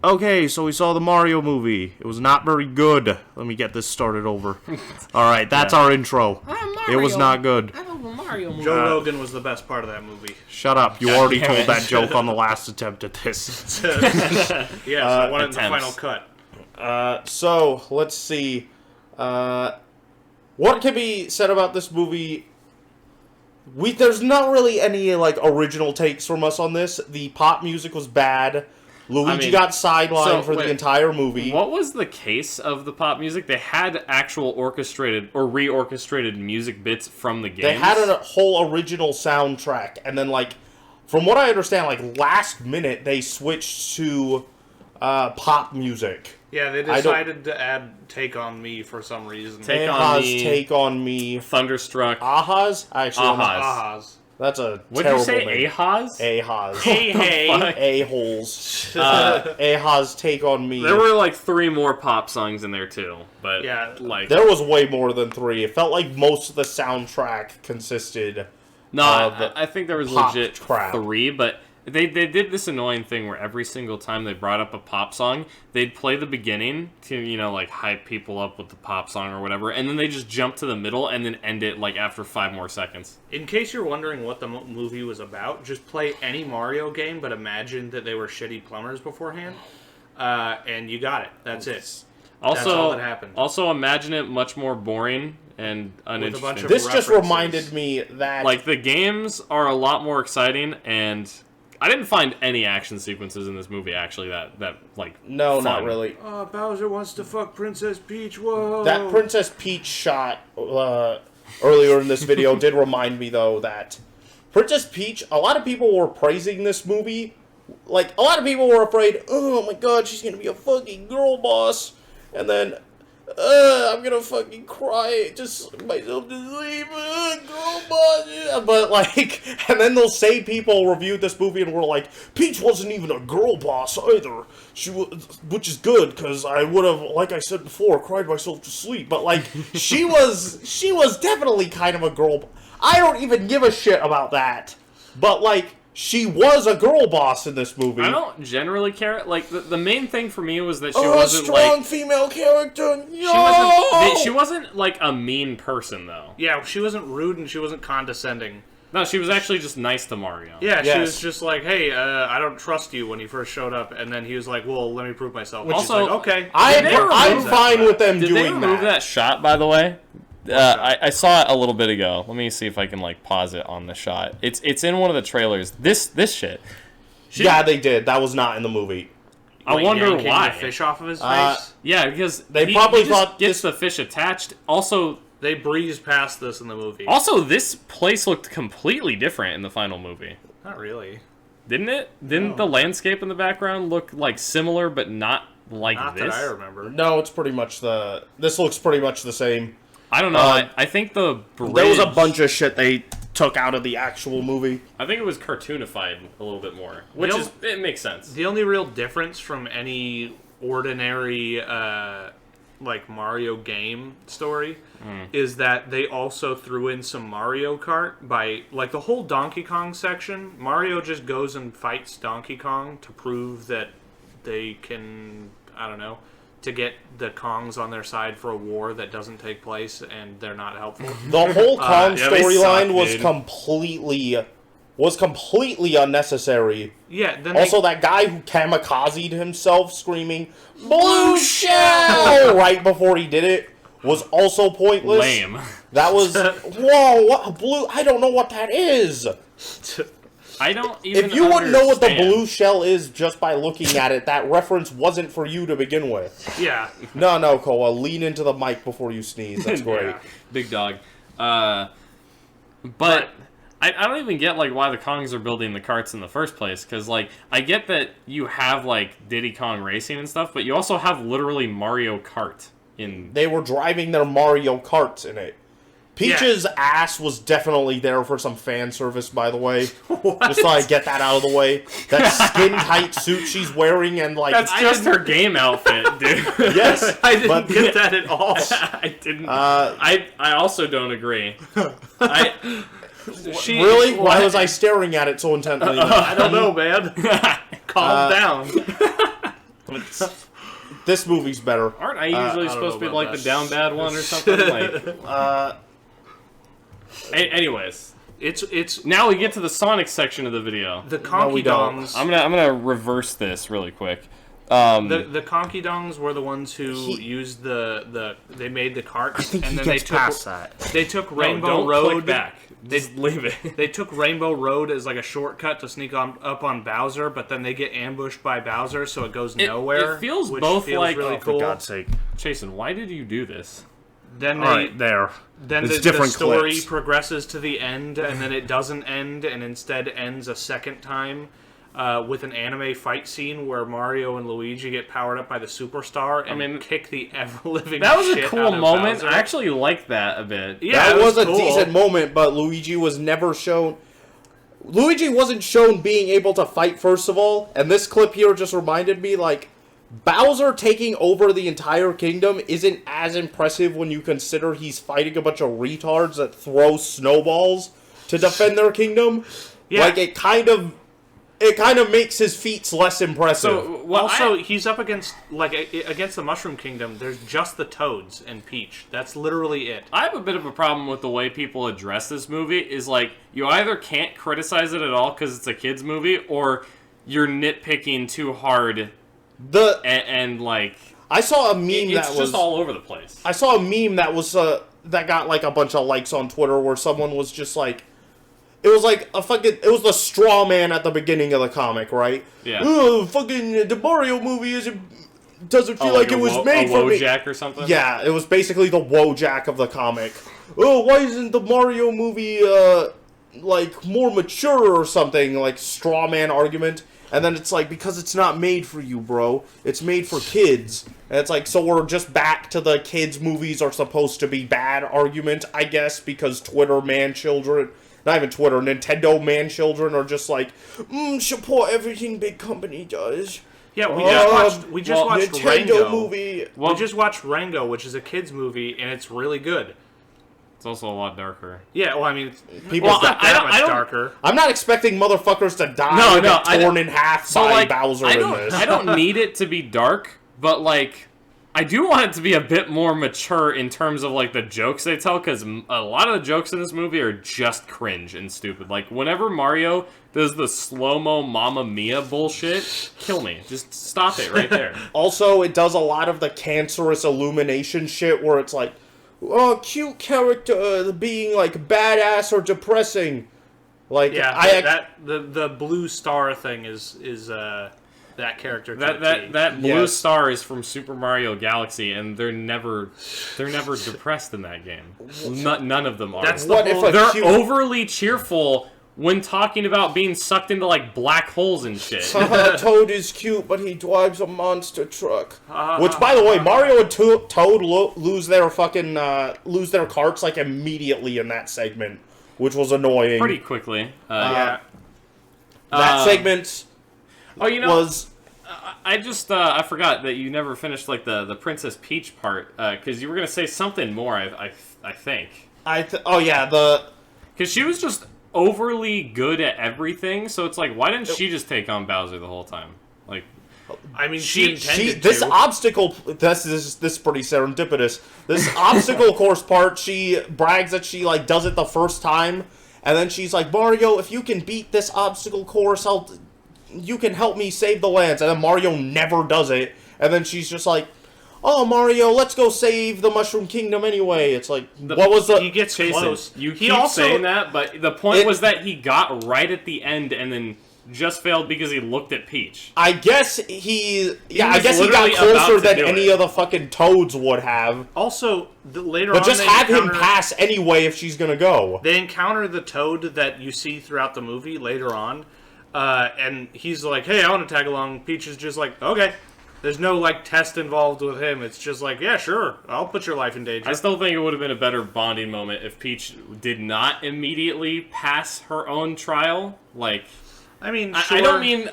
Okay, so we saw the Mario movie. It was not very good. Let me get this started over. All right, that's our intro. It was not good. I love a Mario movie. Joe Rogan was the best part of that movie. Shut up. You already told that joke on the last attempt at this. Yes, I wanted the final cut. So, let's see. What can be said about this movie? There's not really any, original takes from us on this. The pop music was bad. Luigi got sidelined for the entire movie. What was the case of the pop music? They had actual orchestrated or reorchestrated music bits from the games. They had a whole original soundtrack, and then, from what I understand, last minute, they switched to pop music. Yeah, they decided to add Take On Me for some reason. Take On Me. Thunderstruck. Ahaz? Ahaz. That's a What did you terrible say, name. Ahaz? Ahaz. Hey. A-holes. Ahaz, Take On Me. There were, 3 more pop songs in there, too. But, yeah, there was way more than 3. It felt like most of the soundtrack consisted I think there was legit crap. 3, but they did this annoying thing where every single time they brought up a pop song, they'd play the beginning to, hype people up with the pop song or whatever, and then they just jump to the middle and then end it, after 5 more seconds. In case you're wondering what the movie was about, just play any Mario game, but imagine that they were shitty plumbers beforehand, and you got it. That's it. That's all that happened. Also, imagine it much more boring and uninteresting. This just reminded me that... the games are a lot more exciting, and... I didn't find any action sequences in this movie, actually, that No, fun. not really. Bowser wants to fuck Princess Peach, whoa! That Princess Peach shot earlier in this video did remind me, though, that Princess Peach, a lot of people were praising this movie. A lot of people were afraid, oh my god, she's gonna be a fucking girl boss. And then, I'm gonna fucking cry, just myself to sleep, girl boss. But, and then they'll say people reviewed this movie and were like, Peach wasn't even a girl boss either. Which is good, because I would have, like I said before, cried myself to sleep. But, she was definitely kind of a girl. I don't even give a shit about that. But, she was a girl boss in this movie. I don't generally care. The main thing for me was that she wasn't, a strong female character. No! She wasn't, a mean person, though. Yeah, she wasn't rude and she wasn't condescending. No, she was actually just nice to Mario. Yeah, she was just like, hey, I don't trust you when you first showed up. And then he was like, well, let me prove myself. Which also, is okay. I'm fine with them doing that. Did they remove that shot, by the way? I saw it a little bit ago. Let me see if I can pause it on the shot. It's in one of the trailers. This shit. Yeah, they did. That was not in the movie. I wonder why. The fish off of his face. Yeah, because they probably thought gets the fish attached. Also, they breezed past this in the movie. Also, this place looked completely different in the final movie. Not really. Didn't it? Didn't the landscape in the background look similar, but not like not this? Not that I remember. No, it's pretty much this looks pretty much the same. I don't know. I think the bridge... There was a bunch of shit they took out of the actual movie. I think it was cartoonified a little bit more, it makes sense. The only real difference from any ordinary Mario game story is that they also threw in some Mario Kart by the whole Donkey Kong section. Mario just goes and fights Donkey Kong to prove that they can, I don't know, to get the Kongs on their side for a war that doesn't take place, and they're not helpful. The whole Kong storyline was completely unnecessary. Yeah. Then also, that guy who kamikazed himself, screaming "Blue Shell" right before he did it, was also pointless. Lame. That was whoa. What blue? I don't know what that is. I don't even If you wouldn't know what the blue shell is just by looking at it, that reference wasn't for you to begin with. Yeah. No, Koa, lean into the mic before you sneeze. That's great. Yeah. Big dog. But I don't even get why the Kongs are building the carts in the first place, because I get that you have Diddy Kong Racing and stuff, but you also have literally Mario Kart in... They were driving their Mario Karts in it. Peach's ass was definitely there for some fan service, by the way. What? Just so I get that out of the way. That skin-tight suit she's wearing and That's just her game outfit, dude. Yes. I didn't get that at all. I didn't. I also don't agree. Really? Why was I staring at it so intently? I don't know, man. Calm down. This movie's better. Aren't I usually I don't supposed to be know like about the that. down bad one or something? Like, anyways, It's now we get to the Sonic section of the video. the we Conky don't. Dongs. I'm gonna reverse this really quick. The Conky Dongs were the ones who used they made the carts and then they took that. they took No, Rainbow don't Road click back. Just leave it. They took Rainbow Road as like a shortcut to sneak up on Bowser, but then they get ambushed by Bowser, so it goes nowhere. It feels which both feels like really cool. For God's sake. Jason, why did you do this? Then All right, there. then It's the different story clips. progresses to the end, and then it doesn't end, and instead ends a second time with an anime fight scene where Mario and Luigi get powered up by the superstar and kick the ever-living That was a shit cool out of moment. Bowser. I actually liked that a bit. Yeah, That it was a cool. decent moment, but Luigi was never shown. Luigi wasn't shown being able to fight, first of all, and this clip here just reminded me, like, Bowser taking over the entire kingdom isn't as impressive when you consider he's fighting a bunch of retards that throw snowballs to defend their kingdom. Yeah. Like, it kind of makes his feats less impressive. So, well, Also, he's up against against the Mushroom Kingdom. There's just the Toads and Peach. That's literally it. I have a bit of a problem with the way people address this movie. Is like you either can't criticize it at all because it's a kids movie, or you're nitpicking too hard and like I saw a meme it's that was just all over the place. I saw a meme that was that got like a bunch of likes on Twitter where someone was just like, it was like it was the straw man at the beginning of the comic, right? Yeah. Oh, fucking the Mario movie doesn't feel like it was made for me. Jack or something. Yeah, it was basically the Wojak of the comic. Oh, why isn't the Mario movie like more mature or something? Like straw man argument. And then it's like, because it's not made for you, bro. It's made for kids. And it's like, so we're just back to the kids' movies are supposed to be bad argument, I guess, because Twitter man-children, not even Twitter, Nintendo man-children are just like, support everything big company does. Yeah, we just watched Nintendo Rango. movie. We just watched Rango, which is a kids movie, and it's really good. It's also a lot darker. Yeah, well, I mean, People it's not that I much don't- darker. I'm not expecting motherfuckers to die No, and no, get I torn don't- in half So by like, Bowser in this. I don't need it to be dark, but like, I do want it to be a bit more mature in terms of like the jokes they tell, because a lot of the jokes in this movie are just cringe and stupid. Like whenever Mario does the slow-mo Mamma Mia bullshit, kill me. Just stop it right there. Also, it does a lot of the cancerous illumination shit where it's like, oh, cute character being like badass or depressing. Like, Yeah, the blue star thing is that character. That blue Yes. star is from Super Mario Galaxy, and they're never depressed in that game. None of them are. That's What if a They're cute... overly cheerful when talking about being sucked into like black holes and shit. Toad is cute, but he drives a monster truck. Which, by the way, Mario and Toad lose their fucking lose their carts like immediately in that segment, which was annoying. Pretty quickly. Yeah. That segment Oh, you know, was. I just I forgot that you never finished like the Princess Peach part because you were gonna say something more. I think Oh yeah, because she was just overly good at everything. So it's like, why didn't she just take on Bowser the whole time? Like, I mean, she intended this to. obstacle. This is pretty serendipitous. This obstacle course part, she brags that she like does it the first time, and then she's like, Mario, if you can beat this obstacle course, you can help me save the lands. And then Mario never does it, and then she's just like, oh, Mario, let's go save the Mushroom Kingdom anyway. It's like, what was the... He gets Jason, close. you He keep also saying that, but the point was that he got right at the end and then just failed because he looked at Peach. I guess I was guess he got literally closer about to than do any it. of the fucking Toads would have. Also, later on, But just they have him encounter- pass anyway if she's gonna go. They encounter the Toad that you see throughout the movie later on, and he's like, "Hey, I want to tag along." Peach is just like, "Okay." There's no like test involved with him. It's just like, "Yeah, sure, I'll put your life in danger." I still think it would have been a better bonding moment if Peach did not immediately pass her own trial. Like, I mean, I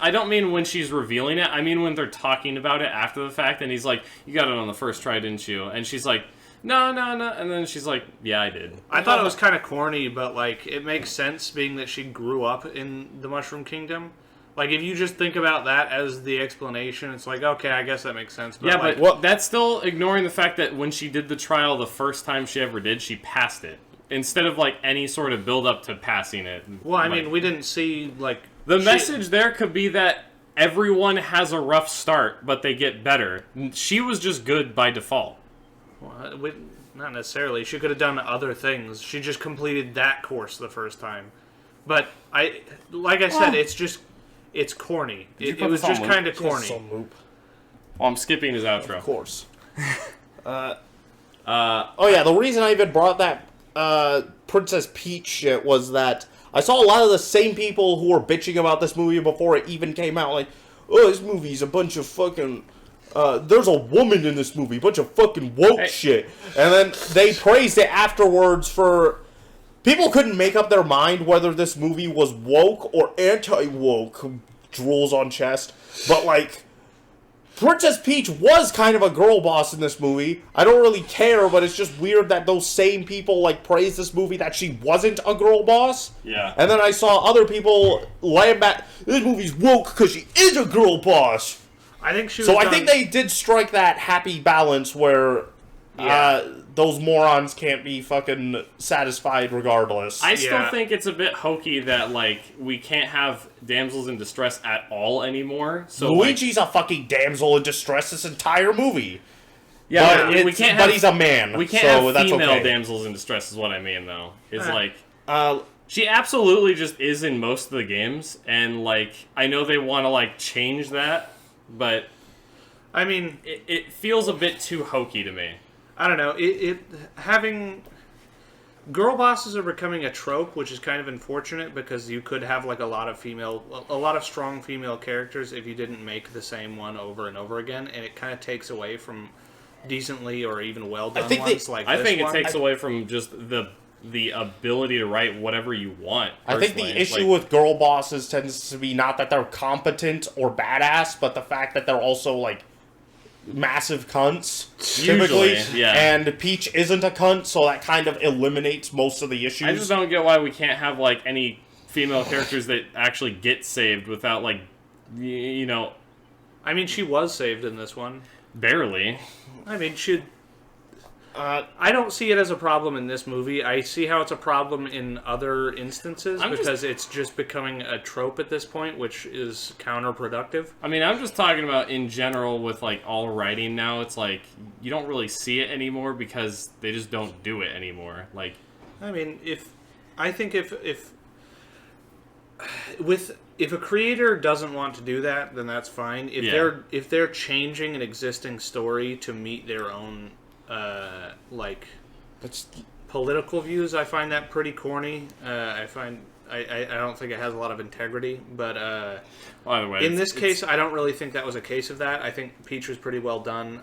don't mean when she's revealing it. I mean when they're talking about it after the fact, and he's like, "You got it on the first try, didn't you?" And she's like, "No," and then she's like, "Yeah, I did." I thought it was kind of corny, but like it makes sense being that she grew up in the Mushroom Kingdom. Like, if you just think about that as the explanation, it's like, okay, I guess that makes sense. But Yeah, like, but that's still ignoring the fact that when she did the trial the first time she ever did, she passed it. Instead of, like, any sort of build-up to passing it. well, I like, mean, we didn't see, like... the message there could be that everyone has a rough start, but they get better. She was just good by default. Well, not necessarily. She could have done other things. She just completed that course the first time. But, like I said, it's corny. It was just kind of corny. Well, I'm skipping his outro. Of course. Oh yeah, the reason I even brought that Princess Peach shit was that I saw a lot of the same people who were bitching about this movie before it even came out, like, oh, this movie's a bunch of fucking... there's a woman in this movie, bunch of fucking woke shit. And then they praised it afterwards for... People couldn't make up their mind whether this movie was woke or anti-woke. Drools on chest. But, like, Princess Peach was kind of a girl boss in this movie. I don't really care, but it's just weird that those same people, like, praised this movie that she wasn't a girl boss. Yeah. And then I saw other people laying back, this movie's woke because she is a girl boss. I think she was So I think they did strike that happy balance where those morons can't be fucking satisfied regardless. I still think it's a bit hokey that, like, we can't have damsels in distress at all anymore. So Luigi's a fucking damsel in distress this entire movie. yeah, But, we can't but have, he's a man, we can't so have that's female okay. damsels in distress is what I mean, though. It's like... She She absolutely just is in most of the games, and, like, I know they want to, like, change that, but... I mean... It feels a bit too hokey to me. I don't know. Having... Girl bosses are becoming a trope, which is kind of unfortunate, because you could have, like, a lot of strong female characters if you didn't make the same one over and over again, and it kind of takes away from decently or even well-done ones like this I think it one. takes away from just the ability to write whatever you want. I think the issue with girl bosses tends to be not that they're competent or badass, but the fact that they're also, like, massive cunts, typically. yeah. And Peach isn't a cunt, so that kind of eliminates most of the issues. I just don't get why we can't have, like, any female characters that actually get saved without, like, you know... I mean, she was saved in this one. Barely. I mean, I don't see it as a problem in this movie. I see how it's a problem in other instances because it's just becoming a trope at this point, which is counterproductive. I mean, I'm just talking about in general with, like, all writing now. It's like, you don't really see it anymore because they just don't do it anymore. Like, I mean, if a creator doesn't want to do that, then that's fine. If they're changing an existing story to meet their own political views, I find that pretty corny. I don't think it has a lot of integrity. But by the way, in this case, I don't really think that was a case of that. I think Peach was pretty well done.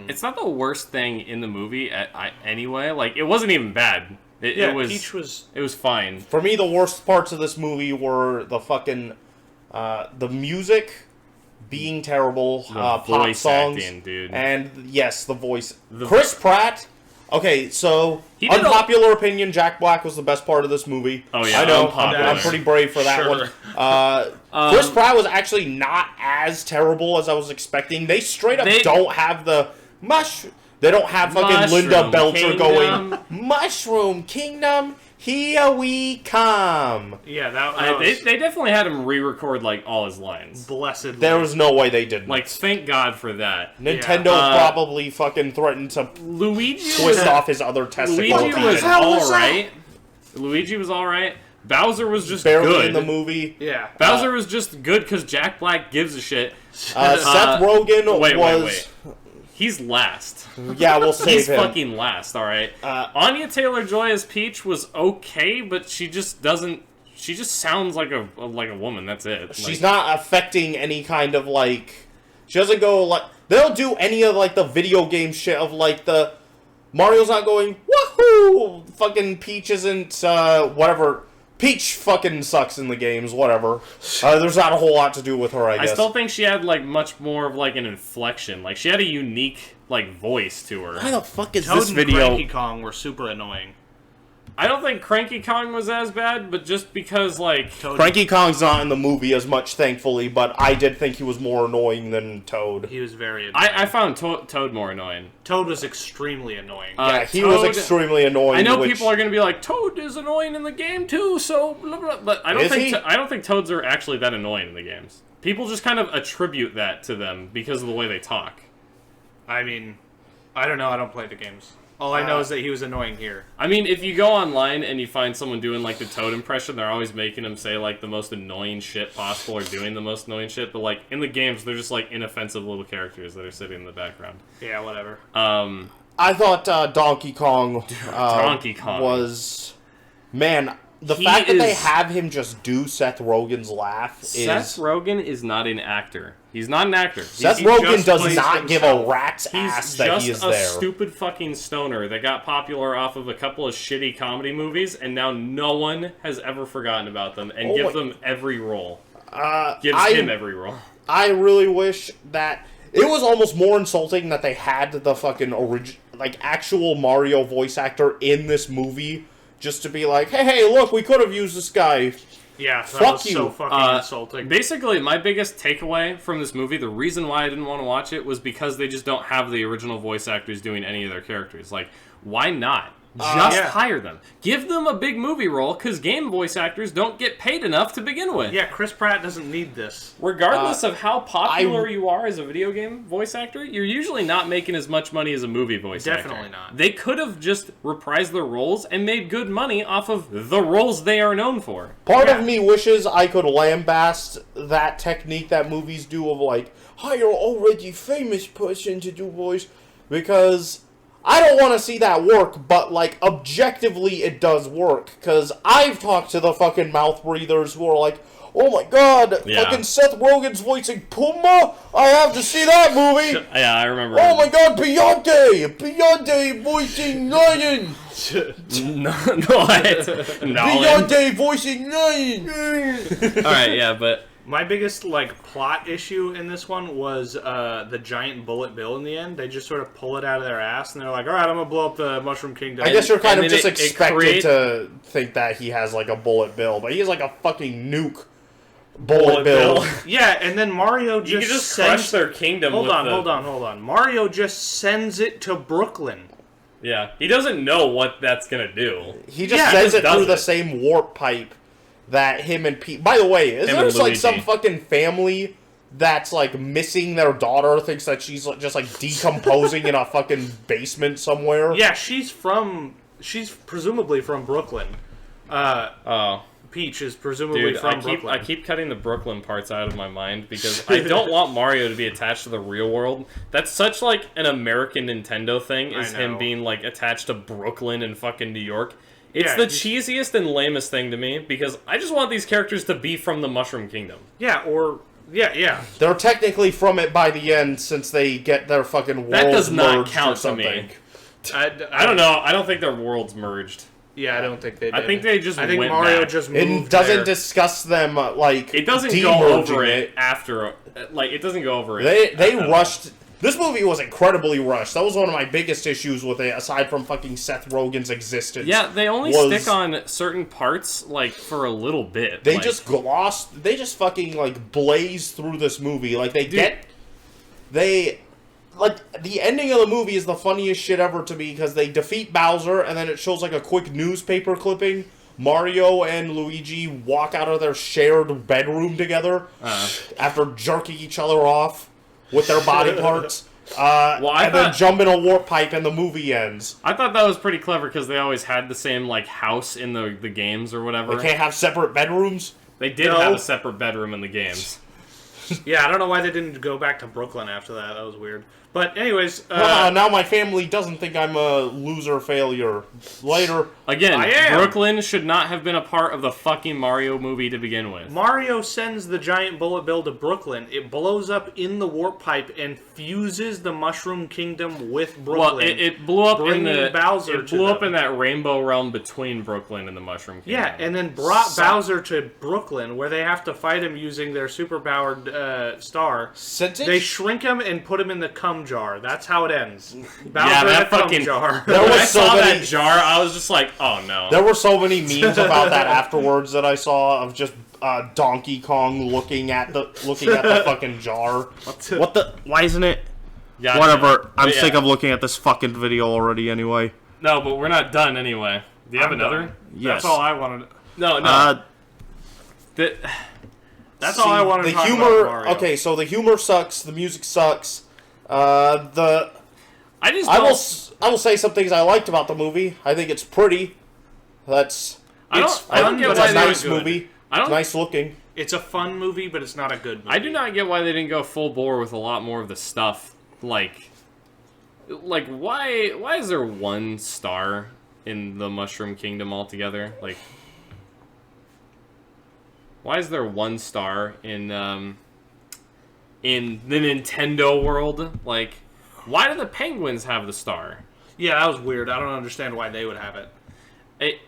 It's not the worst thing in the movie anyway. Like, it wasn't even bad. Peach was... It was fine. For me, the worst parts of this movie were the fucking... the music being terrible, pop voice songs, acting, dude. And yes, the voice. Chris Pratt. Okay, so He did unpopular opinion: Jack Black was the best part of this movie. Oh yeah, I know. unpopular. I'm pretty brave for that Sure. one. Chris Pratt was actually not as terrible as I was expecting. They straight up don't have the They don't have fucking Linda Belcher going Mushroom Kingdom. Here we come. Yeah, they definitely had him re-record, like, all his lines. Blessedly. There was no way they didn't. Like, thank God for that. Nintendo probably fucking threatened to twist off his other testicle. Luigi was alright. Luigi was alright. Bowser was just barely good. in the movie. Yeah. Bowser was just good because Jack Black gives a shit. Seth Rogen wait. He's last. Yeah, we'll save He's him. fucking last, alright? Anya Taylor-Joy as Peach was okay, but she just doesn't... She just sounds like a woman, that's it. She's not affecting any kind of, like... She doesn't go, like... They don't do any of, like, the video game shit of, like, the... Mario's not going, woohoo! Fucking Peach isn't, whatever... Peach fucking sucks in the games, whatever. There's not a whole lot to do with her, I guess. I still think she had, like, much more of, like, an inflection. Like, she had a unique, like, voice to her. Why the fuck is Toad this and video... Cranky Kong were super annoying. I don't think Cranky Kong was as bad, but just because, like... Cranky Kong's not in the movie as much, thankfully, but I did think he was more annoying than Toad. He was very annoying. I found Toad more annoying. Toad was extremely annoying. Yeah, he was extremely annoying. I know people are going to be like, Toad is annoying in the game too, so blah, blah, but I don't think Toads are actually that annoying in the games. People just kind of attribute that to them because of the way they talk. I mean, I don't know. I don't play the games. All I know is that he was annoying here. I mean, if you go online and you find someone doing, like, the Toad impression, they're always making him say, like, the most annoying shit possible or doing the most annoying shit. But, like, in the games, they're just, like, inoffensive little characters that are sitting in the background. Yeah, whatever. I thought Donkey Kong, Donkey Kong was... Man, the fact that they have him just do Seth Rogen's laugh is... Seth Rogen is not an actor. He's not an actor. Seth Rogen does not give a rat's ass that he is there. He's just a stupid fucking stoner that got popular off of a couple of shitty comedy movies, and now no one has ever forgotten about them and gives them every role. Gives him every role. I really wish that... It was almost more insulting that they had the fucking actual Mario voice actor in this movie just to be like, hey, look, we could have used this guy. Yeah, fuck was you. So fucking insulting. Basically, my biggest takeaway from this movie, the reason why I didn't want to watch it was because they just don't have the original voice actors doing any of their characters. Like, why not? Just hire them. Give them a big movie role, because game voice actors don't get paid enough to begin with. Yeah, Chris Pratt doesn't need this. Regardless of how popular you are as a video game voice actor, you're usually not making as much money as a movie voice actor. Definitely not. They could have just reprised their roles and made good money off of the roles they are known for. Part of me wishes I could lambast that technique that movies do of, like, hire already famous person to do voice, because... I don't want to see that work, but, like, objectively it does work. Because I've talked to the fucking mouth breathers who are like, oh my god, fucking Seth Rogen's voicing Pumbaa? I have to see that movie! Yeah, I remember. Oh my god, Beyonce voicing Lion! No, Beyonce voicing Lion! Alright, yeah, but... My biggest, like, plot issue in this one was the giant bullet bill in the end. They just sort of pull it out of their ass, and they're like, alright, I'm gonna blow up the Mushroom Kingdom. I guess you're kind of just expected to think that he has, like, a bullet bill, but he has, like, a fucking nuke bullet bill. Yeah, and then Mario You just can just sends... crush their kingdom Hold on. Mario just sends it to Brooklyn. Yeah, he doesn't know what that's gonna do. He just sends it through the same warp pipe that him and Pete... By the way, is there like some fucking family that's like missing their daughter, thinks that she's just like decomposing in a fucking basement somewhere? Yeah, she's presumably from Brooklyn. Peach is presumably from Brooklyn. I keep cutting the Brooklyn parts out of my mind because I don't want Mario to be attached to the real world. That's such like an American Nintendo thing, is him being like attached to Brooklyn and fucking New York. It's the cheesiest and lamest thing to me, because I just want these characters to be from the Mushroom Kingdom. Yeah, They're technically from it by the end, since they get their fucking worlds merged. That does not count to me. I don't know. I don't think their worlds merged. Yeah, I don't think they did. I think they just went Mario back. just moved It doesn't discuss them, like, it doesn't go over it after... Like, it doesn't go over it. They rushed... This movie was incredibly rushed. That was one of my biggest issues with it, aside from fucking Seth Rogen's existence. Yeah, they only stick on certain parts, like, for a little bit. They just fucking, like, blaze through this movie. Like, like, the ending of the movie is the funniest shit ever to me, because they defeat Bowser, and then it shows, like, a quick newspaper clipping. Mario and Luigi walk out of their shared bedroom together after jerking each other off with their body parts. Then jump in a warp pipe and the movie ends. I thought that was pretty clever, because they always had the same, like, house in the games or whatever. They can't have separate bedrooms? They did have a separate bedroom in the games. Yeah, I don't know why they didn't go back to Brooklyn after that. That was weird. But anyways... now my family doesn't think I'm a loser failure. Later. Again, Brooklyn should not have been a part of the fucking Mario movie to begin with. Mario sends the giant bullet bill to Brooklyn. It blows up in the warp pipe and fuses the Mushroom Kingdom with Brooklyn. Well, it blew up in Bowser. It blew up in that rainbow realm between Brooklyn and the Mushroom Kingdom. Yeah, and then brought Bowser to Brooklyn, where they have to fight him using their superpowered star, Scented? they shrink him and put him in the cum jar. That's how it ends. Yeah, Bowser that in a cum fucking jar. There When I was so saw many. that jar, I was just like, oh no. There were so many memes about that afterwards that I saw of just Donkey Kong looking at the fucking jar. What the? Why isn't it? Yeah, Whatever. I'm But sick yeah. of looking at this fucking video already. Anyway. No, but we're not done anyway. Do you have I'm another? done. Yes. That's all I wanted. No. That- That's all I wanted The to talk humor. about Mario. Okay, so the humor sucks. The music sucks. I just I don't. will say some things I liked about the movie. I think it's pretty. I don't get It's why a they nice good. movie. I don't. Nice looking. It's a fun movie, but it's not a good movie. I do not get why they didn't go full bore with a lot more of the stuff. Like why is there 1 star in the Mushroom Kingdom altogether? Like, why is there 1 star in the Nintendo world? Like, why do the penguins have the star? Yeah, that was weird. I don't understand why they would have it.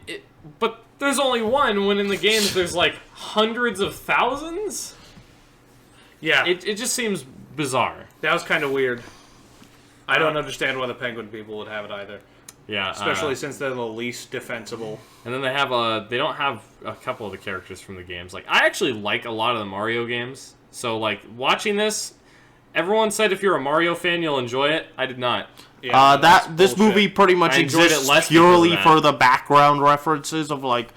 But there's only 1 when in the games there's like hundreds of thousands. Yeah, It just seems bizarre. that was kind of weird. I don't understand why the penguin people would have it either. Yeah, Especially since they're the least defensible. and then they don't have a couple of the characters from the games. Like, I actually like a lot of the Mario games. So like watching this, everyone said if you're a Mario fan you'll enjoy it. I did not. Yeah, that's This bullshit. movie pretty much I enjoyed exists it less purely because of that. for the background references of like,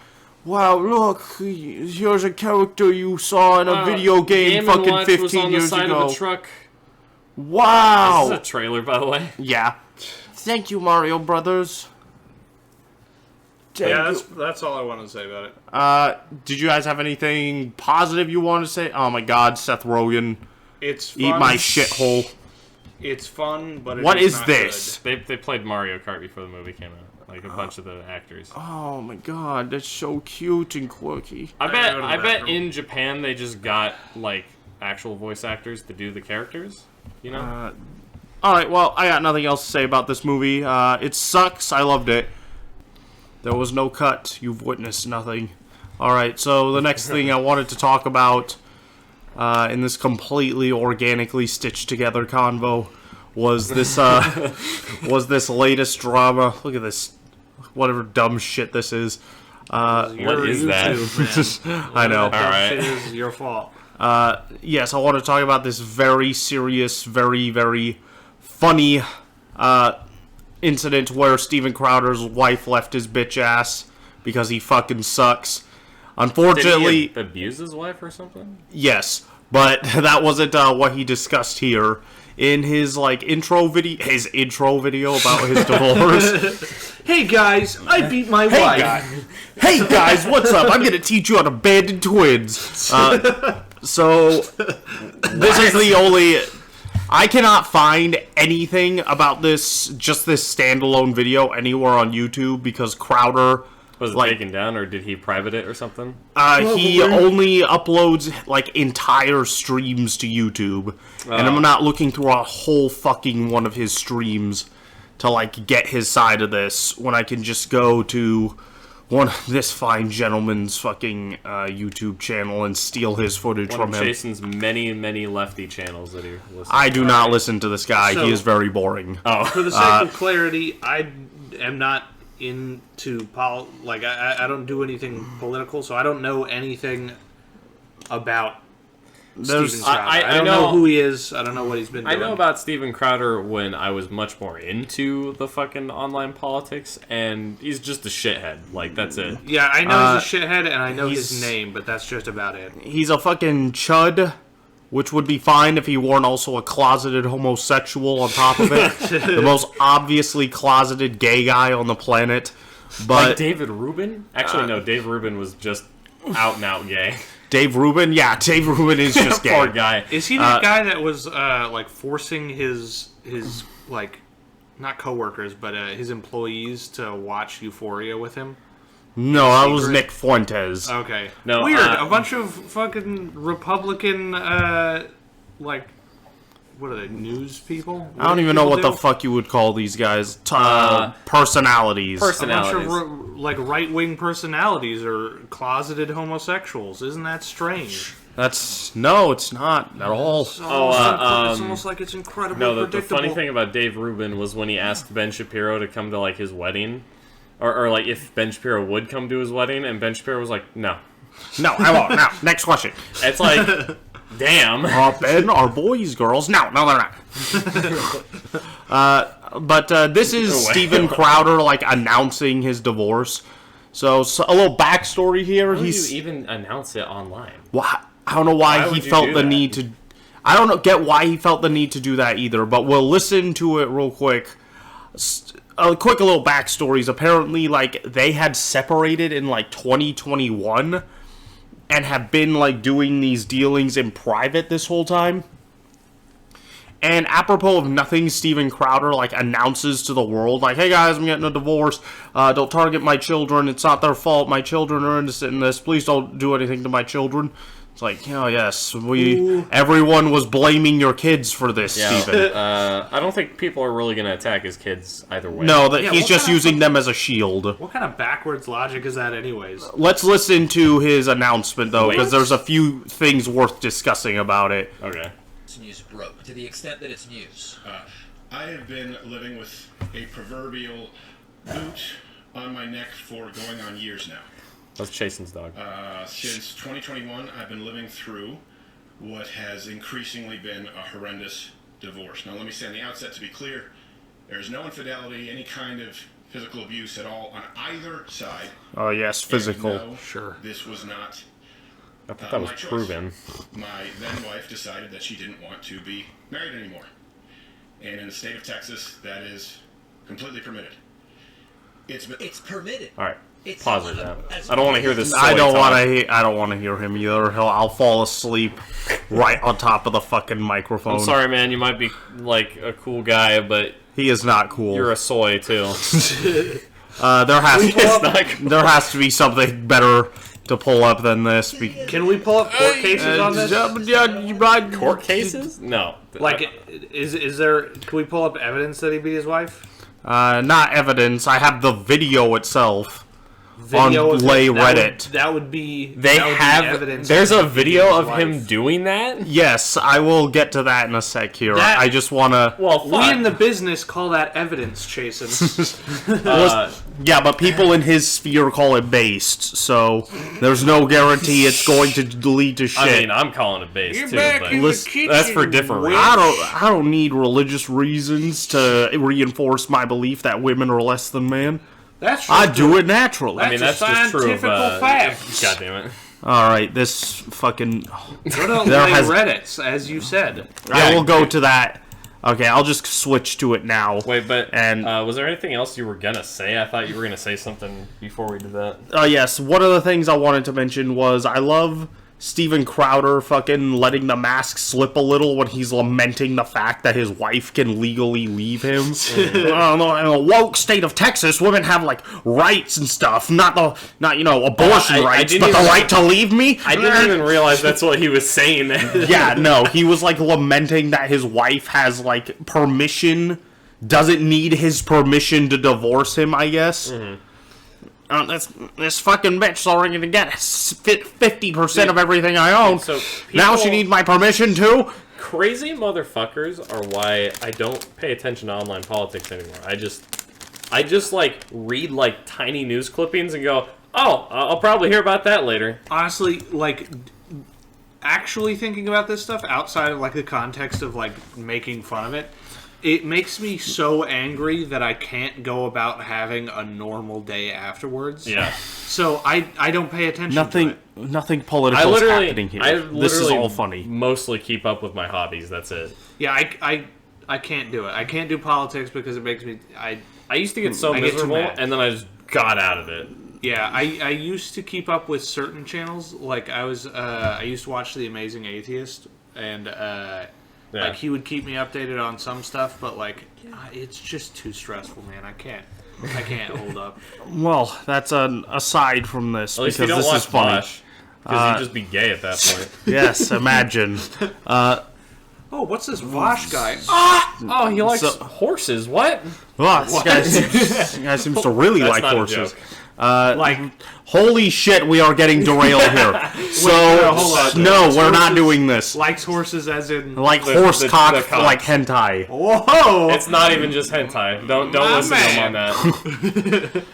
wow, look, here's a character you saw in a video game Game & fucking Watch was 15 on the years side ago. of a truck. Wow. This is a trailer, by the way. Yeah. Thank you, Mario Brothers. Yeah, that's all I wanted to say about it. Did you guys have anything positive you want to say? Oh my God, Seth Rogen, It's fun. eat my shithole. It's fun, but What is not this? They played Mario Kart before the movie came out. Like a bunch of the actors. Oh my God, that's so cute and quirky. I go to the bet bathroom. in Japan they just got like actual voice actors to do the characters. You know? Alright, well, I got nothing else to say about this movie. It sucks. I loved it. There was no cut. You've witnessed nothing. Alright, so the next thing I wanted to talk about in this completely organically stitched together convo was this latest drama. Look at this. Whatever dumb shit this is. What is that? I know. All right. It is your fault. Yes, I want to talk about this very serious, very, very funny incident where Steven Crowder's wife left his bitch ass because he fucking sucks. Unfortunately, Did he abuse his wife or something? yes, but that wasn't what he discussed here. In his intro video about his divorce. Hey guys, I beat my wife. Hey guys, what's up? I'm gonna teach you how to abandon twins. So this is the only. I cannot find anything about this, just this standalone video anywhere on YouTube because Crowder. Was it taken down, or did he private it or something? He only uploads entire streams to YouTube, and I'm not looking through a whole fucking one of his streams to get his side of this when I can just go to this fine gentleman's fucking YouTube channel and steal his footage One from of him. Jason's many lefty channels that he listens I do to. not listen to this guy. So- He is very boring. For the sake of clarity, I am not into I don't do anything political, so I don't know anything about There's- Steven Crowder. I I don't know- know who he is. I don't know what he's been I doing. know about Steven Crowder when I was much more into the fucking online politics, and he's just a shithead. That's it. Yeah, I know he's a shithead, and I know his he's- name, but that's just about it. He's a fucking chud, which would be fine if he weren't also a closeted homosexual on top of it. The most obviously closeted gay guy on the planet. But Like David Rubin? Actually, no. Dave Rubin was just out and out gay. Dave Rubin? Yeah, Dave Rubin is just gay. Poor guy. Is he that guy that was forcing his not coworkers but his employees to watch Euphoria with him? No, that was Secret? Nick Fuentes. Okay. No, Weird. A bunch of fucking Republican what are they, news people? What I don't do even know people what the do? fuck you would call these guys. Personalities. A bunch of like right-wing personalities or closeted homosexuals. Isn't that strange? No, it's not at all. It's almost like it's incredibly No, the predictable. funny thing about Dave Rubin was when he asked Ben Shapiro to come to like his wedding, or like if Ben Shapiro would come to his wedding, and Ben Shapiro was like, no. No, I won't. Now, next question. It's like, damn. Ben, are boys girls? No, they're not. But this is No way. Steven Crowder like announcing his divorce. So a little backstory here. How would you even announce it online? I don't know why he would you felt do the that? need to. I don't get why he felt the need to do that either. But we'll listen to it real quick. A little backstories. Apparently, like they had separated in like 2021, and have been like doing these dealings in private this whole time. And apropos of nothing, Steven Crowder like announces to the world, like, "Hey guys, I'm getting a divorce. Don't target my children. It's not their fault. My children are innocent in this. Please don't do anything to my children." It's like, oh yes, everyone was blaming your kids for this, Steven. I don't think people are really going to attack his kids either way. No, he's what just kind of using them as a shield. What kind of backwards logic is that, anyways? Let's listen to his announcement though, because Wait. there's a few things worth discussing about it. Okay. News broke to the extent that it's news. I have been living with a proverbial boot on my neck for going on years now. That's Chasen's dog. Since 2021, I've been living through what has increasingly been a horrendous divorce. Now, let me say on the outset, to be clear, there's no infidelity, any kind of physical abuse at all on either side. Oh yes, physical. And no, Sure. This was not I thought that was my choice. proven. My then wife decided that she didn't want to be married anymore. And in the state of Texas, that is completely permitted. It's permitted. All right. It's Pause it allowed. now. I don't want to hear this. I silly don't talk. want to. I don't want to hear him either. I'll fall asleep right on top of the fucking microphone. I'm sorry, man. You might be like a cool guy, but He is not cool. you're a soy too. There It's has to be something better to pull up than this. Can we pull up court cases on this? Court cases? No. Like, is there? Can we pull up evidence that he beat his wife? Not evidence. I have the video itself Video on of Lay it? Reddit. That would be. They that would be have. evidence. There's that a he beat video his of him wife. doing that. Yes, I will get to that in a sec here. That- I just want to... Well, We fuck. in the business call that evidence, Chasen. Yeah, but people in his sphere call it based, so there's no guarantee it's going to lead to shit. I mean, I'm calling it base You're too, back but in the listen, kitchen, that's for different witch. reasons. I don't need religious reasons to reinforce my belief that women are less than men. That's I just do it naturally. I mean, that's just true of. scientifical fact. God damn it. All right, this fucking... Go to There Lay has- Reddits, as you said. I will go to that. Okay, I'll just switch to it now. Wait, but And- was there anything else you were gonna say? I thought you were gonna say something before we did that. Yes, one of the things I wanted to mention was I love Steven Crowder fucking letting the mask slip a little when he's lamenting the fact that his wife can legally leave him. In a woke state of Texas, women have like rights and stuff, not abortion I rights, didn't but the even- right to leave me. I didn't even realize that's what he was saying. Yeah, no, he was like lamenting that his wife has like permission, doesn't need his permission to divorce him, I guess. This fucking bitch's already gonna get 50% of everything I own. So Now she people- needs my permission too? Crazy motherfuckers are why I don't pay attention to online politics anymore. I just like read like tiny news clippings and go, oh, I'll probably hear about that later. Honestly, like, actually thinking about this stuff outside of like the context of like making fun of it, it makes me so angry that I can't go about having a normal day afterwards. Yeah. So I don't pay attention to it. Nothing political is happening here. This is all funny. Mostly keep up with my hobbies. That's it. Yeah, I can't do it. I can't do politics because it makes me... I used to get so I get too miserable, mad. and then I just got out of it. Yeah, I used to keep up with certain channels. Like, I used to watch The Amazing Atheist, and like he would keep me updated on some stuff, but like it's just too stressful, man. I can't hold up. Well, that's an aside from this, At least because you don't this watch is funny. Bosch, because you'd just be gay at that point. Yes, imagine. Oh, Oh, what's this Vosh guy? Oh, he likes So- horses. What? Oh, this guy seems to really That's like not a horses. joke. Like, Holy shit, we are getting derailed here. So, no, hold on. no, we're not Horses- doing this. likes horses as in... Like the- horse the cock, cocks. like hentai. Whoa! It's not even just hentai. Don't My listen to him on that.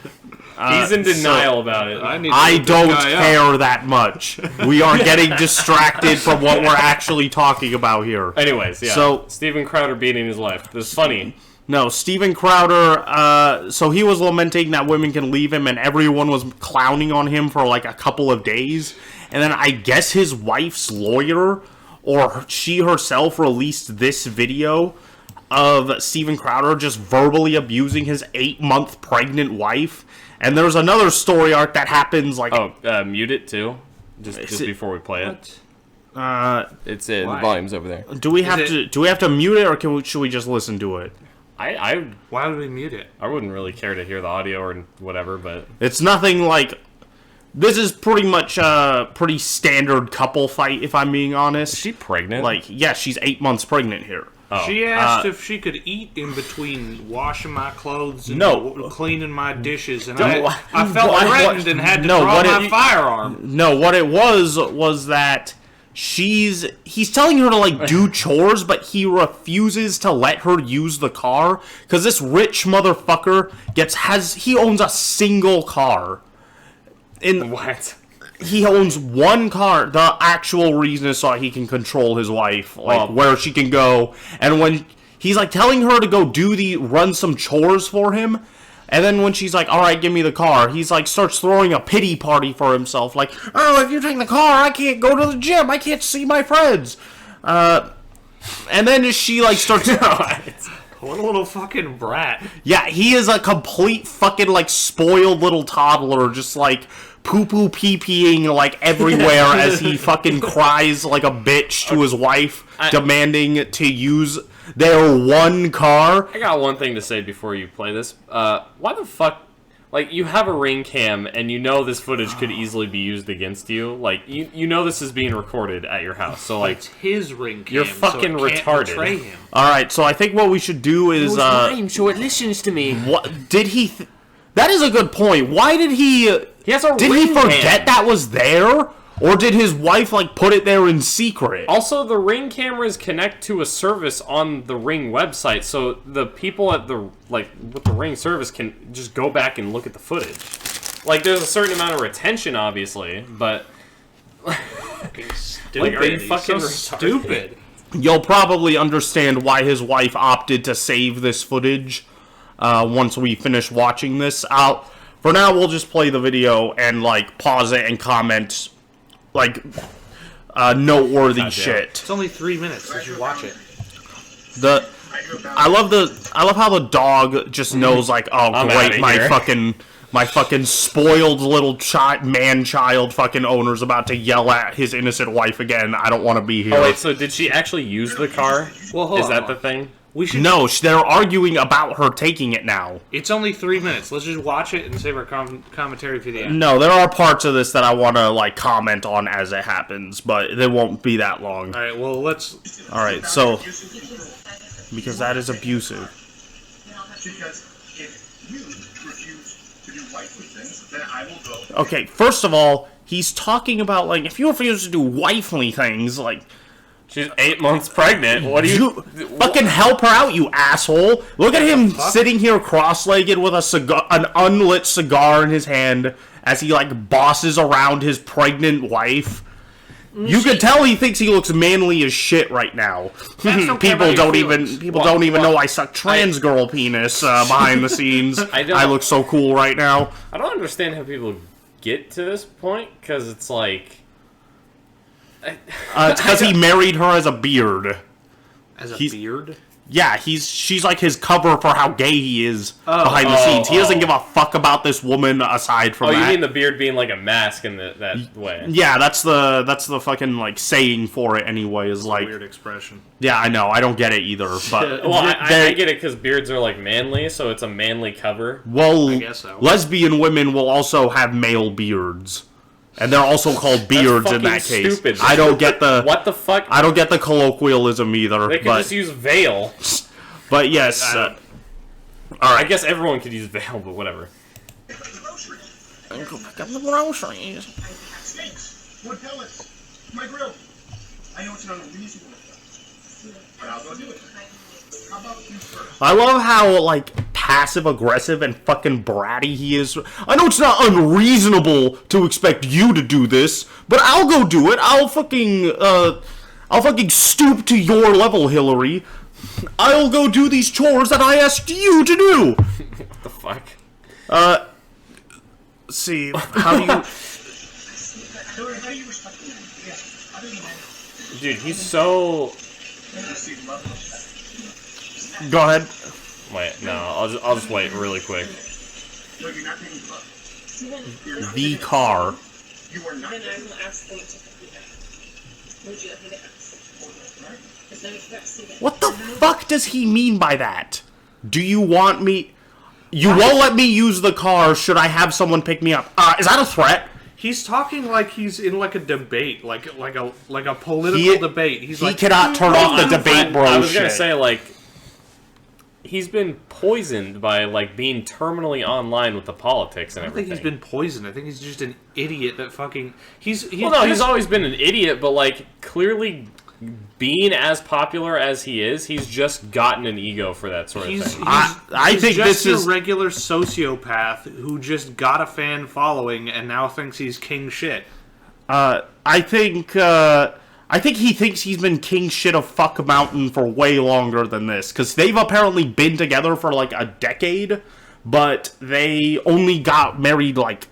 He's in denial about it. I don't care that much. We are getting distracted from what we're actually talking about here. Anyways, yeah. So- Steven Crowder beating his wife. This is funny. No, Steven Crowder, so he was lamenting that women can leave him, and everyone was clowning on him for like a couple of days. And then I guess his wife's lawyer, or she herself, released this video of Steven Crowder just verbally abusing his 8-month pregnant wife. And there's another story arc that happens like... Oh, mute it too. Just it- before we play it. It's the Why? volume's over there. Do we have it- to mute it, or should we just listen to it? Why would we mute it? I wouldn't really care to hear the audio or whatever, but It's nothing like... This is pretty much a pretty standard couple fight, if I'm being honest. is she pregnant? Like, yeah, she's 8 months pregnant here. Oh. She asked if she could eat in between washing my clothes and No. cleaning my dishes, and Don't- I felt what- threatened and had to no, draw what my it- firearm. No, what it was that he's telling her to like do chores, but he refuses to let her use the car because this rich motherfucker he owns a single car. What? He owns one car. The actual reason is so he can control his wife, like where she can go. And when he's like telling her to go run some chores for him, and then when she's like, "All right, give me the car," he's like starts throwing a pity party for himself, like, "Oh, if you take the car, I can't go to the gym. I can't see my friends." And then she like starts. What a little fucking brat. Yeah, he is a complete fucking like spoiled little toddler, just like poo-poo pee-peeing like everywhere as he fucking cries like a bitch to his wife, demanding to use their one car. I got one thing to say before you play this. Why the fuck? Like, you have a ring cam, and you know this footage could easily be used against you. Like, you know this is being recorded at your house, so like, It's his ring cam, You're fucking so it can't retarded. betray him. All right, so I think what we should do is so it listens to me. what did he? That is a good point. Why did he? he has a Did ring he forget cam. that was there, or did his wife like put it there in secret? Also, the Ring cameras connect to a service on the Ring website, so the people at the with the Ring service can just go back and look at the footage. Like, there's a certain amount of retention, obviously, but Stupid. are you He's fucking so retarded? stupid? You'll probably understand why his wife opted to save this footage once we finish watching this. For now, we'll just play the video and like pause it and comment like noteworthy shit. It's only 3 minutes. You should watch it. I love how the dog just knows like, oh I'm great, outta my here. fucking spoiled little man-child fucking owner's about to yell at his innocent wife again. I don't want to be here. Oh wait, so did she actually use the car? Well, hold Oh. Is on. that the thing? We should. No, they're arguing about her taking it now. It's only 3 minutes. Let's just watch it and save our commentary for the end. No, there are parts of this that I want to like comment on as it happens, but they won't be that long. All right. Well, let's. All right, so because that is abusive. Because if you refuse to do wifely things, then I will go. Okay, first of all, he's talking about like if you refuse to do wifely things, like She's 8 months pregnant. What do you? fucking help her out, you asshole. Look at him sitting here cross-legged with an unlit cigar in his hand as he like bosses around his pregnant wife. You can tell he thinks he looks manly as shit right now. People don't even know I suck trans girl penis behind the scenes. I look so cool right now. I don't understand how people get to this point, because it's like... It's because he married her as a beard. As a He's- beard? Yeah, she's like his cover for how gay he is behind the scenes. He doesn't give a fuck about this woman aside from Oh, that. you mean the beard being like a mask in that way? Yeah, that's the fucking like saying for it anyway. Is like, Weird expression. yeah, I know, I don't get it either. But Well, I get it because beards are like manly, so it's a manly cover. well, I guess so. lesbian women will also have male beards. And they're also called beards in fucking that case. stupid. I don't get the What the fuck? I don't get the colloquialism either. They could but, just use veil. but yes. I guess everyone could use veil, but whatever. Go pick up the groceries. Steaks, wood pellets, my grill. I know it's not unreasonable, but I'll go do it. How about you first? I love how, like, passive-aggressive and fucking bratty he is. I know it's not unreasonable to expect you to do this, but I'll go do it. I'll fucking stoop to your level, Hillary. I'll go do these chores that I asked you to do. What the fuck? See, how do you... Dude, he's so... Go ahead. Wait, no, I'll just wait really quick. The car. You are not. Then I will ask them to pick me up. Would you like me to ask? Because then it's not singing. What the fuck does he mean by that? Do you want me... You won't let me use the car should I have someone pick me up. Is that a threat? He's talking like he's in like a debate, like a political debate. He's He like, cannot turn off the debate, bro. I was gonna shit. say, like, he's been poisoned by, like, being terminally online with the politics and I don't think everything. he's been poisoned. I think he's just an idiot that fucking... He's He's always been an idiot, but, like, clearly being as popular as he is, he's just gotten an ego for that sort of thing. I think just this is a regular sociopath who just got a fan following and now thinks he's king shit. I think he thinks he's been king shit of Fuck Mountain for way longer than this, because they've apparently been together for like a decade, but they only got married like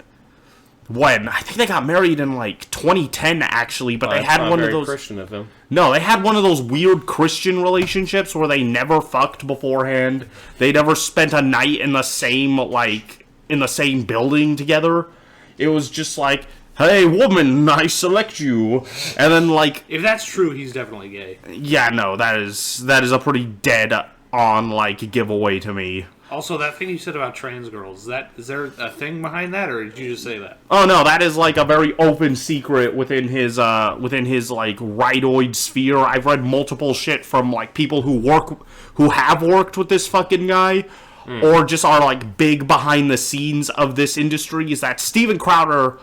when? I think they got married in like 2010 actually, but they had one of those Christian of him. No, they had one of those weird Christian relationships where they never fucked beforehand. They never spent a night in the same building together. It was just like, hey, woman, I select you. And then, like... If that's true, he's definitely gay. Yeah, no, that is a pretty dead-on, like, giveaway to me. Also, that thing you said about trans girls, is there a thing behind that, or did you just say that? Oh, no, that is, like, a very open secret within his like, rightoid sphere. I've read multiple shit from, like, people who have worked with this fucking guy, or just are, like, big behind the scenes of this industry, is that Steven Crowder...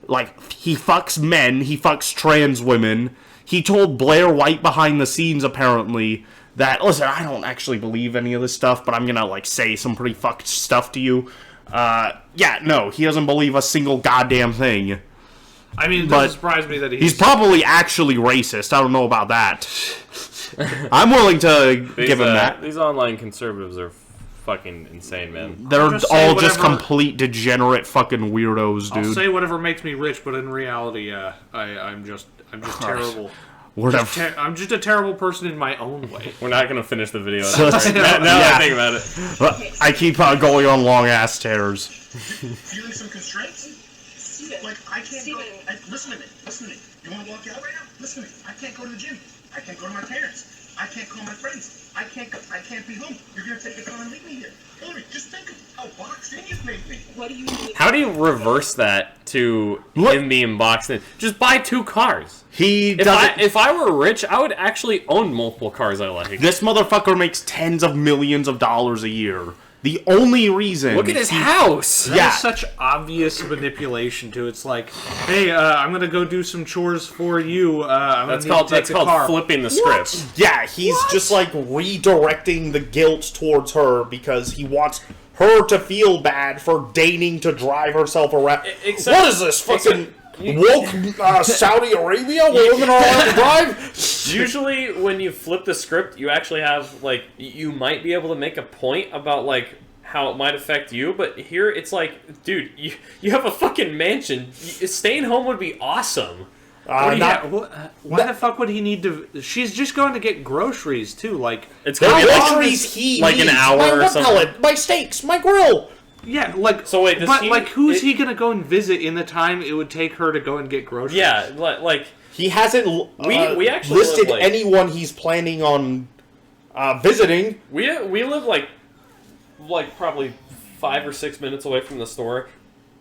Like, he fucks men, he fucks trans women. He told Blair White behind the scenes, apparently, that, listen, I don't actually believe any of this stuff, but I'm gonna, like, say some pretty fucked stuff to you. Yeah, no, he doesn't believe a single goddamn thing. I mean, it doesn't surprise me that he's probably actually racist. I don't know about that. I'm willing to give him that. These online conservatives are fucking insane, man. They're all just complete degenerate fucking weirdos, dude. I'll say whatever makes me rich, but in reality, I'm just terrible. I'm just a terrible person in my own way. We're not gonna finish the video. So now I think about it. I keep going on long ass tears. Feeling some constraints? Steven. Like, I can't Steven. go... listen to me. You want to walk out right now? Listen to me. I can't go to the gym. I can't go to my parents. I can't call my friends. I can't be home. You're going to take the car and leave me here. Hillary, just think of how boxed in you've made me. What do you mean? How do you reverse that to him being boxed in? Just buy 2 cars. If I were rich, I would actually own multiple cars I like. This motherfucker makes tens of millions of dollars a year. The only reason... Look at his house! That is such obvious manipulation, too. It's like, hey, I'm going to go do some chores for you. That's called flipping the script. Yeah, he's just like redirecting the guilt towards her because he wants her to feel bad for deigning to drive herself around. What is this, fucking... woke Saudi Arabia where women are allowed to drive? Usually when you flip the script, you actually have, like, you might be able to make a point about, like, how it might affect you, but here it's like, dude, you have a fucking mansion. Staying home would be awesome. Why the fuck would he need to... She's just going to get groceries, too, like... It's going to be groceries he like needs. an hour My or wood something. pellet, my steaks, my grill. Yeah, like... So wait, who's he gonna go and visit in the time it would take her to go and get groceries? Yeah, like... He hasn't we actually listed live, like, anyone he's planning on visiting. We live like probably 5 or 6 minutes away from the store,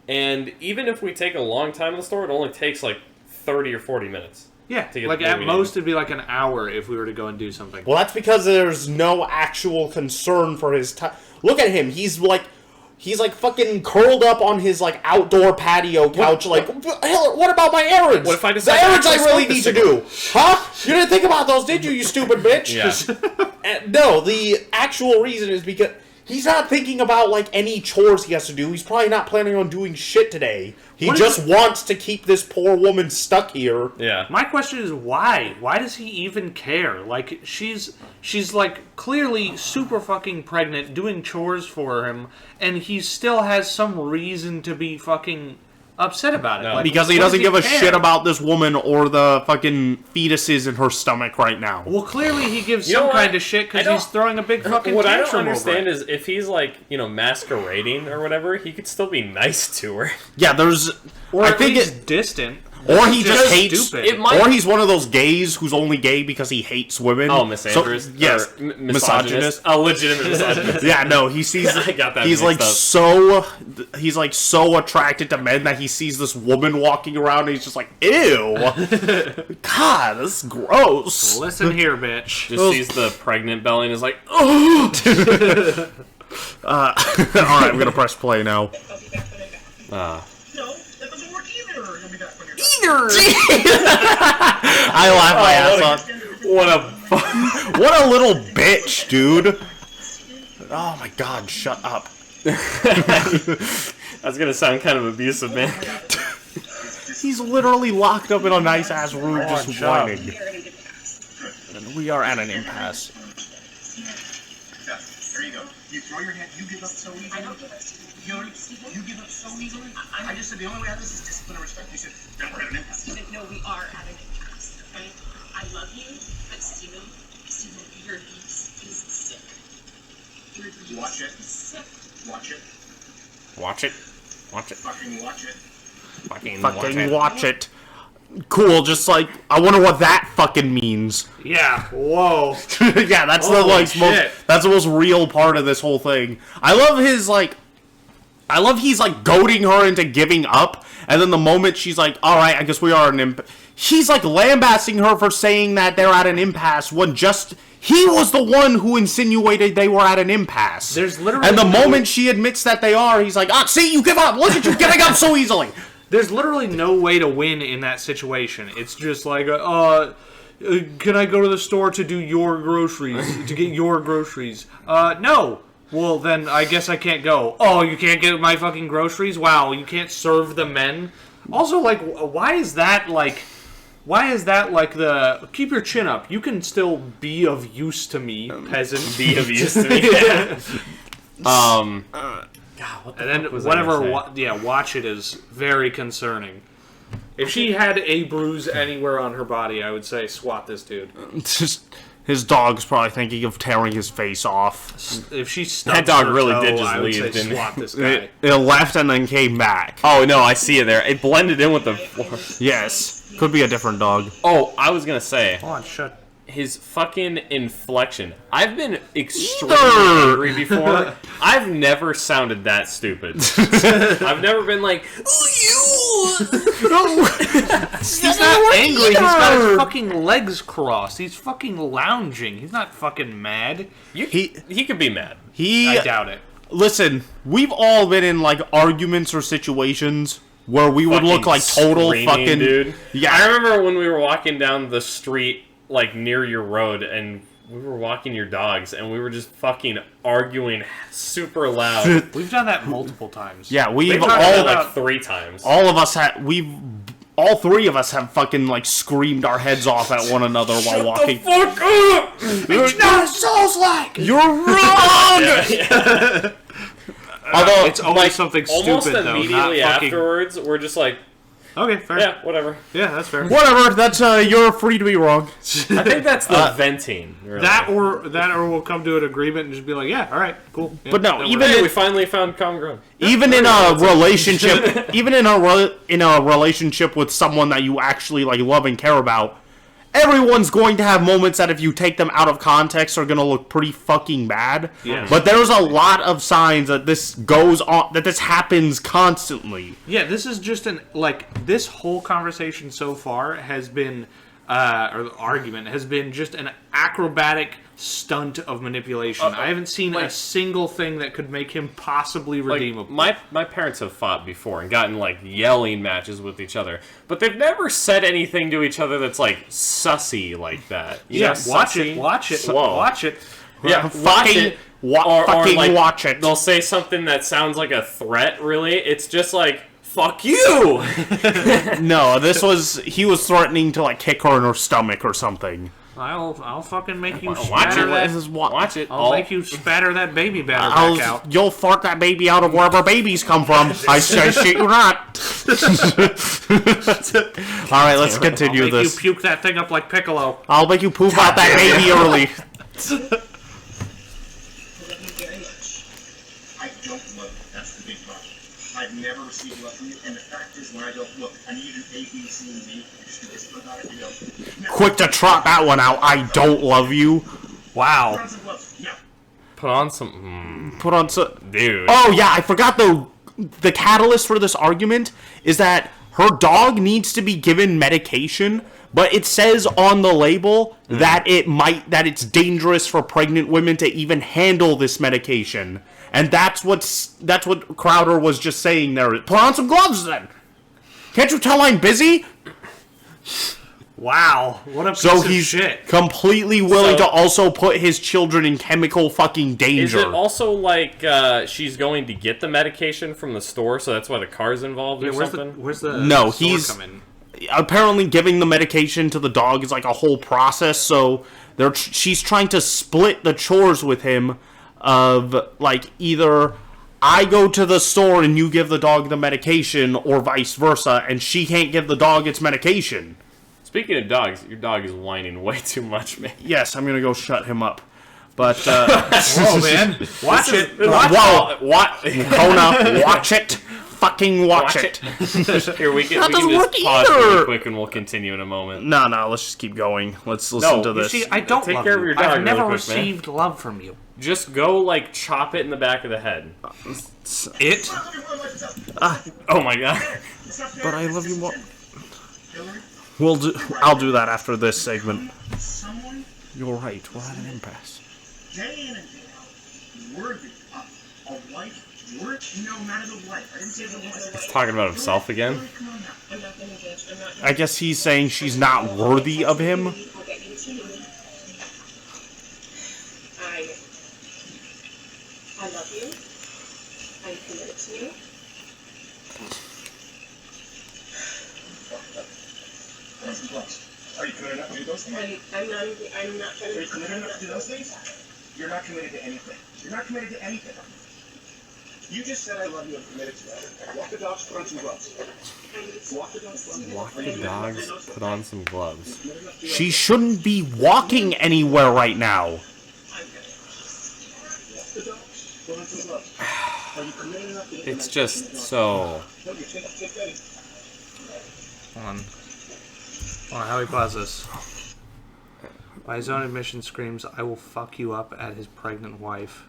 And even if we take a long time in the store, it only takes like 30 or 40 minutes. Yeah, to get like the at movie most in. it'd be like an hour if we were to go and do something. Well, that's because there's no actual concern for his time. Look at him. He's like fucking curled up on his like outdoor patio couch. Hell, what about my errands? What if I the decide to errands I actually really smoke need the to do? Huh? You didn't think about those, did you? You stupid bitch. Yeah. No, the actual reason is because he's not thinking about like any chores he has to do. He's probably not planning on doing shit today. He just wants to keep this poor woman stuck here. Yeah. My question is why? Why does he even care? Like she's like clearly super fucking pregnant, doing chores for him, and he still has some reason to be fucking upset about it. No. Like, Because he what doesn't does give a care? shit about this woman or the fucking fetuses in her stomach right now. Well, clearly he gives You know some what? kind of shit I because don't- he's throwing a big fucking What I don't tantrum over understand it. is if he's like, masquerading or whatever, he could still be nice to her. Yeah, there's... Or I at think least it... distant. Or he just Just hates... stupid. It might- Or he's one of those gays who's only gay because he hates women. Oh, misandrist? Yes, Or misogynist. A legitimate misogynist. Yeah, no, he sees... I got that He's like mixed up. he's like so attracted to men that he sees this woman walking around and he's just like, ew. God, this is gross. Listen here, bitch. Just sees the pregnant belly and is like, oh! Alright, I'm gonna press play now. I'll be back when I'm back. No, that doesn't work either. You'll be back when you're back. I laugh my ass off. What a... What a little bitch, dude. Oh my god, shut up. That's gonna sound kind of abusive, man. He's literally locked up in a nice ass room just whining. We are gonna get past. And we are at an impasse. Yeah, there you go. You throw your hand. You give up so easily. I don't give up to You know, you give up so easily. I just said the only way out of this is discipline and respect. You said, then we're at an impasse. Steven, no, we are at an impasse, okay? I love you, but Steven, your niece is sick. Your niece Watch it. is sick. Watch it. Watch it. Watch it. Fucking watch it. Fucking watch it. Cool, just like, I wonder what that fucking means. Yeah. Whoa. Yeah, that's the Holy like most, shit. that's the most real part of this whole thing. I love he's like goading her into giving up, and then the moment she's like, alright, I guess we are at an impasse, he's like lambasting her for saying that they're at an impasse when just he was the one who insinuated they were at an impasse. There's literally and the no- moment she admits that they are, he's like, see, you give up, look at you giving up so easily. There's literally no way to win in that situation. It's just like, can I go to the store to do your groceries, to get your groceries? No. Well, then I guess I can't go. Oh, you can't get my fucking groceries? Wow, you can't serve the men? Also, like, why is that like the, keep your chin up, you can still be of use to me, peasant. Be of use to me. God, what the And then fuck was I gonna say? watch it is very concerning. If she had a bruise anywhere on her body, I would say swat this dude. Just his dog's probably thinking of tearing his face off. If she stubs That dog her really toe, did just I would leave, say didn't it? swat this guy. It left and then came back. Oh, no, I see it there. It blended in with the floor. Yes, could be a different dog. Oh, I was gonna say, Hold on, shut. his fucking inflection. I've been extremely Either. angry before. I've never sounded that stupid. I've never been like, He's not angry. He's got his fucking legs crossed. He's fucking lounging. He's not fucking mad. he could be mad. I doubt it. Listen, we've all been in like arguments or situations where we would look Fucking like total screaming, fucking dude. Yeah, I remember when we were walking down the street, like near your road, and we were walking your dogs, and we were just fucking arguing super loud. We've done that multiple times. Yeah, we've We've all talked about about- like 3 times. all of us have all 3 of us have fucking like screamed our heads off at one another while walking. Fuck up! It's not Souls-like. You're wrong. Although It's always something almost stupid, though, not immediately fucking- afterwards, we're just like, Okay, fair. yeah, whatever. Yeah, that's fair. Whatever. That's you're free to be wrong. I think that's the venting. Really. That or we'll come to an agreement and just be like, yeah, all right, cool. Yeah, But no, that even works. Hey, in- we finally found common ground. Even in a relationship, even in a relationship with someone that you actually like love and care about, everyone's going to have moments that if you take them out of context are going to look pretty fucking bad. Yeah. But there's a lot of signs that this goes on, that this happens constantly. Yeah, this is just this whole conversation so far has been, or the argument has been just an acrobatic stunt of manipulation. I haven't seen a single thing that could make him possibly redeemable. My parents have fought before and gotten yelling matches with each other, but they've never said anything to each other that's sussy like that. Watch it. Whoa. Watch it. Yeah, watch it. Fucking watch it. They'll say something that sounds like a threat. Really, it's just fuck you. No, he was threatening to kick her in her stomach or something. I'll fucking make you Watch spatter it. that. Watch it. I'll make you spatter that baby batter back out. You'll fart that baby out of wherever babies come from. I shit you not. All right, let's continue I'll make this. you puke that thing up like Piccolo. I'll make you poop out that baby early. I don't love you. That's the big problem. I've never received love from you, and the fact is, when I don't look, I need an A, B, C, and D. Just do this about it, Quick to trot that one out. I don't love you. Wow. Put on some. Put on some. Dude. Oh yeah, I forgot the catalyst for this argument is that her dog needs to be given medication, but it says on the label that it's dangerous for pregnant women to even handle this medication. And that's what Crowder was just saying there. Put on some gloves then. Can't you tell I'm busy? Wow. What a piece So of he's shit. completely willing to also put his children in chemical fucking danger. Is it also she's going to get the medication from the store, so that's why the car's involved or something? Where's the No, store he's come in? apparently giving the medication to the dog is a whole process. So she's trying to split the chores with him. Of either I go to the store and you give the dog the medication, or vice versa, and she can't give the dog its medication. Speaking of dogs, your dog is whining way too much, man. Yes, I'm gonna go shut him up. But whoa, man, watch it. Whoa, what? Kona, watch it. Fucking watch it. Here we can doesn't just work pause either. really quick and we'll continue in a moment. No, let's just keep going. Let's listen to this. See, I don't Take love care of you. your dog I've really never quick, received love from you. Just go chop it in the back of the head. It? Oh my god. But I love you more. I'll do that after this segment. You're right. We're at an impasse. Day in and day out, worthy of a wife. No matter the wife. I didn't say the wife. He's talking about himself again. Come on now. I'm not gonna judge. I'm not. I guess he's saying she's not worthy of him. I'll get you to you. I love you. I'm committed to you. Are you committed enough to do those things? I'm not trying Are you committed enough to do those things? You're not committed to anything. You're not committed to anything. You just said I love you. I'm committed to it. Walk the dogs, put on some gloves. Walk the dogs, Walk the dogs, put on some gloves. She shouldn't be walking anywhere right now. Walk the dogs, put on some gloves. Are you committed enough to It's just so... Hold on. How he pause this. By his own admission screams, "I will fuck you up," at his pregnant wife,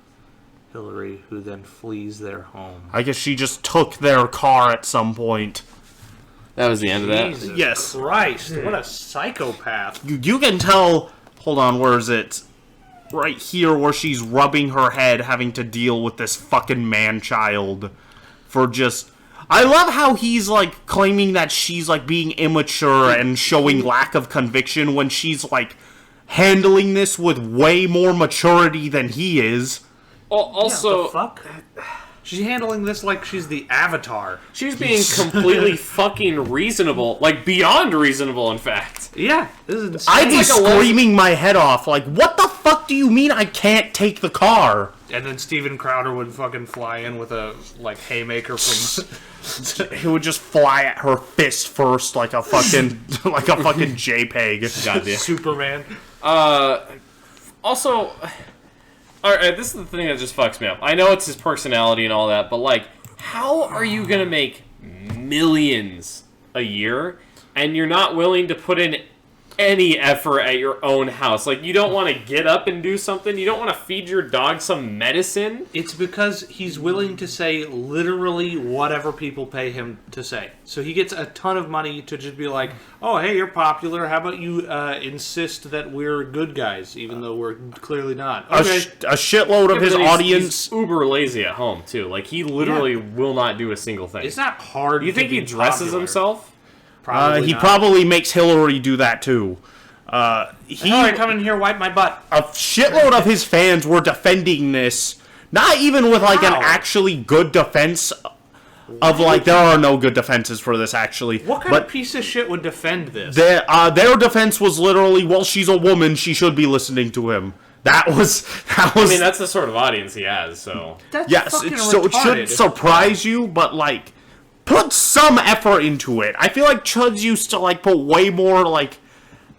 Hillary, who then flees their home. I guess she just took their car at some point. That was the end of that? Jesus Yes. Christ, what a psychopath. You can tell... Hold on, where is it? Right here where she's rubbing her head having to deal with this fucking man-child for just... I love how he's, claiming that she's, being immature and showing lack of conviction when she's, handling this with way more maturity than he is. Also... What the fuck? She's handling this like she's the Avatar. She's being completely fucking reasonable. Beyond reasonable, in fact. Yeah, this is insane. I'd be screaming my head off, what the fuck do you mean I can't take the car? And then Steven Crowder would fucking fly in with a, haymaker from... He would just fly at her fist first like a fucking JPEG. Goddamn. Superman. Also... Alright, this is the thing that just fucks me up. I know it's his personality and all that, but, how are you gonna make millions a year, and you're not willing to put in any effort at your own house. Like, you don't want to get up and do something. You don't want to feed your dog some medicine. It's because he's willing to say literally whatever people pay him to say. So he gets a ton of money to just be like, oh, hey, you're popular. How about you insist that we're good guys, even though we're clearly not? Okay. A shitload of his audience. He's uber lazy at home, too. Like, he literally will not do a single thing. It's not hard. You think he dresses himself? He probably makes Hillary do that too. Hillary, come in here, wipe my butt. A shitload of his fans were defending this, not even with like an actually good defense of like there are no good defenses for this actually. What kind of piece of shit would defend this? Their defense was literally, well, she's a woman, she should be listening to him. That was. I mean, that's the sort of audience he has. So that's yes, so it should surprise you, but like. Put some effort into it. I feel like Chuds used to like put way more like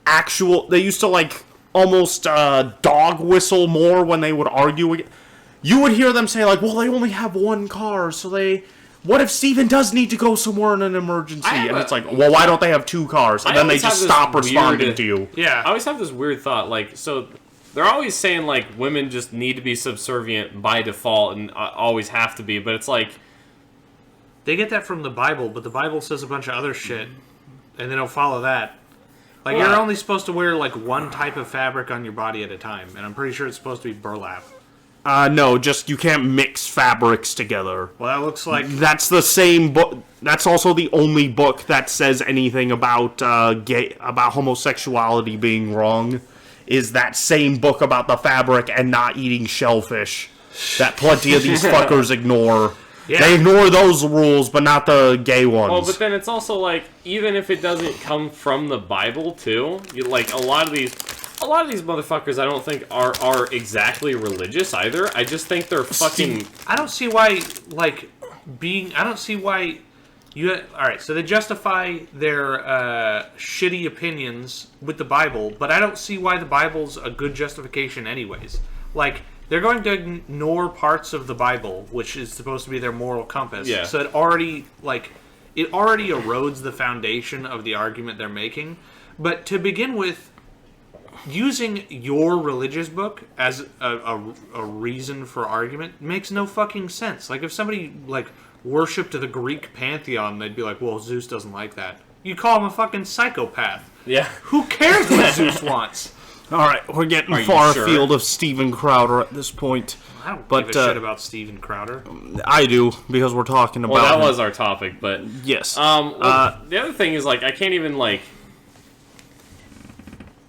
actual. They used to like almost dog whistle more when they would argue. You would hear them say like, "Well, they only have one car, so they." What if Steven does need to go somewhere in an emergency? And it's like, well, why don't they have two cars? And then they just stop responding to you. Yeah, I always have this weird thought, like, so they're always saying like women just need to be subservient by default and always have to be, but it's like. They get that from the Bible, but the Bible says a bunch of other shit, and they don't follow that. Like, you're only supposed to wear, like, one type of fabric on your body at a time, and I'm pretty sure it's supposed to be burlap. No, just you can't mix fabrics together. Well, that looks like... That's the same book. That's also the only book that says anything about about homosexuality being wrong, is that same book about the fabric and not eating shellfish that plenty of these fuckers ignore. Yeah. They ignore those rules, but not the gay ones. Well, but then it's also like, even if it doesn't come from the Bible, too, a lot of these motherfuckers I don't think are exactly religious either. I just think they're fucking... I don't see why, I don't see why... Alright, so they justify their shitty opinions with the Bible, but I don't see why the Bible's a good justification anyways. Like... They're going to ignore parts of the Bible, which is supposed to be their moral compass. Yeah. So it already erodes the foundation of the argument they're making. But to begin with, using your religious book as a reason for argument makes no fucking sense. Like, if somebody, worshipped the Greek pantheon, they'd be like, well, Zeus doesn't like that. You call him a fucking psychopath. Yeah. Who cares what Zeus wants? All right, we're getting far afield of Steven Crowder at this point. I don't give a shit about Steven Crowder. I do, because we're talking about... Well, that was our topic, but... Yes. The other thing is, I can't even,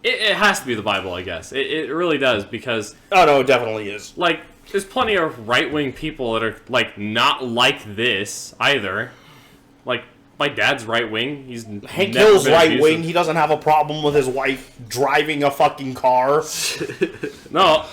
It has to be the Bible, I guess. It really does, because... Oh, no, it definitely is. There's plenty of right-wing people that are, not like this, either. My dad's right-wing. Hank Hill's right-wing. He doesn't have a problem with his wife driving a fucking car. No.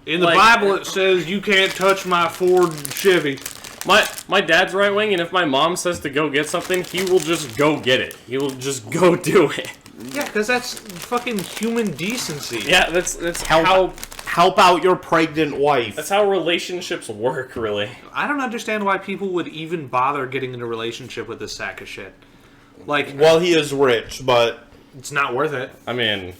In the Bible, it says, you can't touch my Ford Chevy. My dad's right-wing, and if my mom says to go get something, he will just go get it. He will just go do it. Yeah, because that's fucking human decency. Yeah, that's how... Help out your pregnant wife. That's how relationships work, really. I don't understand why people would even bother getting in a relationship with this sack of shit. Well, he is rich, but... It's not worth it. I mean,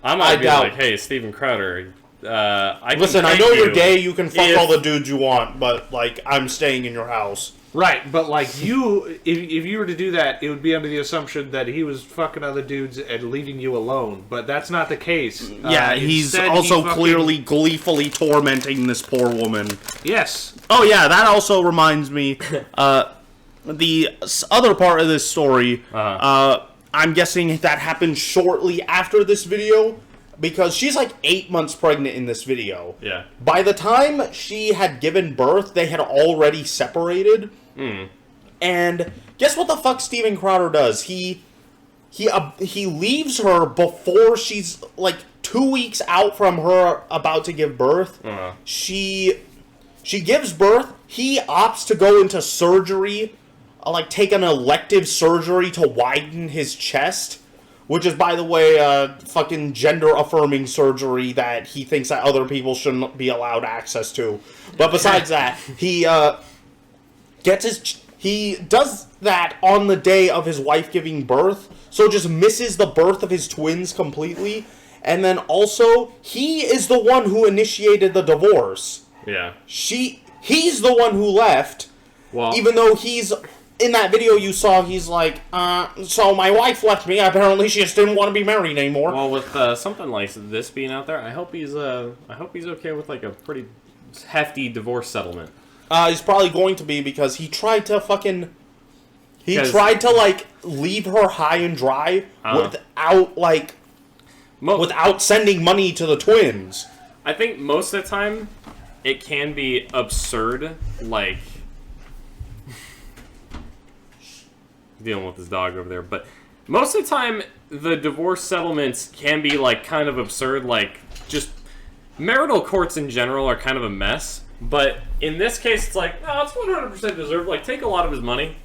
I might be like, hey, Steven Crowder, listen, I know you're gay, you can fuck all the dudes you want, but, I'm staying in your house. Right, but, if you were to do that, it would be under the assumption that he was fucking other dudes and leaving you alone, but that's not the case. Yeah, he's also clearly gleefully tormenting this poor woman. Yes. Oh, yeah, that also reminds me, the other part of this story, I'm guessing that happened shortly after this video, because she's 8 months pregnant in this video. Yeah. By the time she had given birth, they had already separated. And guess what the fuck Steven Crowder does? He leaves her before she's 2 weeks out from her about to give birth. She gives birth. He opts to go into surgery, take an elective surgery to widen his chest. Which is, by the way, fucking gender-affirming surgery that he thinks that other people shouldn't be allowed access to. But besides that, he gets his he does that on the day of his wife giving birth, so just misses the birth of his twins completely. And then also, he is the one who initiated the divorce. Yeah. He's the one who left, Well, even though he's... In that video you saw, he's like, so my wife left me, apparently she just didn't want to be married anymore. well, with something like this being out there, I hope he's okay with like a pretty hefty divorce settlement. He's probably going to be, because he tried to like, leave her high and dry without, like... without sending money to the twins. I think most of the time, it can be absurd, like... dealing with this dog over there, but most of the time, the divorce settlements can be, like, kind of absurd, like, just... marital courts in general are kind of a mess, but in this case, it's like, no, it's 100% deserved. Like, take a lot of his money.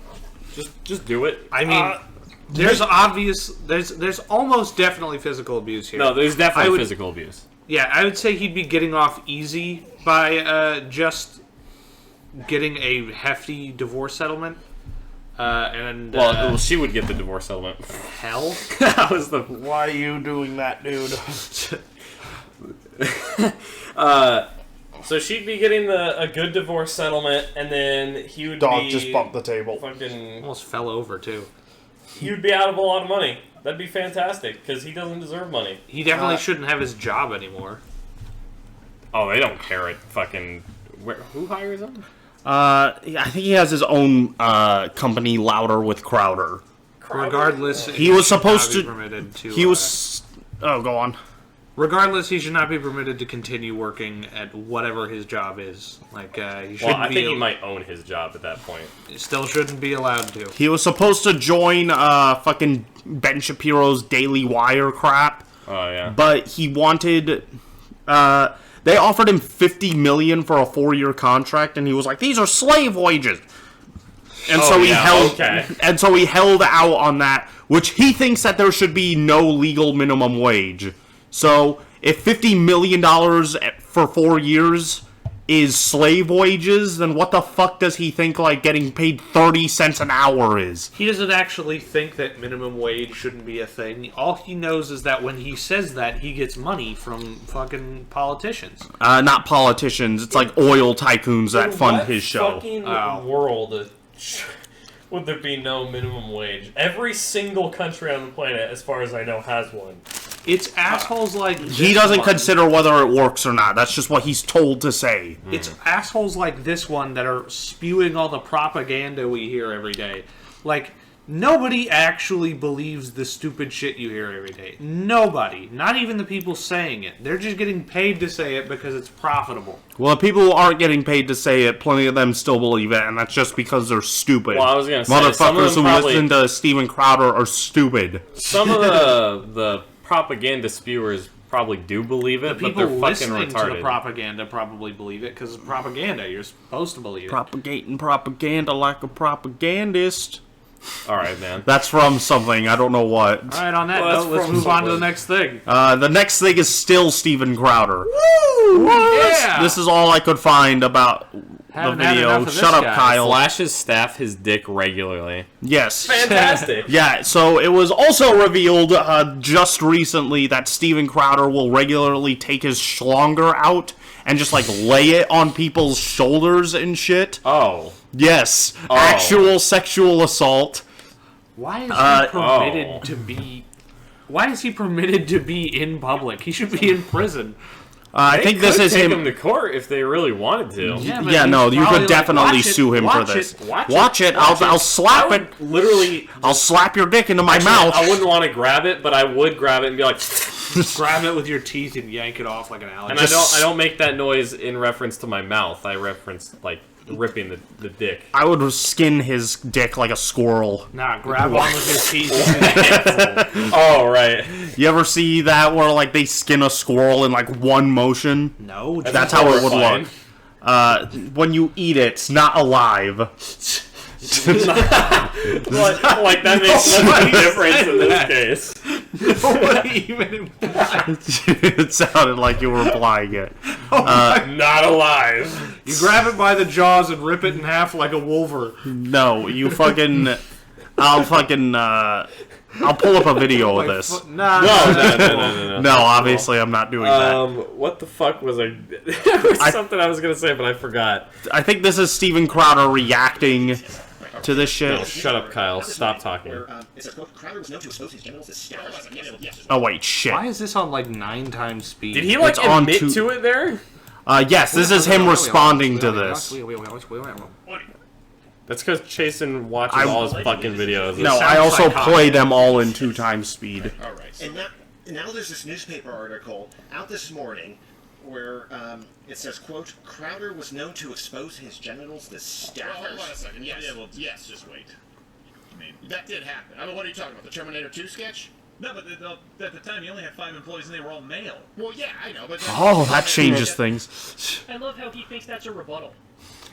Just do it. I mean... There's almost definitely physical abuse here. No, there's definitely physical abuse. Yeah, I would say he'd be getting off easy by just getting a hefty divorce settlement. Well, she would get the divorce settlement. Hell? That was the... Why are you doing that, dude? So she'd be getting a good divorce settlement, and then he would Dog be... just bumped the table. Fucking... Almost fell over, too. He would be out of a lot of money. That'd be fantastic, because he doesn't deserve money. He definitely shouldn't have his job anymore. Oh, they don't care at fucking... who hires him? I think he has his own company, Louder with Crowder. Regardless, He was supposed to... Permitted to He was... Oh, go on. Regardless, he should not be permitted to continue working at whatever his job is. Like, he shouldn't Well, I be... think he might own his job at that point. He still shouldn't be allowed to. He was supposed to join fucking Ben Shapiro's Daily Wire crap. Oh, yeah. But he wanted... they offered him $50 million for a 4-year contract, and he was like, "These are slave wages." And so he and so he held out on that, which he thinks that there should be no legal minimum wage. So if $50 million for 4 years is slave wages, then what the fuck does he think, like, getting paid 30 cents an hour is? He doesn't actually think that minimum wage shouldn't be a thing. All he knows is that when he says that, he gets money from fucking politicians. Not politicians. It's like oil tycoons that fund his show. Fucking world would there be no minimum wage? Every single country on the planet, as far as I know, has one. It's assholes like this He doesn't one. consider whether it works or not. That's just what he's told to say. It's assholes like this one that are spewing all the propaganda we hear every day. Like, nobody actually believes the stupid shit you hear every day. Nobody. Not even the people saying it. They're just getting paid to say it because it's profitable. Well, if people aren't getting paid to say it, plenty of them still believe it, and that's just because they're stupid. Well, I was gonna say, some of Motherfuckers them who probably- listen to Steven Crowder are stupid. Some of the propaganda spewers probably do believe it, The but people they're fucking listening retarded. to the propaganda probably believe it because it's propaganda. You're supposed to believe it. Propagating propaganda like a propagandist. All right, man. That's from something. I don't know what. All right, on that Well, that's note, let's from move on to the something. next thing. The next thing is still Steven Crowder. Yeah! This is all I could find about Haven't the had video. enough of Shut this up, guy. Kyle. Flashes staff his dick regularly. Yes. Fantastic. Yeah, so it was also revealed just recently that Steven Crowder will regularly take his schlonger out and just, like, lay it on people's shoulders and shit. Oh. Yes. Oh. Actual sexual assault. Why is he permitted to be? Why is he permitted to be in public? He should be in prison. I think this is take him. him to court if they really wanted to. but Yeah, he's no, you probably could definitely watch it, sue him for watch this. it. Watch it. I'll slap I it. would literally. I'll slap your dick into my Actually, mouth. I wouldn't want to grab it, but I would grab it and be like. Grab it with your teeth and yank it off like an alligator. And I don't make that noise in reference to my mouth. I reference like ripping the dick. I would skin his dick like a squirrel. Nah, grab on with your teeth. Oh right. You ever see that where like they skin a squirrel in like one motion? No, That's how it would horrifying. look. When you eat it, it's not alive. like that makes no difference in this case. nobody even implied. It sounded like you were implying it. Not alive. You grab it by the jaws and rip it in half like a wolver. No, you fucking... I'll pull up a video of this. No, obviously I'm not doing that. What the fuck was I... There was something I was going to say, but I forgot. I think this is Steven Crowder reacting to this shit. No, shut up, Kyle. Stop talking. Oh, wait, shit. Why is this on like 9 times speed? Did he, like, It's on admit to- to it there? Yes, this is him responding to this. That's because Chasen watches all his fucking videos. No, I also play them all in 2 times speed. All right. And now there's this newspaper article out this morning where it says, quote, Crowder was known to expose his genitals to staffers. Well, hold on a second. Yes, just wait. I mean, that did happen. I mean, what are you talking about? The Terminator 2 sketch? No, but at the time you only had 5 employees and they were all male. Well, yeah, I know, but... Oh, that changes things. I love how he thinks that's a rebuttal.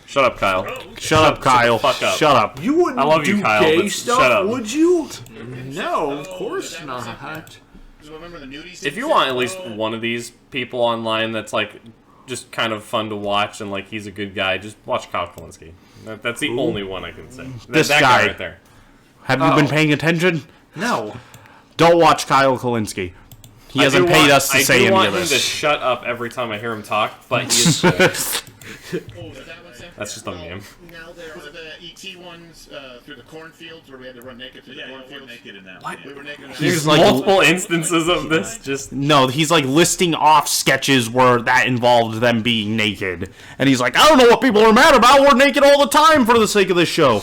Shut up, Kyle. Shut up, Kyle. Fuck up. Shut up. You wouldn't I love you, do Kyle, gay but stuff, shut up. would you? No, of course that not. was remember the nudies? If you want at least one of these people online that's, like, just kind of fun to watch and, like, he's a good guy, just watch Kyle Kalinske. That's the only one I can say. This that guy. right there. Have you been paying attention? No. Don't watch Kyle Kalinske. He hasn't paid us to say any of I do want him to this. shut up every time I hear him talk, but he is... That's just a meme. Now there are the ET ones through the cornfields where we had to run naked through the You were cornfields. naked in that What? one. We were naked. There's like- multiple instances of this. Just No, he's like listing off sketches where that involved them being naked. And he's like, I don't know what people are mad about. We're naked all the time for the sake of this show.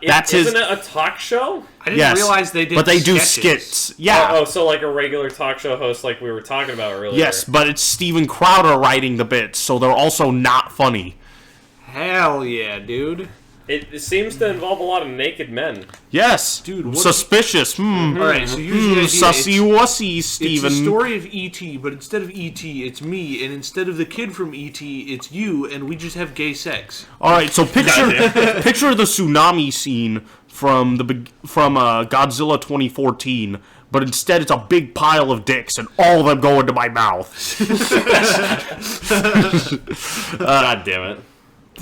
That's isn't his- it a talk show? I didn't Yes, realize they did but they do sketches. skits. Yeah. Oh, so like a regular talk show host, like we were talking about earlier. Yes, but it's Steven Crowder writing the bits, so they're also not funny. Hell yeah, dude. It seems to involve a lot of naked men. Yes, Dude, what- suspicious. Alright, so here's the idea. Sussy wussy, Steven. It's the story of E.T., but instead of E.T., it's me, and instead of the kid from E.T., it's you, and we just have gay sex. All right, so picture the tsunami scene from Godzilla 2014, but instead it's a big pile of dicks, and all of them go into my mouth. God damn it!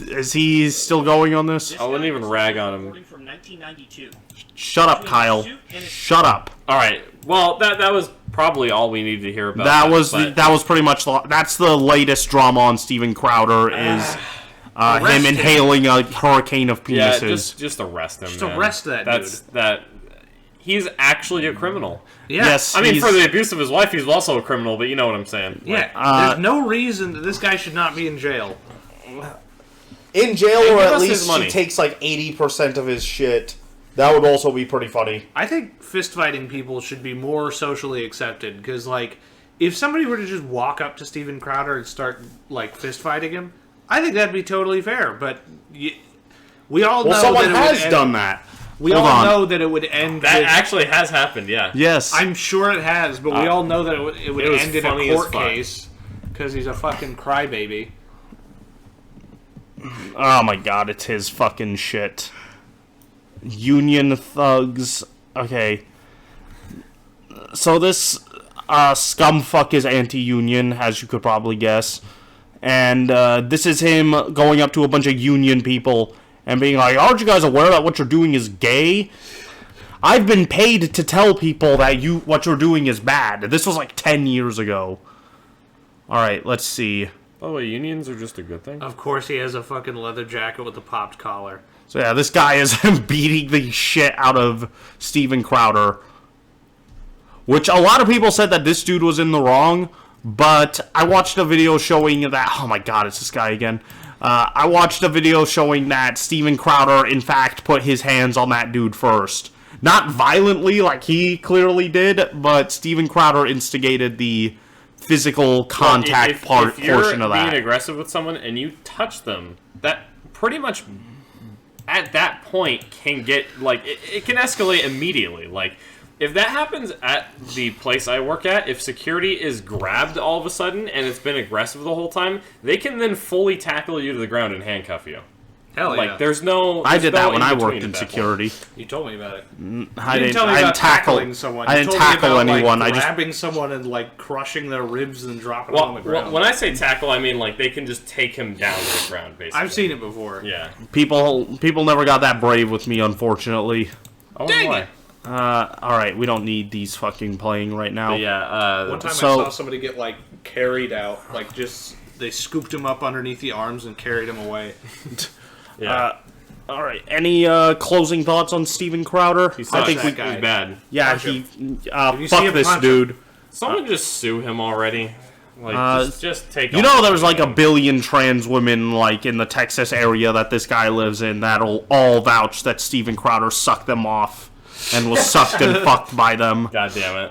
Is he still going on this? I wouldn't even rag on him. Recording from 1992. Shut up, Kyle. Shut up. All right. Well, that was probably all we needed to hear about. That was but pretty much that's the latest drama on Steven Crowder is him him. inhaling a hurricane of yeah, penises. just arrest him. Just man. arrest that That's dude. that. He's actually a criminal. Yeah. Yes, I mean, he's- for the abuse of his wife, he's also a criminal. But you know what I'm saying. Yeah, there's no reason that this guy should not be in jail. In jail, Hey, or give at us his least money. she takes like 80% of his shit. That would also be pretty funny. I think fist fighting people should be more socially accepted, because, like, if somebody were to just walk up to Steven Crowder and start, like, fist fighting him, I think that'd be totally fair, but we all know someone that it would has end- done that. We Hold all on. know that it would end That with, actually has happened. Yeah. Yes. I'm sure it has, but we all know that it would it was end in a funny as court fuck. case, because he's a fucking crybaby. Oh my god, it's his fucking shit. Union thugs. Okay. So this scumfuck is anti-union, as you could probably guess. And this is him going up to a bunch of union people and being like, aren't you guys aware that what you're doing is gay? I've been paid to tell people that what you're doing is bad. This was like 10 years ago. Alright, let's see. By the way, unions are just a good thing. Of course he has a fucking leather jacket with a popped collar. So yeah, this guy is beating the shit out of Steven Crowder. Which a lot of people said that this dude was in the wrong, but I watched a video showing that... Oh my god, it's this guy again. I watched a video showing that Steven Crowder, in fact, put his hands on that dude first. Not violently, like he clearly did, but Steven Crowder instigated the physical contact if portion of that. If you're being aggressive with someone and you touch them, that pretty much at that point can get like it can escalate immediately. Like if that happens at the place I work at, if security is grabbed all of a sudden and it's been aggressive the whole time, they can then fully tackle you to the ground and handcuff you. Hell yeah. Like, there's no. I did that when I in-between worked at in that point. security. You told me about it. I You didn't tell me I about didn't tackle tackling someone. I You didn't told me tackle about, anyone. Like, I just grabbing someone and like crushing their ribs and dropping them on the Well, ground. when I say tackle, I mean like they can just take him down to the ground, basically. I've seen it before. Yeah. people never got that brave with me, unfortunately. Oh, Dang boy. it. All right, we don't need these fucking playing right now. But yeah. One time So- I saw somebody get like carried out, like just they scooped him up underneath the arms and carried him away. Yeah. All right. Any closing thoughts on Steven Crowder? He sucks. He's bad. Yeah, Punch he. you see Fuck him this punch dude. Someone just sue him already. Like, just take. You know, there's like a billion trans women like in the Texas area that this guy lives in that'll all vouch that Steven Crowder sucked them off and was sucked and fucked by them. God damn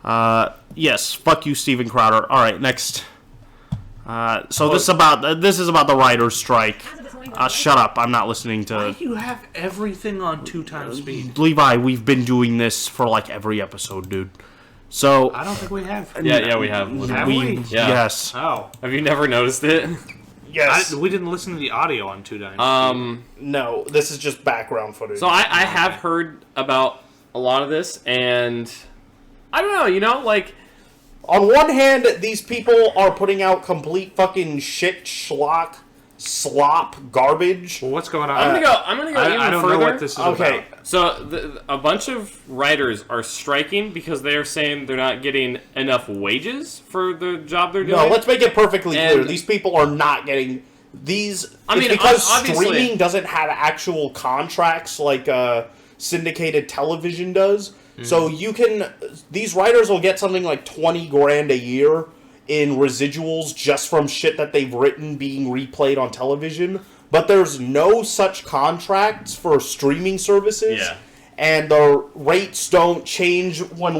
it. Yes, fuck you, Steven Crowder. All right, next. So this is about the writers' strike. Shut up! I'm not listening to You have everything on 2x speed. Levi. We've been doing this for like every episode, dude. So I don't think we have. Yeah, we have. Have we? Yeah. Yes. Oh. Have you never noticed it? Yes. We didn't listen to the audio on 2x. No, this is just background footage. So I have heard about a lot of this, and I don't know. You know, like. On one hand, these people are putting out complete fucking shit, schlock, slop, garbage. Well, what's going on? I'm gonna go even I don't further. know what this is Okay. about. So a bunch of writers are striking because they are saying they're not getting enough wages for the job they're doing. No, let's make it perfectly clear. And- These people are not getting these. I mean, because obviously- streaming doesn't have actual contracts like syndicated television does. So these writers will get something like 20 grand a year in residuals just from shit that they've written being replayed on television. But there's no such contracts for streaming services. Yeah. And the rates don't change when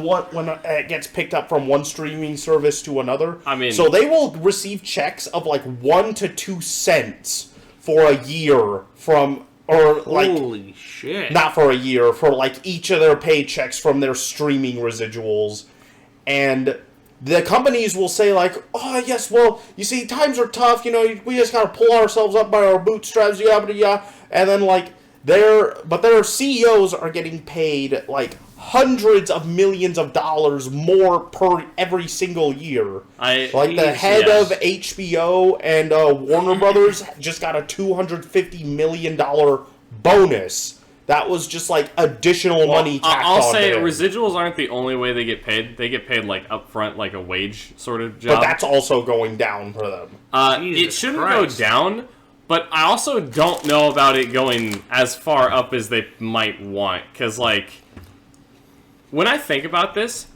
it gets picked up from one streaming service to another. I mean- so they will receive checks of like 1 to 2 cents for a year from, or like, Holy shit. not for a year, for like each of their paychecks from their streaming residuals. And the companies will say like, oh yes, well, you see, times are tough, you know, we just gotta pull ourselves up by our bootstraps, yada yada. And then like, their CEOs are getting paid like hundreds of millions of dollars more per every single year. Like the head of HBO and Warner Brothers just got a $250 million bonus. That was just like additional money tacked I'll on say to him. residuals aren't the only way they get paid. They get paid like upfront, like a wage sort of job. But that's also going down for them. It Jesus shouldn't Christ. go down, but I also don't know about it going as far up as they might want. Because, like, when I think about this,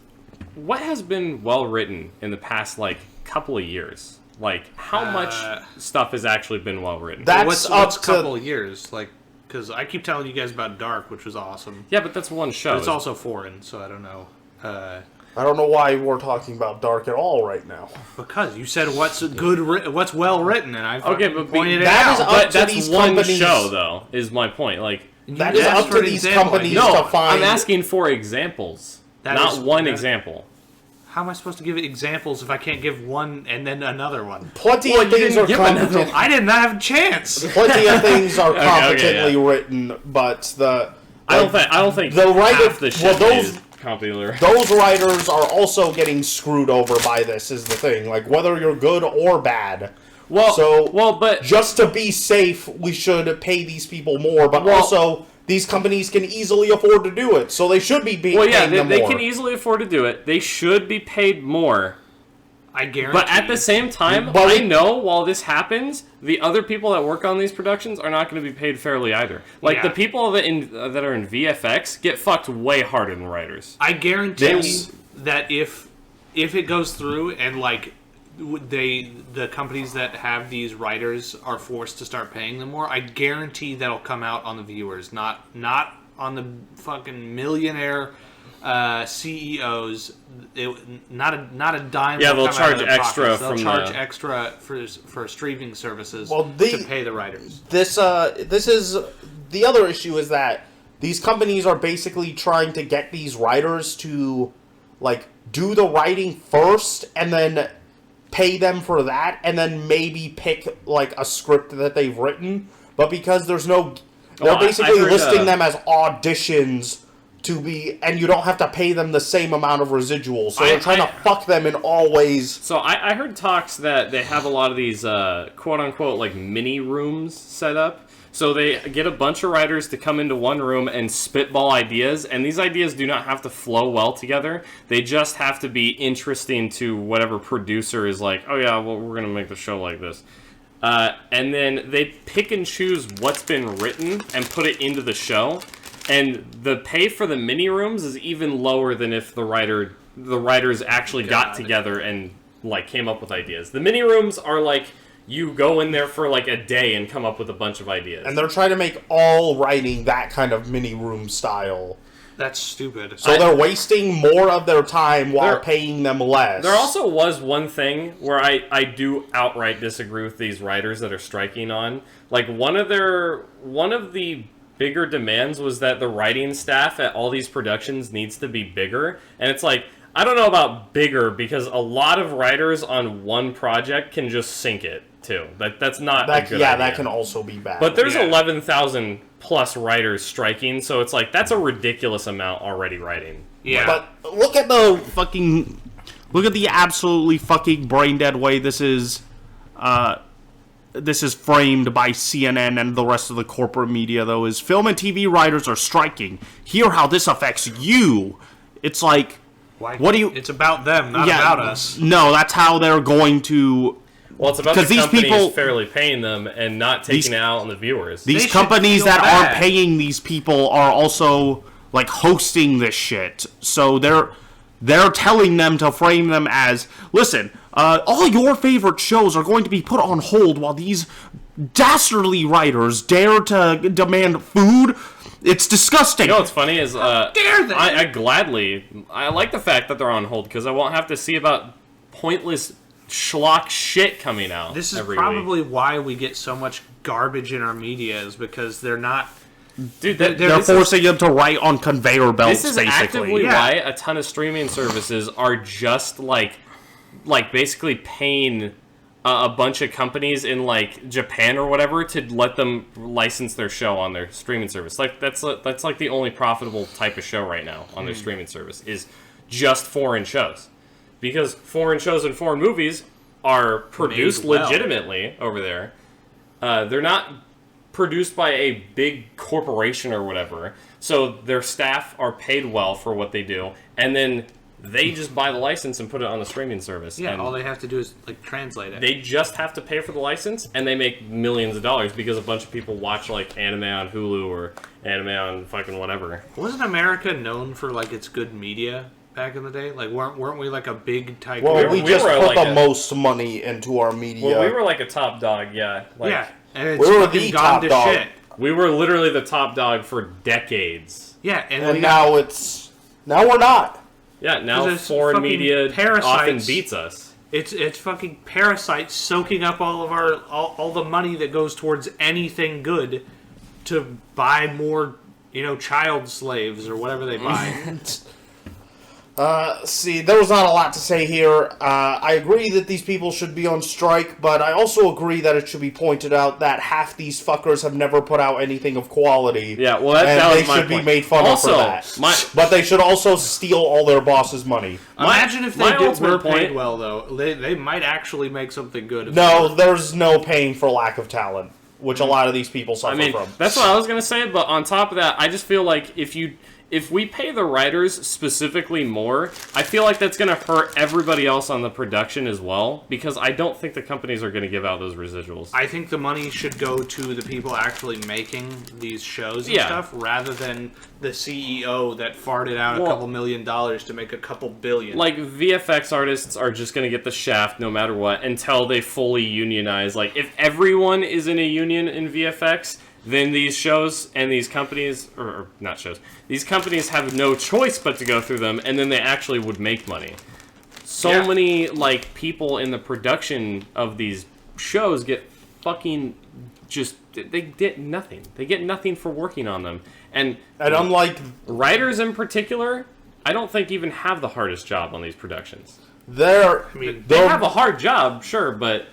what has been well written in the past, like, couple of years? Like, how much stuff has actually been well written? That's what's up a to couple of years? Like, because I keep telling you guys about Dark, which was awesome. Yeah, but that's one show. But it's also foreign, so I don't know. I don't know why we're talking about Dark at all right now. Because you said what's good, what's well written, and I Okay, fucking but pointed it that out. is up But to that's these one companies. show, though, is my point. Like, That You is asked up for to an these example. companies no, to find. I'm asking for examples, That not is- one that- example. How am I supposed to give examples if I can't give one and then another one? Plenty Well, of you things didn't are give another competent. I did not have a chance. Plenty of things are Okay, competently yeah. written, but I don't think the writer- half the shit well, those- is completely right. those writers are also getting screwed over by this. Is the thing, like whether you're good or bad. But Just to be safe, we should pay these people more, but also these companies can easily afford to do it, so they should be paying them they more. can easily afford to do it. They should be paid more. I guarantee. But at the same time, But I know while this happens, the other people that work on these productions are not going to be paid fairly either. Like, Yeah. the people that are in VFX get fucked way harder than writers. I guarantee Yes. that if it goes through and like the companies that have these writers are forced to start paying them more, I guarantee that'll come out on the viewers, not on the fucking millionaire CEOs. Not a dime. Yeah, will they'll come out of charge their extra pockets. They'll from charge the- extra for streaming services Well, to pay the writers. This is the other issue is that these companies are basically trying to get these writers to like do the writing first and then pay them for that, and then maybe pick like a script that they've written. But because there's no, they're basically listing them as auditions to be, and you don't have to pay them the same amount of residuals. So they're trying to fuck them in all ways. So I heard talks that they have a lot of these quote unquote like mini rooms set up. So they get a bunch of writers to come into one room and spitball ideas, and these ideas do not have to flow well together. They just have to be interesting to whatever producer is like, oh yeah, well, we're going to make the show like this. And then they pick and choose what's been written and put it into the show. And the pay for the mini rooms is even lower than if the writers actually got together and like came up with ideas. The mini rooms are like, you go in there for like a day and come up with a bunch of ideas. And they're trying to make all writing that kind of mini room style. That's stupid. So they're wasting more of their time while paying them less. There also was one thing where I do outright disagree with these writers that are striking on. Like one of the bigger demands was that the writing staff at all these productions needs to be bigger. And it's like, I don't know about bigger because a lot of writers on one project can just sink it too. That's not a good idea. That can also be bad. But there's 11,000 plus writers striking, so it's like that's a ridiculous amount already writing. Yeah. But look at the absolutely fucking brain dead way this is framed by CNN and the rest of the corporate media, though, is film and TV writers are striking. Hear how this affects you. It's like, what do you... It's about them, not about us. No, that's how they're going to... Well, it's about the companies fairly paying them and not taking it out on the viewers. These companies that aren't paying these people are also, like, hosting this shit. So they're telling them to frame them as, listen, all your favorite shows are going to be put on hold while these dastardly writers dare to demand food. It's disgusting. You know what's funny is, dare they? I like the fact that they're on hold because I won't have to see about pointless schlock shit coming out. This is every probably week. why we get so much garbage in our media, is because they're not... Dude, they're forcing them to write on conveyor belts, this is basically. actively why a ton of streaming services are just like basically paying a bunch of companies in like Japan or whatever to let them license their show on their streaming service. Like that's like the only profitable type of show right now on their streaming service is just foreign shows, because foreign shows and foreign movies are produced legitimately over there. They're not produced by a big corporation or whatever, so their staff are paid well for what they do, and then they just buy the license and put it on the streaming service. Yeah, and all they have to do is like translate it. They just have to pay for the license, and they make millions of dollars because a bunch of people watch like anime on Hulu or anime on fucking whatever. Wasn't America known for like its good media back in the day? Like weren't we like a big type? Well, we just put the most money into our media. Well, we were like a top dog, yeah. Like, yeah. And it's we were the top dog. Shit. We were literally the top dog for decades. Yeah, and now we're not. Yeah, now foreign media often beats us. It's fucking parasites soaking up all of our all the money that goes towards anything good to buy more, child slaves or whatever they buy. See, there was not a lot to say here. I agree that these people should be on strike, but I also agree that it should be pointed out that half these fuckers have never put out anything of quality. Yeah, well, that was they my should point. be made fun of for that. But they should also steal all their boss's money. Imagine if they were paid well, though. They might actually make something good. No, there's no paying for lack of talent, which a lot of these people suffer from. That's what I was going to say, but on top of that, I just feel like if we pay the writers specifically more, I feel like that's going to hurt everybody else on the production as well, because I don't think the companies are going to give out those residuals. I think the money should go to the people actually making these shows and stuff, rather than the CEO that farted out a couple $1 million to make a couple billion. Like, VFX artists are just going to get the shaft no matter what until they fully unionize. Like, if everyone is in a union in VFX, then these shows and these companies, or not shows, these companies have no choice but to go through them, and then they actually would make money. So many, like, people in the production of these shows get fucking just, they get nothing. They get nothing for working on them. And unlike writers in particular, I don't think even have the hardest job on these productions. they have a hard job, sure, but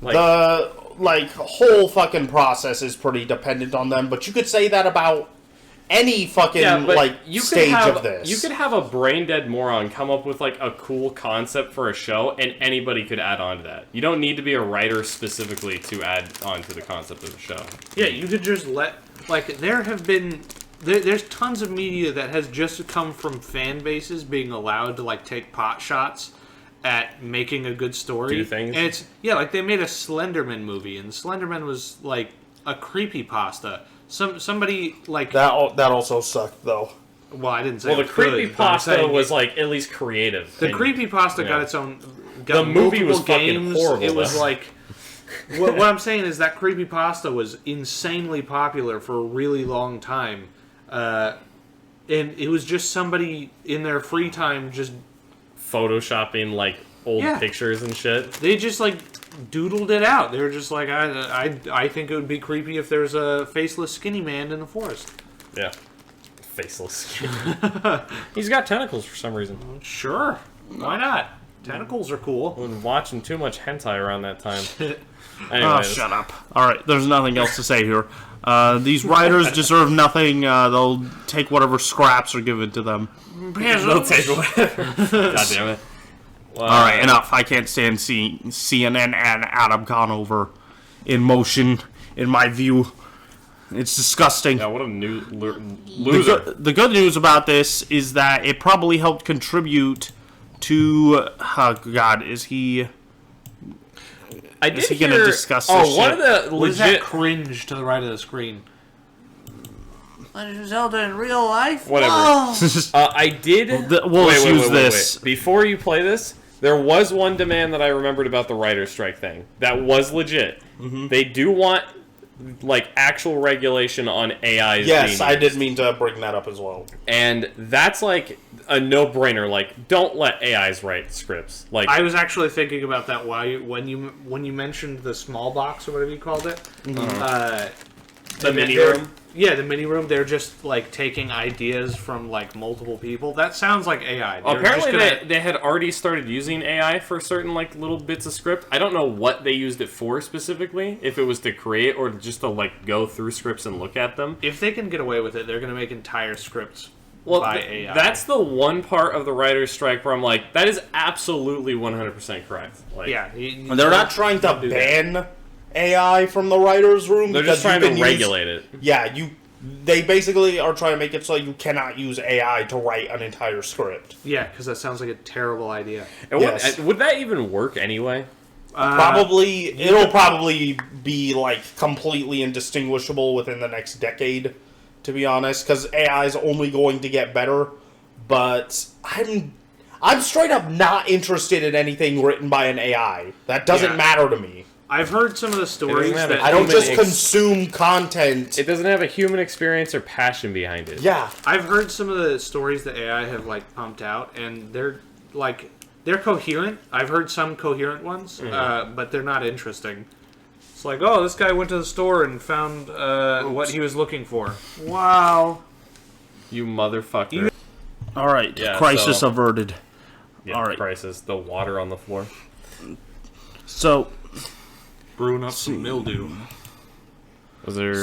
like, the whole fucking process is pretty dependent on them. But you could say that about any fucking stage of this. You could have a brain dead moron come up with like a cool concept for a show, and anybody could add on to that. You don't need to be a writer specifically to add on to the concept of the show. Yeah, you could just there's tons of media that has just come from fan bases being allowed to like take pot shots at making a good story. Do things. And it's like they made a Slenderman movie, and Slenderman was like a creepypasta. Somebody like that also sucked though. Well, I didn't say. Well, the creepypasta was like at least creative. The creepypasta got its own. The movie was games. Fucking horrible. It was like. What I'm saying is that creepypasta was insanely popular for a really long time, and it was just somebody in their free time just photoshopping like old pictures and shit. They just like doodled it out. They were just like, I think it would be creepy if there's a faceless skinny man in the forest. Yeah, faceless skinny. He's got tentacles for some reason. Sure, why not? Tentacles are cool. I've been watching too much hentai around that time. Oh, shut up. Alright, there's nothing else to say here. These writers deserve nothing. They'll take whatever scraps are given to them. They'll take whatever. God damn it. Alright, enough. I can't stand seeing CNN and Adam Conover in motion, in my view. It's disgusting. Yeah, what a loser. The good news about this is that it probably helped contribute to... Oh, God, is he going to discuss this shit? One of the what is that cringe to the right of the screen? Legend of Zelda in real life? Whatever. I did... We'll this. Wait. Before you play this, there was one demand that I remembered about the writer's strike thing. That was legit. Mm-hmm. They do want, like, actual regulation on AIs. Yes, I did mean to bring that up as well. And that's, like, a no-brainer. Like, don't let AIs write scripts. Like, I was actually thinking about that when you mentioned the small box or whatever you called it. Mm-hmm. The mini room? Yeah, the mini room. They're just like taking ideas from like multiple people. That sounds like AI. Apparently, they had already started using AI for certain like little bits of script. I don't know what they used it for specifically. If it was to create or just to like go through scripts and look at them. If they can get away with it, they're going to make entire scripts by AI. That's the one part of the writer's strike where I'm like, that is absolutely 100% correct. Like, yeah, they're not trying to ban AI from the writer's room. They're just trying to regulate it. Yeah, they basically are trying to make it so you cannot use AI to write an entire script. Yeah, because that sounds like a terrible idea. Would that even work anyway? It'll probably be like completely indistinguishable within the next decade, to be honest, because AI is only going to get better. But I'm straight up not interested in anything written by an AI. That doesn't matter to me. I've heard some of the stories that I don't just consume content. It doesn't have a human experience or passion behind it. Yeah. I've heard some of the stories that AI have like pumped out, and they're coherent. I've heard some coherent ones, but they're not interesting. It's like, oh, this guy went to the store and found what he was looking for. Wow. You motherfucker. Alright, crisis averted. Yeah, alright. Crisis. The water on the floor. So... brewing up some mildew. Was there...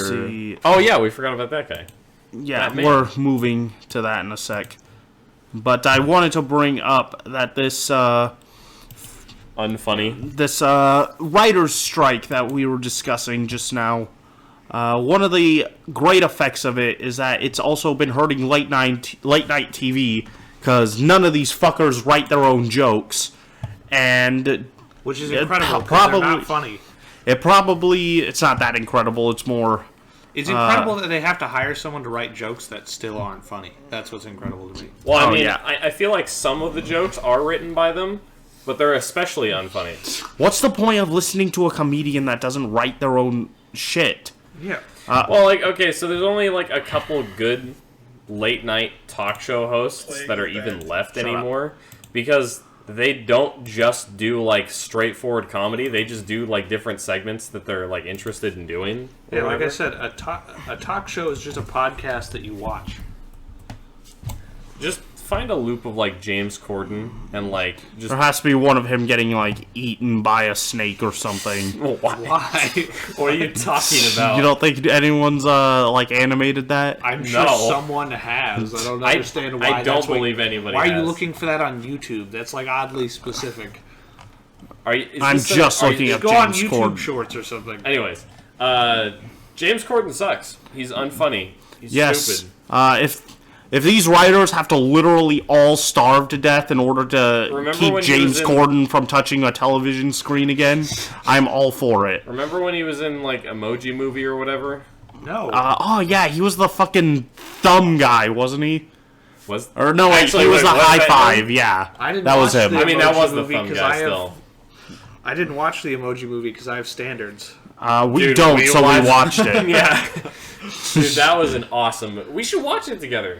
Oh, yeah, we forgot about that guy. Yeah, we're moving to that in a sec. But I wanted to bring up that this... unfunny. This writer's strike that we were discussing just now, one of the great effects of it is that it's also been hurting late night TV, because none of these fuckers write their own jokes. And... which is incredible, because they're not funny. It's not that incredible, it's more... It's incredible that they have to hire someone to write jokes that still aren't funny. That's what's incredible to me. Well, I mean, I feel like some of the jokes are written by them, but they're especially unfunny. What's the point of listening to a comedian that doesn't write their own shit? Yeah. Well, like, okay, so there's only, like, a couple good late-night talk show hosts that are even left anymore, because... they don't just do, like, straightforward comedy. They just do, like, different segments that they're, like, interested in doing. Yeah, like I said, a talk show is just a podcast that you watch. Just find a loop of like James Corden and like just There has to be one of him getting like eaten by a snake or something. why? What are you talking about? You don't think anyone's like animated that? I'm sure No. someone has. I don't understand why. I don't that's what- believe anybody Why are you has. looking for that on YouTube? That's like oddly specific. I'm just looking at Go on James YouTube Corden. Shorts or something. Anyways, James Corden sucks. He's unfunny. He's Yes. stupid. If these writers have to literally all starve to death in order to Remember keep when he James was in- Corden from touching a television screen again, I'm all for it. Remember when he was in like Emoji Movie or whatever? No. Oh yeah, he was the fucking thumb guy, wasn't he? Was Or no, wait, Actually, he was wait, the was high that five. him? Yeah, I didn't that was watch him. the I mean, that Emoji was the Movie thumb 'cause guy still. I didn't watch the Emoji Movie because I have standards. We Dude, don't, we so we watched- watched it. Yeah. Dude, that was an awesome. We should watch it together.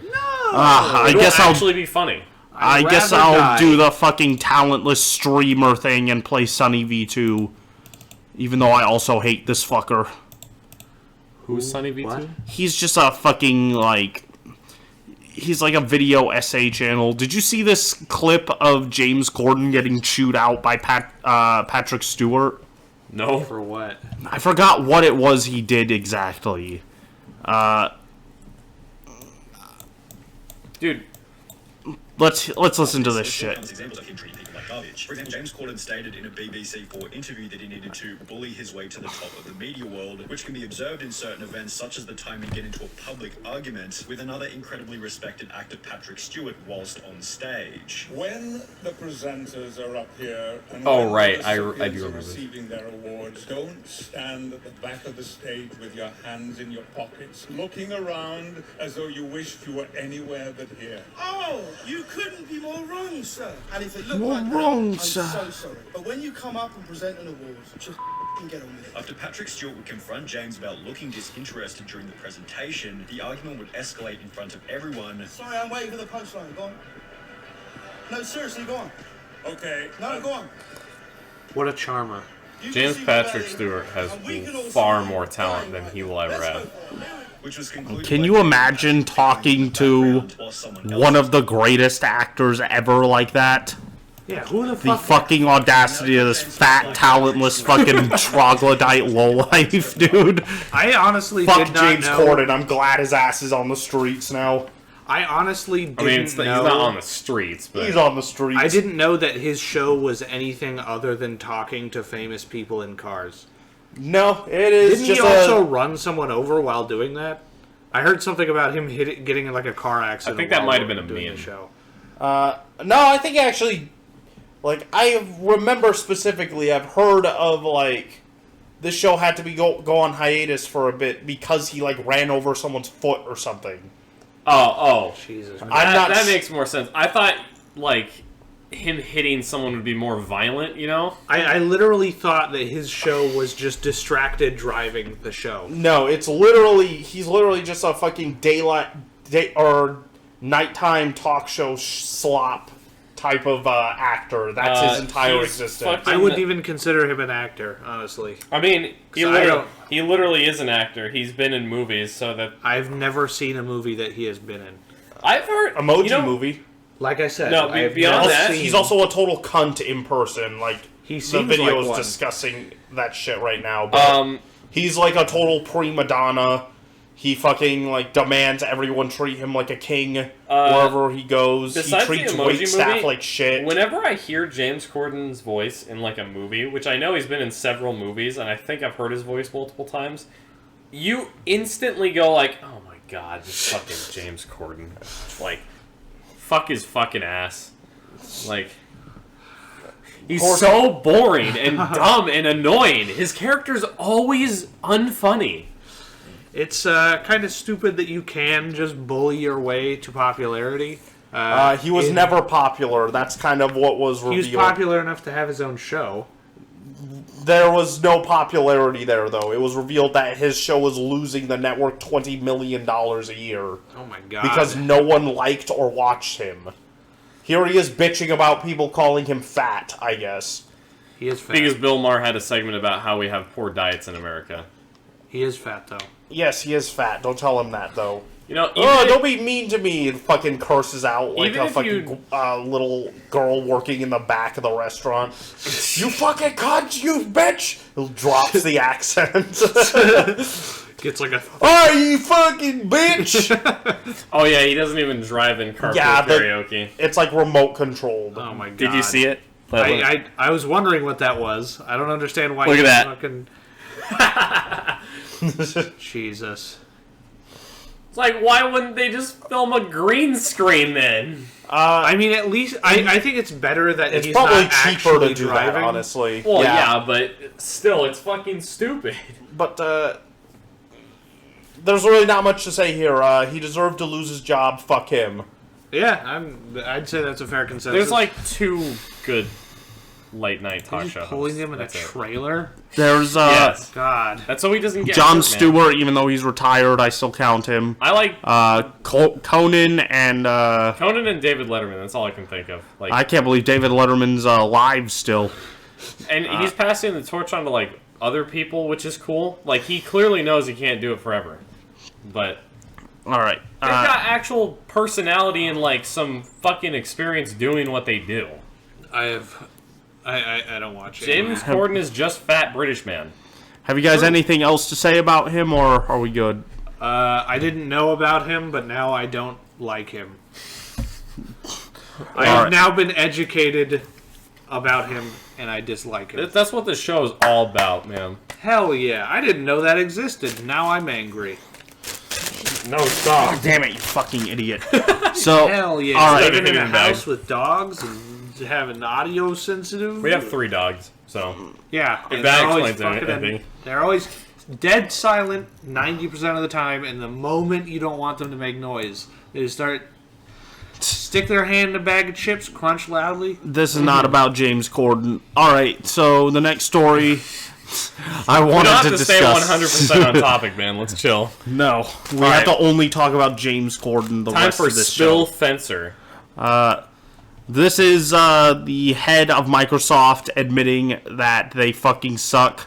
I It'll guess actually be funny. I guess rather I'll die. do the fucking talentless streamer thing and play Sunny V2. Even though I also hate this fucker. Who's Sunny V2? He's just a fucking, like... He's like a video essay channel. Did you see this clip of James Corden getting chewed out by Patrick Stewart? No. For what? I forgot what it was he did exactly. Dude, Let's listen to this shit. Examples of him treating people like garbage. For example, James Corden stated in a BBC 4 interview that he needed to bully his way to the top of the media world, which can be observed in certain events, such as the time he'd get into a public argument with another incredibly respected actor, Patrick Stewart, whilst on stage. When the presenters are up here and Oh, when right. the I do recipients are remember this. receiving their awards, don't stand at the back of the stage with your hands in your pockets, looking around as though you wished you were anywhere but here. Oh, you couldn't be more wrong, sir. And if it looked More like wrong, that, I'm sir. so sorry. But when you come up and present an award, just f***ing get on with it. After Patrick Stewart would confront James about looking disinterested during the presentation, the argument would escalate in front of everyone. Sorry, I'm waiting for the punchline. Go on. No, seriously, go on. Okay. No, go on. What a charmer. You can James see Patrick the Stewart has and we can all far see more it. talent Fine, than right. he will ever Let's go have. for it. Which was concluded Can by you James imagine Corden talking to while someone one else of the greatest actors ever like that? Yeah, who the The fuck? fucking audacity of this fat, talentless, fucking troglodyte lowlife, dude. I honestly Fuck did not James know. Corden. I'm glad his ass is on the streets now. I honestly didn't I mean, he's know. not on the streets, but He's on the streets. I didn't know that his show was anything other than talking to famous people in cars. No, it is Didn't just he also a... run someone over while doing that? I heard something about him getting in like a car accident. I think that while might have been a doing meme. the show. No, I think actually... Like, I remember specifically, I've heard of, like... This show had to be go on hiatus for a bit because he, like, ran over someone's foot or something. oh, Jesus. that makes more sense. I thought like him hitting someone would be more violent, you know? I literally thought that his show was just distracted driving the show. No, it's literally... He's literally just a fucking or nighttime talk show slop type of actor. That's his entire he's existence. fucking- I wouldn't even consider him an actor, honestly. I mean, he 'Cause I literally, don't- he literally is an actor. He's been in movies, so that I've never seen a movie that he has been in. I've heard Emoji you know, movie. Like I said, No, I have beyond never that, seen- He's also a total cunt in person. Like, He the seems video like is one. discussing that shit right now. But he's like a total prima donna. He fucking, like, demands everyone treat him like a king wherever he goes. He besides the treats Emoji waitstaff Movie, like shit. Whenever I hear James Corden's voice in like a movie, which I know he's been in several movies, and I think I've heard his voice multiple times, you instantly go like, "Oh my god, this fucking James Corden!" Like, fuck his fucking ass. Like, he's so boring and dumb and annoying. His character's always unfunny. It's kind of stupid that you can just bully your way to popularity. He was never popular. That's kind of what was revealed. He was popular enough to have his own show. There was no popularity there, though. It was revealed that his show was losing the network $20 million a year. Oh my god. Because no one liked or watched him. Here he is bitching about people calling him fat, I guess. He is fat. Because Bill Maher had a segment about how we have poor diets in America. He is fat, though. Yes, he is fat. Don't tell him that, though. You know, oh, don't be mean to me, and fucking curses out like a fucking you... little girl working in the back of the restaurant. You fucking cunt, you bitch! He drops the accent. Gets like a... Oh, you fucking bitch! Oh yeah, he doesn't even drive in carpool karaoke. It's like remote controlled. Oh my god. Did you see it? I was wondering what that was. I don't understand why. Look at that. Fucking... Jesus. It's like, why wouldn't they just film a green screen then? I mean, at least I think it's better that it's he's probably not cheaper to do driving. that, honestly. Well, yeah, but still, it's fucking stupid. But there's really not much to say here. He deserved to lose his job. Fuck him. Yeah, I'd say that's a fair consensus. There's like 2 good late night talk shows. Pulling him in a trailer. There's yes. God. That's so he doesn't get Jon hurt, Stewart, even though he's retired, I still count him. I like Conan and Conan and David Letterman. That's all I can think of. Like, I can't believe David Letterman's alive still. And he's passing the torch on to like other people, which is cool. Like he clearly knows he can't do it forever. But all right, they've got actual personality and like some fucking experience doing what they do. I don't watch it. James Corden is just fat British man. Have you guys anything else to say about him, or are we good? I didn't know about him, but now I don't like him. I have now been educated about him, and I dislike him. That's what the show is all about, man. Hell yeah. I didn't know that existed. Now I'm angry. No, stop. Oh, damn it, you fucking idiot. So, hell yeah. All right. Living in a house with dogs and having audio sensitive. We have 3 dogs, so... Yeah. If that explains anything. They're always dead silent 90% of the time, and the moment you don't want them to make noise, they just stick their hand in a bag of chips, crunch loudly. This is not about James Corden. All right, so the next story I wanted to discuss. We don't have to stay 100% on topic, man. Let's chill. No, we have to only talk about James Corden the rest of this show. Time for Spill Fencer. This is the head of Microsoft admitting that they fucking suck.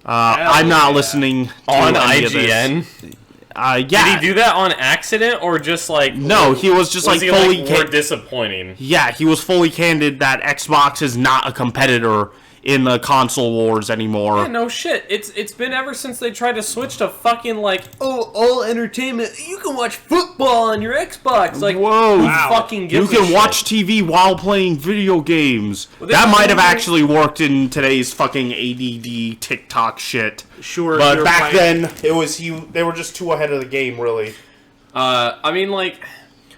I'm not listening to on any IGN. Of this. Yeah. Did he do that on accident or just like? No, he was just like fully. Like, disappointing. Yeah, he was fully candid that Xbox is not a competitor in the console wars anymore. Yeah, no shit. It's been ever since they tried to switch to fucking like, oh, all entertainment. You can watch football on your Xbox. Like, whoa, who fucking gives you a can shit? watch TV while playing video games. Well, that might have actually worked in today's fucking ADD TikTok shit. Sure, but back then it was they were just too ahead of the game, really. I mean, like,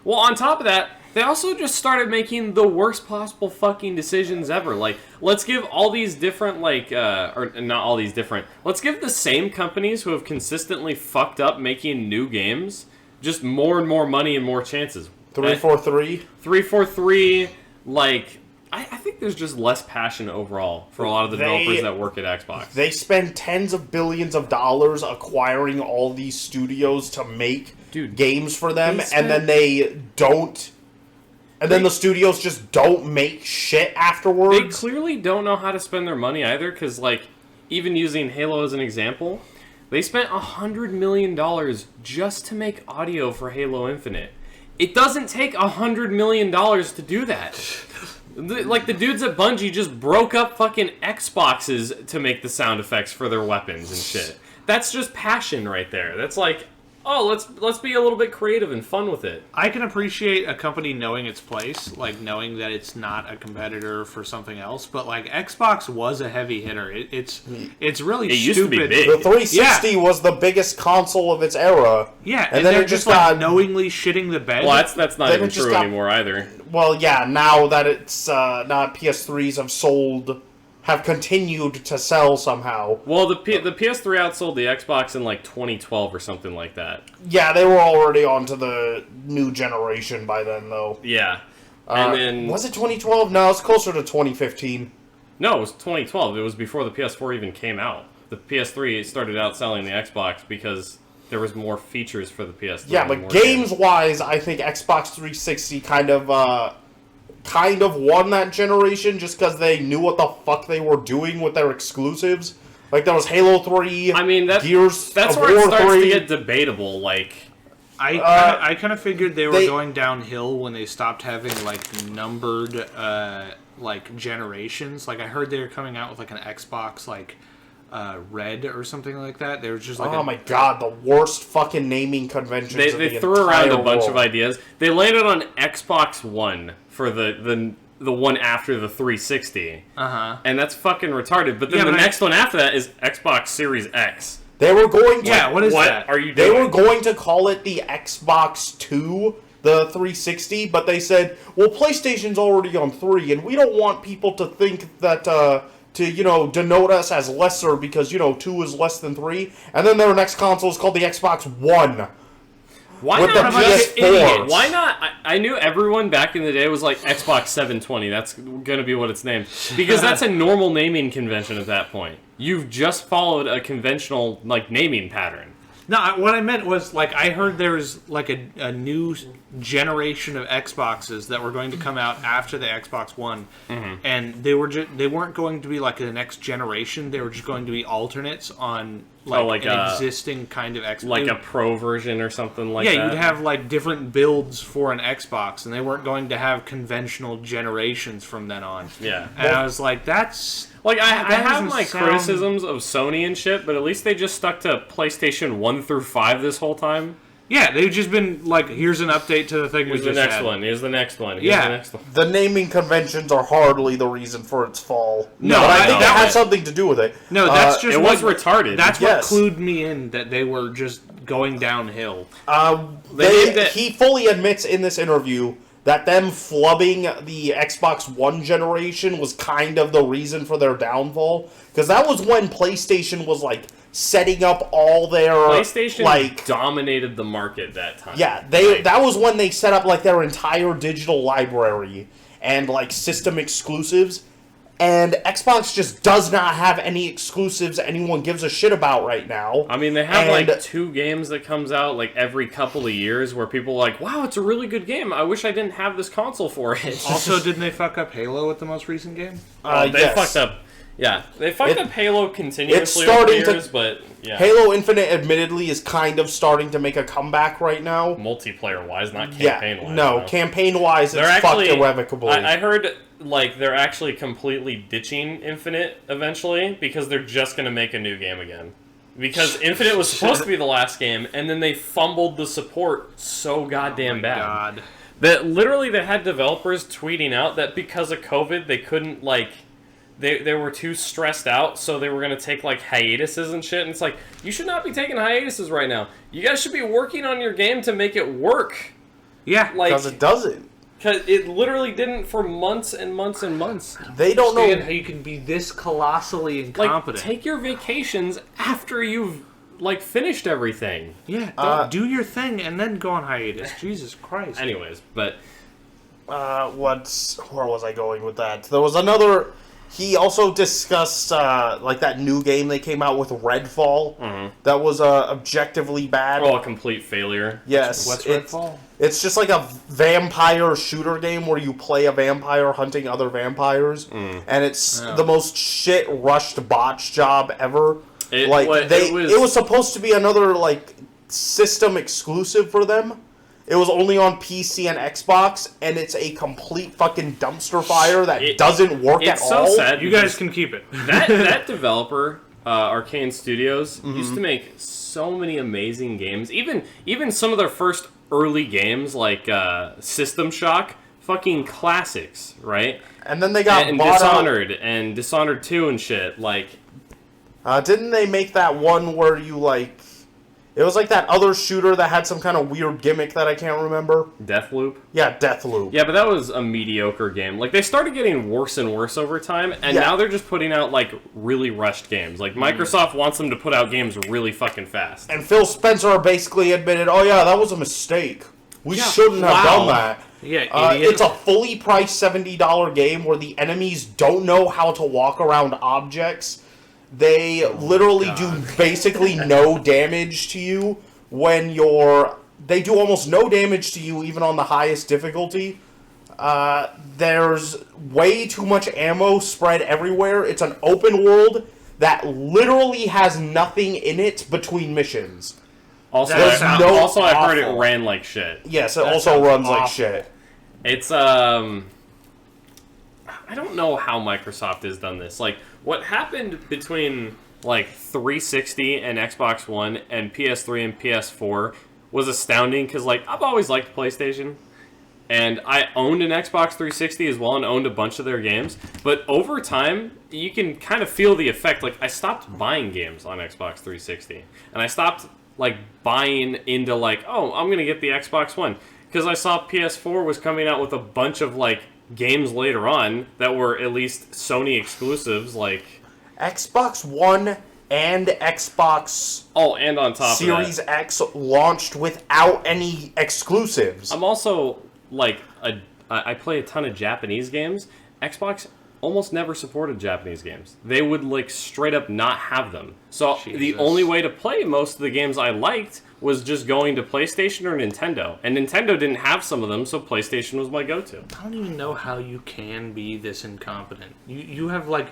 well, on top of that, they also just started making the worst possible fucking decisions ever. Like, let's give all these different, like, or not all these different, let's give the same companies who have consistently fucked up making new games just more and more money and more chances. 343? 343, like, I think there's just less passion overall for a lot of the developers that work at Xbox. They spend tens of billions of dollars acquiring all these studios to make games for them, and then they don't... And then the studios just don't make shit afterwards. They clearly don't know how to spend their money either, because, like, even using Halo as an example, they spent $100 million just to make audio for Halo Infinite. It doesn't take $100 million to do that. Like, the dudes at Bungie just broke up fucking Xboxes to make the sound effects for their weapons and shit. That's just passion right there. That's like... oh, let's be a little bit creative and fun with it. I can appreciate a company knowing its place, like knowing that it's not a competitor for something else. But like Xbox was a heavy hitter. It's really stupid. Used to be big. The 360 was the biggest console of its era. Yeah, and then they're it just like got knowingly shitting the bed. Well, that's not even true anymore either. Well, yeah, now that it's not PS3s have continued to sell somehow. Well, the PS3 outsold the Xbox in like 2012 or something like that. Yeah, they were already onto the new generation by then, though. Yeah. And then... was it 2012? No, it's closer to 2015. No, it was 2012. It was before the PS4 even came out. The PS3 started outselling the Xbox because there was more features for the PS3. Yeah, but games-wise, I think Xbox 360 kind of won that generation just because they knew what the fuck they were doing with their exclusives. Like, there was Halo 3, I mean, Gears that's of where War it starts 3. to get debatable. Like, I kind of figured they were going downhill when they stopped having like numbered like generations. Like I heard they were coming out with like an Xbox like Red or something like that. They were just like, oh my god, the worst fucking naming conventions. They threw around a bunch of ideas. They landed on Xbox One for the one after the 360. And that's fucking retarded. But then the next one after that is Xbox Series X. They were going to... Yeah, what is that? Are you They doing? were going to call it the Xbox 2, the 360, but they said, well, PlayStation's already on 3, and we don't want people to think that, to, denote us as lesser because, 2 is less than 3. And then their next console is called the Xbox One. Why with not the just PS4. Why not? I knew everyone back in the day was like Xbox 720. That's going to be what it's named. Because that's a normal naming convention at that point. You've just followed a conventional naming pattern. No, what I meant was, I heard there was, a new generation of Xboxes that were going to come out after the Xbox One, and they weren't going to be, the next generation, they were just going to be alternates on, an existing kind of Xbox. Like a Pro version or something like that? Yeah, you'd have, different builds for an Xbox, and they weren't going to have conventional generations from then on. Yeah. And I was like, that's... I have my criticisms of Sony and shit, but at least they just stuck to PlayStation 1 through 5 this whole time. Yeah, they've just been here's an update to the thing Here's we the just next had. one. Here's the next one. Yeah. The next one. The naming conventions are hardly the reason for its fall. No, but I think that had something to do with it. No, that's just it was retarded. That's what clued me in that they were just going downhill. He fully admits in this interview that them flubbing the Xbox One generation was kind of the reason for their downfall. Because that was when PlayStation was, setting up all their... PlayStation dominated the market that time. Yeah, that was when they set up, their entire digital library and, system exclusives. And Xbox just does not have any exclusives anyone gives a shit about right now. I mean, they have, 2 games that comes out, every couple of years where people are like, wow, it's a really good game. I wish I didn't have this console for it. Also, didn't they fuck up Halo with the most recent game? They fucked up... Yeah, they fucked up Halo continuously over the years, but yeah. Halo Infinite, admittedly, is kind of starting to make a comeback right now. Multiplayer-wise, not campaign-wise. No, campaign-wise, it's fucked irrevocably. I heard, they're actually completely ditching Infinite eventually, because they're just going to make a new game again. Because Infinite was supposed to be the last game, and then they fumbled the support so goddamn bad. God. That literally they had developers tweeting out that because of COVID, they couldn't, They were too stressed out, so they were going to take, hiatuses and shit. And it's you should not be taking hiatuses right now. You guys should be working on your game to make it work. Yeah. Because it doesn't. Because it literally didn't for months and months and months. They don't know how you can be this colossally incompetent. Take your vacations after you've, finished everything. Yeah, do your thing and then go on hiatus. Jesus Christ. Anyways, but... where was I going with that? There was another... He also discussed, that new game they came out with, Redfall. Mm-hmm. That was objectively bad. Oh, a complete failure. Yes. What's Redfall? It's just like a vampire shooter game where you play a vampire hunting other vampires. And it's the most shit rushed botch job ever. It was supposed to be another, system exclusive for them. It was only on PC and Xbox, and it's a complete fucking dumpster fire that doesn't work at all. It's so sad. You guys can keep it. That developer, Arcane Studios, used to make so many amazing games. Even some of their first early games, like System Shock, fucking classics, right? And then they got and bought Dishonored out. and Dishonored 2 and shit. Didn't they make that one where you It was like that other shooter that had some kind of weird gimmick that I can't remember. Deathloop? Yeah, Deathloop. Yeah, but that was a mediocre game. They started getting worse and worse over time, and now they're just putting out, really rushed games. Microsoft wants them to put out games really fucking fast. And Phil Spencer basically admitted, oh yeah, that was a mistake. We shouldn't have done that. Yeah, it's a fully priced $70 game where the enemies don't know how to walk around objects. They literally do basically no damage to you when they do almost no damage to you even on the highest difficulty. There's way too much ammo spread everywhere. It's an open world that literally has nothing in it between missions. Also, There's also I heard it awful. ran like shit. Yes, it That also sounds runs like awful. shit. It's I don't know how Microsoft has done this. Like, what happened between like 360 and Xbox One and PS3 and PS4 was astounding because, like, I've always liked PlayStation, and I owned an Xbox 360 as well and owned a bunch of their games. But over time, you can kind of feel the effect. Like, I stopped buying games on Xbox 360, and I stopped like buying into like, oh, I'm gonna get the Xbox One because I saw PS4 was coming out with a bunch of like games later on that were at least Sony exclusives, like Xbox One and Xbox and on top Series of that, X launched without any exclusives. I'm also like I play a ton of Japanese games. Xbox almost never supported Japanese games. They would like straight up not have them. So the only way to play most of the games I liked was just going to PlayStation or Nintendo. And Nintendo didn't have some of them, so PlayStation was my go-to. I don't even know how you can be this incompetent. You have like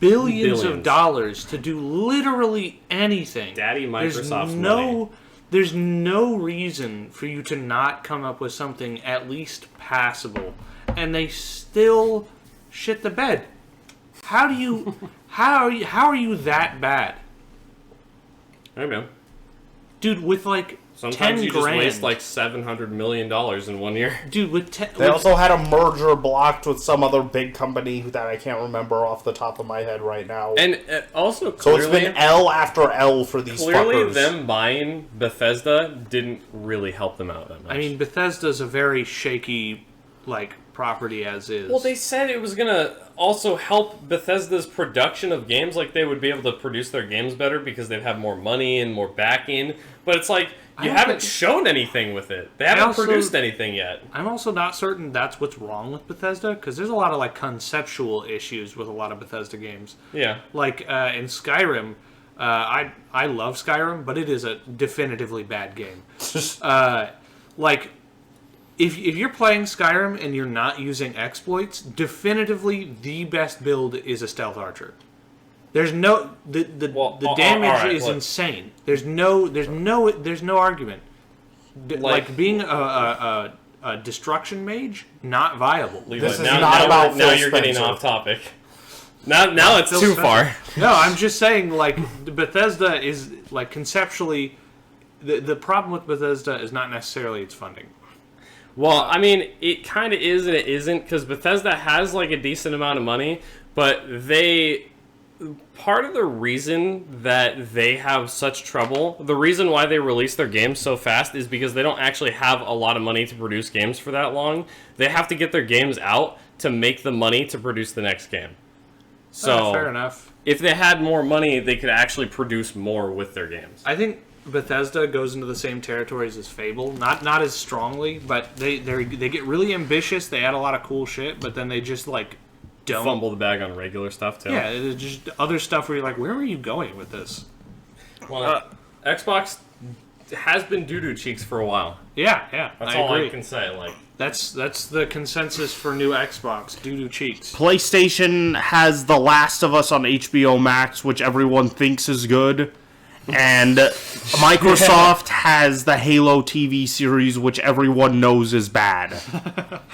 billions of dollars to do literally anything. Daddy Microsoft's There's no reason for you to not come up with something at least passable, and they still shit the bed. How do you? how are you that bad? Hey man, dude, with like sometimes 10 you grand. just waste like $700 million in 1 year. Dude, They also had a merger blocked with some other big company that I can't remember off the top of my head right now. And also, so clearly, it's been L after L for these clearly fuckers. them buying Bethesda didn't really help them out that much. I mean, Bethesda's a very shaky like property as is. Well, they said it was gonna also help Bethesda's production of games, like they would be able to produce their games better because they'd have more money and more backing. But it's like you haven't shown anything with it. They haven't produced anything yet. I'm also not certain that's what's wrong with Bethesda, because there's a lot of like conceptual issues with a lot of Bethesda games. Yeah. Like in Skyrim, I love Skyrim, but it is a definitively bad game. Like, if you're playing Skyrim and you're not using exploits, definitively the best build is a stealth archer. There's no the damage is insane. There's no argument. Like being a destruction mage, not viable. This is not about now Phil you're getting Spencer. off topic. Now it's Phil too Spencer. far. No, I'm just saying, like, Bethesda is, like, conceptually, the problem with Bethesda is not necessarily its funding. Well, I mean, it kind of is and it isn't, because Bethesda has, like, a decent amount of money, but part of the reason that they have such trouble, the reason why they release their games so fast is because they don't actually have a lot of money to produce games for that long. They have to get their games out to make the money to produce the next game. So, fair enough. If they had more money, they could actually produce more with their games. I think Bethesda goes into the same territories as Fable, not as strongly, but they get really ambitious. They add a lot of cool shit, but then they just like don't fumble the bag on regular stuff too. Yeah, there's just other stuff where you're like, where were you going with this? Well, Xbox has been doo-doo cheeks for a while. Yeah, That's I all agree. I can say. Like, that's the consensus for new Xbox, doo-doo cheeks. PlayStation has The Last of Us on HBO Max, which everyone thinks is good. And Microsoft has the Halo TV series, which everyone knows is bad.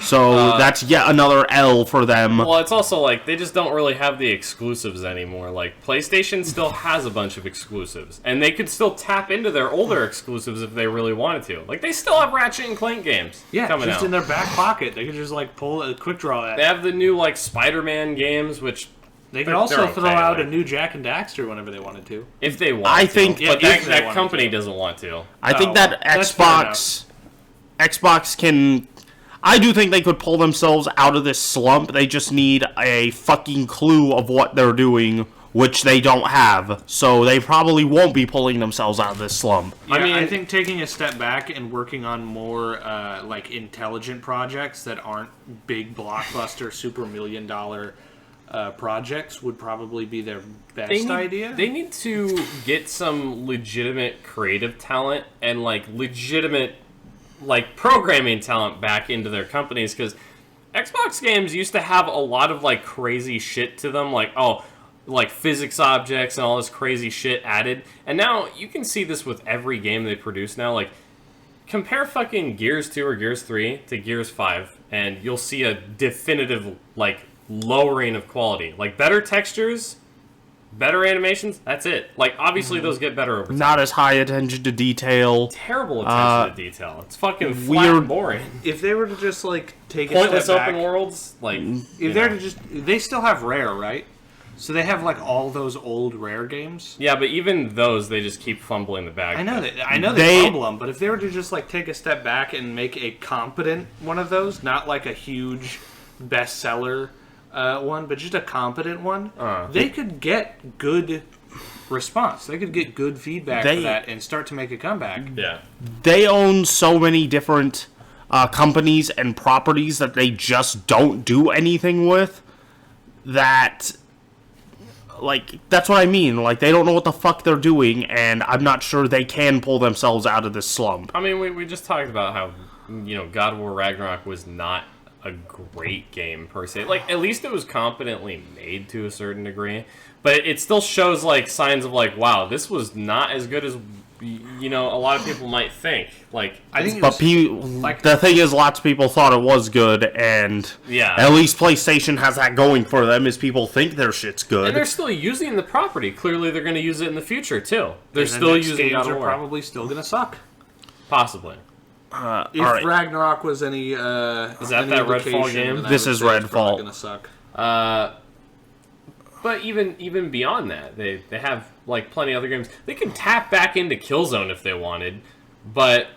So that's yet another L for them. well, it's also like they just don't really have the exclusives anymore. Like, PlayStation still has a bunch of exclusives, and they could still tap into their older exclusives if they really wanted to. Like, they still have Ratchet and Clank games coming just out. in their back pocket. They could just like pull a quick draw that. They have the new like Spider-Man games, which They could also throw out a new Jack and Daxter whenever they wanted to. if they want. I think- but if they that wanted company to. doesn't want to. I think that that's fair Xbox can... I do think they could pull themselves out of this slump. They just need a fucking clue of what they're doing, which they don't have. So they probably won't be pulling themselves out of this slump. Yeah, I think taking a step back and working on more like intelligent projects that aren't big blockbuster, super $1 million projects would probably be their best idea. They need to get some legitimate creative talent and like legitimate like programming talent back into their companies, because Xbox games used to have a lot of like crazy shit to them, like like physics objects and all this crazy shit added. And now you can see this with every game they produce now. Like, compare fucking Gears 2 or Gears 3 to Gears 5, and you'll see a definitive, like, lowering of quality. Like, better textures, better animations, that's it. Like, obviously those get better over time. Not as high attention to detail. Terrible attention to detail. It's fucking flat weird, and boring. If they were to just, like, take pointless a step back, open worlds, like, if they're to just, they still have Rare, right? So they have like all those old Rare games. Yeah, but even those, they just keep fumbling the bag. I know they fumble them, but if they were to just like take a step back and make a competent one of those, not like a huge bestseller one, but just a competent one, they could get good response. They could get good feedback for that and start to make a comeback. Yeah, they own so many different companies and properties that they just don't do anything with. That. Like, that's what I mean. Like, they don't know what the fuck they're doing, and I'm not sure they can pull themselves out of this slump. I mean, we just talked about how, you know, God of War Ragnarok was not a great game, per se. Like, at least it was competently made to a certain degree. But it still shows, like, signs of, like, wow, this was not as good as, you know, a lot of people might think. Like, I think the thing is, lots of people thought it was good, and yeah, at least PlayStation has that going for them, is people think their shit's good. And they're still using the property. Clearly, they're going to use it in the future, too. They're and the still next using games God of are War. probably still going to suck. Possibly. If Ragnarok was any... is that Redfall game? This is Redfall. Going to suck. But even beyond that, they have like plenty of other games. They can tap back into Killzone if they wanted, but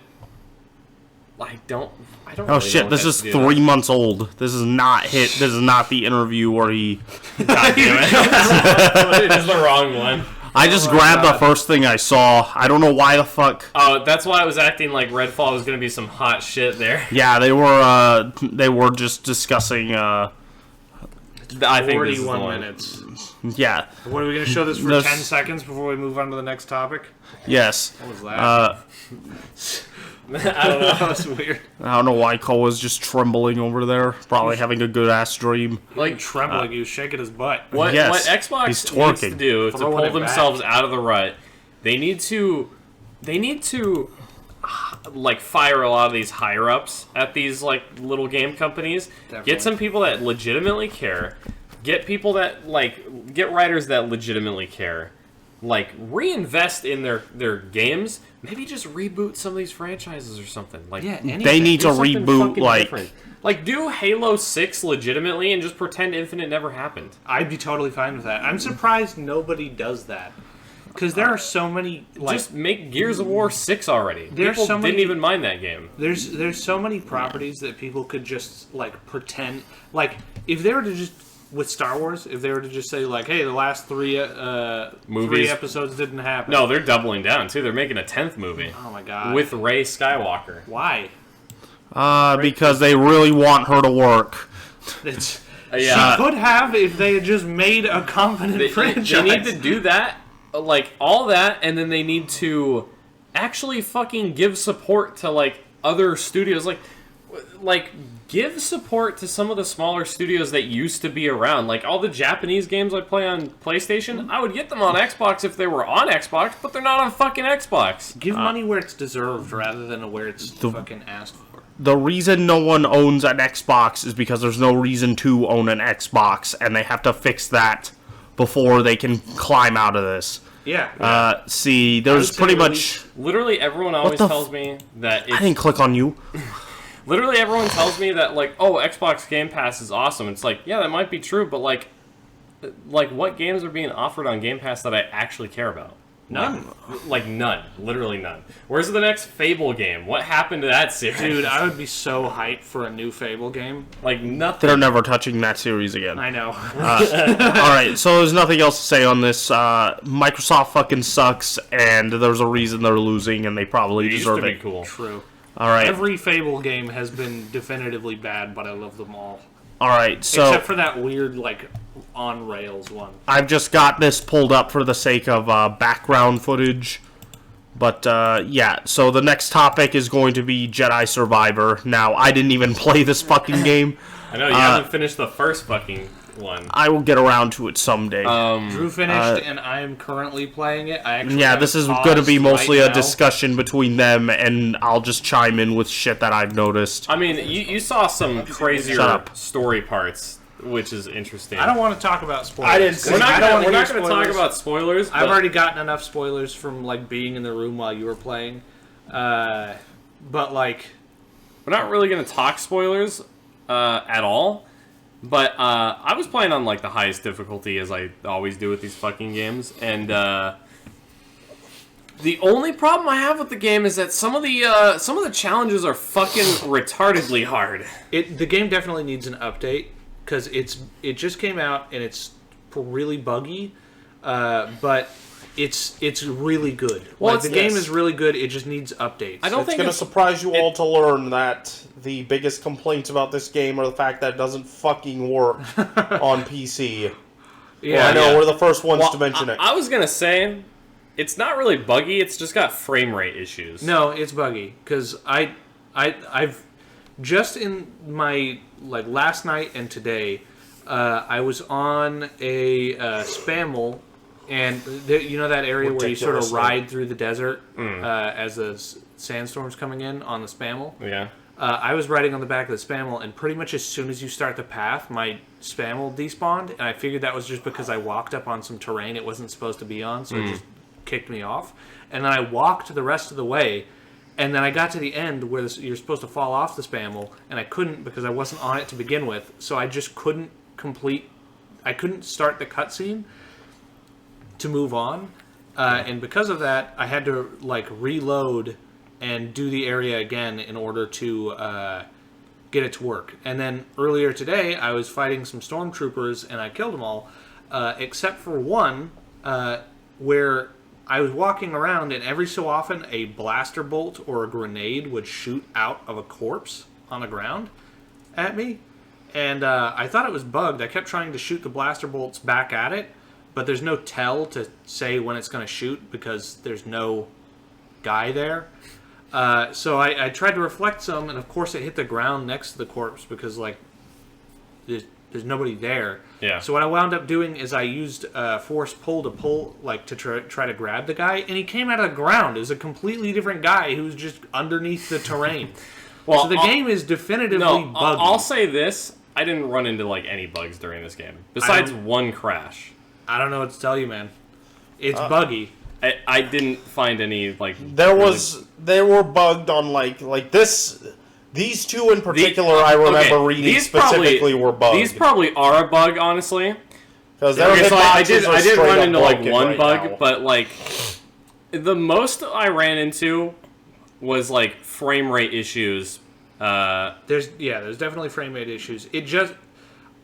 I don't. Oh really shit! know This what is to do. 3 months old. This is not hit. This is not the interview where he. God damn it! It is the wrong one. I just grabbed the first thing I saw. I don't know why the fuck. Oh, that's why I was acting like Redfall was gonna be some hot shit there. Yeah, they were just discussing. I think this is the 41 one. minutes. Yeah. What are we going to show this for 10 seconds before we move on to the next topic? Yes. What was that? I don't know. That was weird. I don't know why Cole was just trembling over there, probably having a good ass dream. Like trembling, he was shaking his butt. What Xbox he's needs to twerking. do to Throwing pull it themselves back. out of the rut, they need to like fire a lot of these higher ups at these like little game companies. Definitely. Get some people that legitimately care. Get people that get writers that legitimately care. Like reinvest in their games. Maybe just reboot some of these franchises or something. Like they need to reboot like do Halo 6 legitimately and just pretend Infinite never happened. I'd be totally fine with that. I'm surprised nobody does that. Because there are so many... Like, just make Gears of War 6 already. There's People so many, didn't even mind that game. There's so many properties that people could just, like, pretend... Like, if they were to just... With Star Wars, if they were to just say, like, hey, the last three episodes didn't happen. No, they're doubling down, too. They're making a 10th movie. Oh, my God. With Rey Skywalker. Why? Because they really want her to work. It's... Yeah. She could have if they had just made a competent franchise. They need to do that, like, all that, and then they need to actually fucking give support to, like, other studios. Like, give support to some of the smaller studios that used to be around. Like, all the Japanese games I play on PlayStation, I would get them on Xbox if they were on Xbox, but they're not on fucking Xbox. Give money where it's deserved rather than where it's fucking asked for. The reason no one owns an Xbox is because there's no reason to own an Xbox, and they have to fix that before they can climb out of this. Yeah. See, there's pretty much... Literally everyone always tells me that it's... I didn't click on you. Literally everyone tells me that, like, oh, Xbox Game Pass is awesome. It's like, yeah, that might be true, but, like what games are being offered on Game Pass that I actually care about? None. Like, none. Literally none. Where's the next Fable game? What happened to that series? Dude, I would be so hyped for a new Fable game. Like, nothing. They're never touching that series again. I know. Alright, so there's nothing else to say on this. Microsoft fucking sucks, and there's a reason they're losing, and they probably deserve it. Used to be cool. True. Alright. Every Fable game has been definitively bad, but I love them all. Alright, so... Except for that weird, like, on-rails one. I've just got this pulled up for the sake of background footage. But, yeah, so the next topic is going to be Jedi Survivor. Now, I didn't even play this fucking game. I know, you haven't finished the first fucking one. I will get around to it someday. Drew finished, and I am currently playing it. I actually Yeah, this is going to be mostly a discussion between them, and I'll just chime in with shit that I've noticed. I mean, you saw some crazier story parts, which is interesting. I don't want to talk about spoilers. I didn't see. We're not going to talk about spoilers. I've already gotten enough spoilers from like being in the room while you were playing, but like, we're not really going to talk spoilers at all. But I was playing on like the highest difficulty, as I always do with these fucking games, and the only problem I have with the game is that some of the challenges are fucking retardedly hard. The game definitely needs an update because it just came out and it's really buggy, but it's really good. Well, the game is really good. It just needs updates. I don't think it's going to surprise you all to learn that the biggest complaints about this game are the fact that it doesn't fucking work on PC. Yeah, well, I know we're the first ones to mention it. I was gonna say, it's not really buggy. It's just got frame rate issues. No, it's buggy because I've just in my like last night and today, I was on a Spammel. And you know that area where you sort of ride through the desert as the sandstorm's coming in on the Spammel? Yeah. I was riding on the back of the Spammel, and pretty much as soon as you start the path, my Spammel despawned, and I figured that was just because I walked up on some terrain it wasn't supposed to be on, so it just kicked me off. And then I walked the rest of the way, and then I got to the end where you're supposed to fall off the Spammel, and I couldn't because I wasn't on it to begin with, so I just couldn't start the cutscene to move on, and because of that, I had to like reload and do the area again in order to get it to work. And then earlier today, I was fighting some stormtroopers and I killed them all, except for one where I was walking around and every so often a blaster bolt or a grenade would shoot out of a corpse on the ground at me, and I thought it was bugged. I kept trying to shoot the blaster bolts back at it, but there's no tell to say when it's going to shoot because there's no guy there. So I tried to reflect some, and of course it hit the ground next to the corpse because like there's nobody there. Yeah. So what I wound up doing is I used force pull like to try to grab the guy, and he came out of the ground. It was a completely different guy who was just underneath the terrain. Well, so the game is definitively buggy. I'll say this: I didn't run into like any bugs during this game besides one crash. I don't know what to tell you, man. It's buggy. I didn't find any like. They were bugged on like this. These two in particular, I remember reading specifically were bugged. These probably are a bug, honestly. Because I did run into like one bug, but like the most I ran into was like frame rate issues. There's definitely frame rate issues.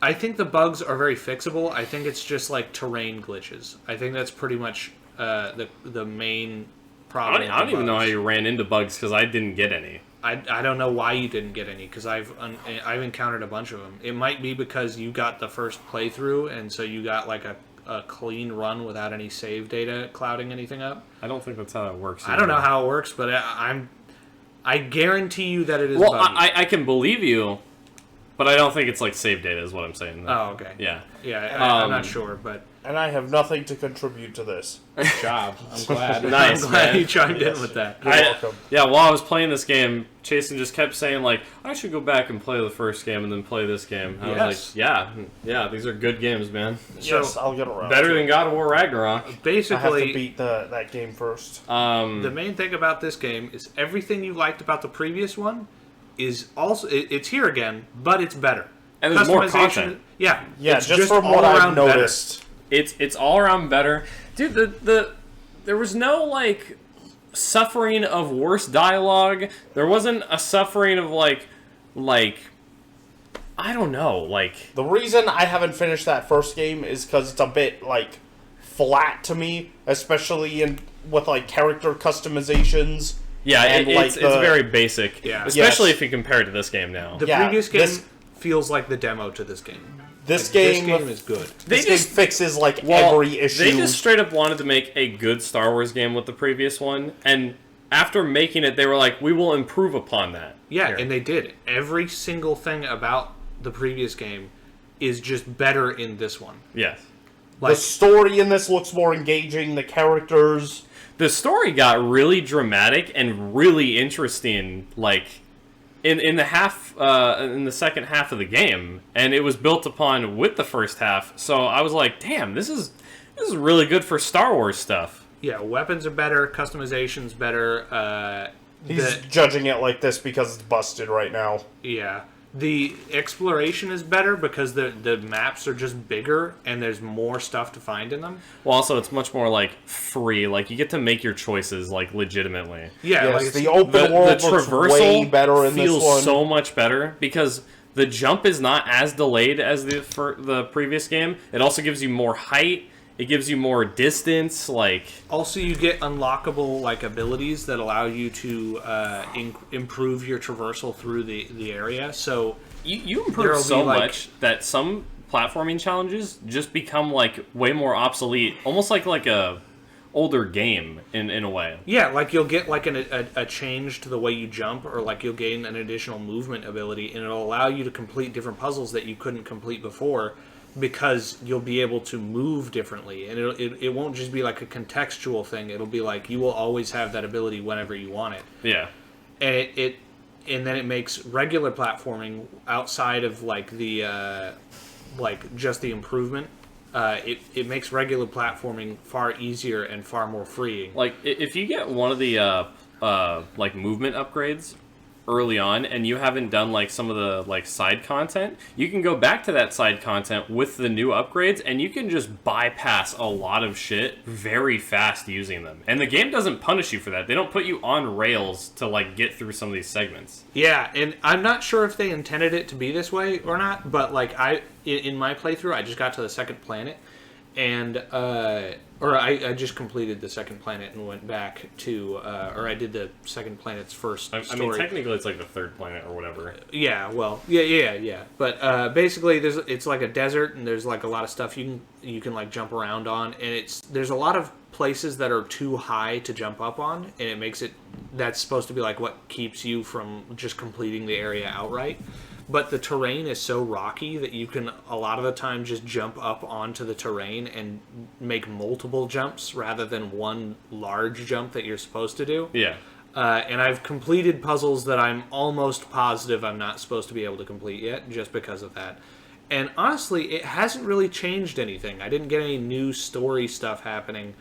I think the bugs are very fixable. I think it's just like terrain glitches. I think that's pretty much the main problem. I don't even know how you ran into bugs because I didn't get any. I don't know why you didn't get any because I've encountered a bunch of them. It might be because you got the first playthrough and so you got like a clean run without any save data clouding anything up. I don't think that's how it works. I don't know how it works, but I guarantee you that it is buggy. I can believe you. But I don't think it's like save data is what I'm saying. Oh, okay. Yeah. Yeah, I'm not sure, but... And I have nothing to contribute to this. Good job. I'm glad. Nice, I'm glad man. you chimed in with that. You're welcome. Yeah, while I was playing this game, Chasen just kept saying, like, I should go back and play the first game and then play this game. I was like, yeah, these are good games, man. Yes, I'll get around Better than God of War Ragnarok. Basically, I have to beat that game first. The main thing about this game is everything you liked about the previous one is also... It's here again, but it's better. And there's more content. Yeah, it's just from what I've noticed. It's all around better. Dude, there was no, like, suffering of worse dialogue. There wasn't a suffering of, like, I don't know, like... The reason I haven't finished that first game is because it's a bit, like, flat to me, especially with, like, character customizations. Yeah, and it's very basic. Yeah. Especially if you compare it to this game now. The previous game feels like the demo to this game. This game is good. This game fixes every issue. They just straight up wanted to make a good Star Wars game with the previous one, and after making it, they were like, "We will improve upon that." Yeah, and they did. Every single thing about the previous game is just better in this one. Yes. The story in this looks more engaging. The characters. The story got really dramatic and really interesting, like in the second half of the game, and it was built upon with the first half. So I was like, damn, this is really good for Star Wars stuff. Yeah, weapons are better, customization's better. He's judging it like this because it's busted right now. Yeah. The exploration is better because the maps are just bigger and there's more stuff to find in them. Well, also, it's much more, like, free. Like, you get to make your choices, like, legitimately. Yeah, yes, like the open world looks way better in this one. Feels so much better because the jump is not as delayed as the previous game. It also gives you more height. It gives you more distance, like... Also, you get unlockable, like, abilities that allow you to improve your traversal through the area, so... You improve so much that some platforming challenges just become, like, way more obsolete. Almost like a older game, in a way. Yeah, like, you'll get, like, a change to the way you jump, or, like, you'll gain an additional movement ability, and it'll allow you to complete different puzzles that you couldn't complete before, because you'll be able to move differently, and it won't just be like a contextual thing. It'll be like you will always have that ability whenever you want it. Yeah, and then it makes regular platforming outside of like the like just the improvement. It makes regular platforming far easier and far more freeing. Like if you get one of the like movement upgrades early on and you haven't done like some of the like side content, you can go back to that side content with the new upgrades and you can just bypass a lot of shit very fast using them, and the game doesn't punish you for that. They don't put you on rails to like get through some of these segments. Yeah, and I'm not sure if they intended it to be this way or not, but like in my playthrough I just got to the second planet and I just completed the second planet and went back to, or I did the second planet's first story. I mean, technically it's like the third planet or whatever. Yeah, well, yeah. But basically, it's like a desert, and there's like a lot of stuff you can like jump around on, and there's a lot of places that are too high to jump up on, and it makes it that's supposed to be like what keeps you from just completing the area outright. But the terrain is so rocky that you can, a lot of the time, just jump up onto the terrain and make multiple jumps rather than one large jump that you're supposed to do. Yeah. And I've completed puzzles that I'm almost positive I'm not supposed to be able to complete yet, just because of that. And honestly, it hasn't really changed anything. I didn't get any new story stuff happening,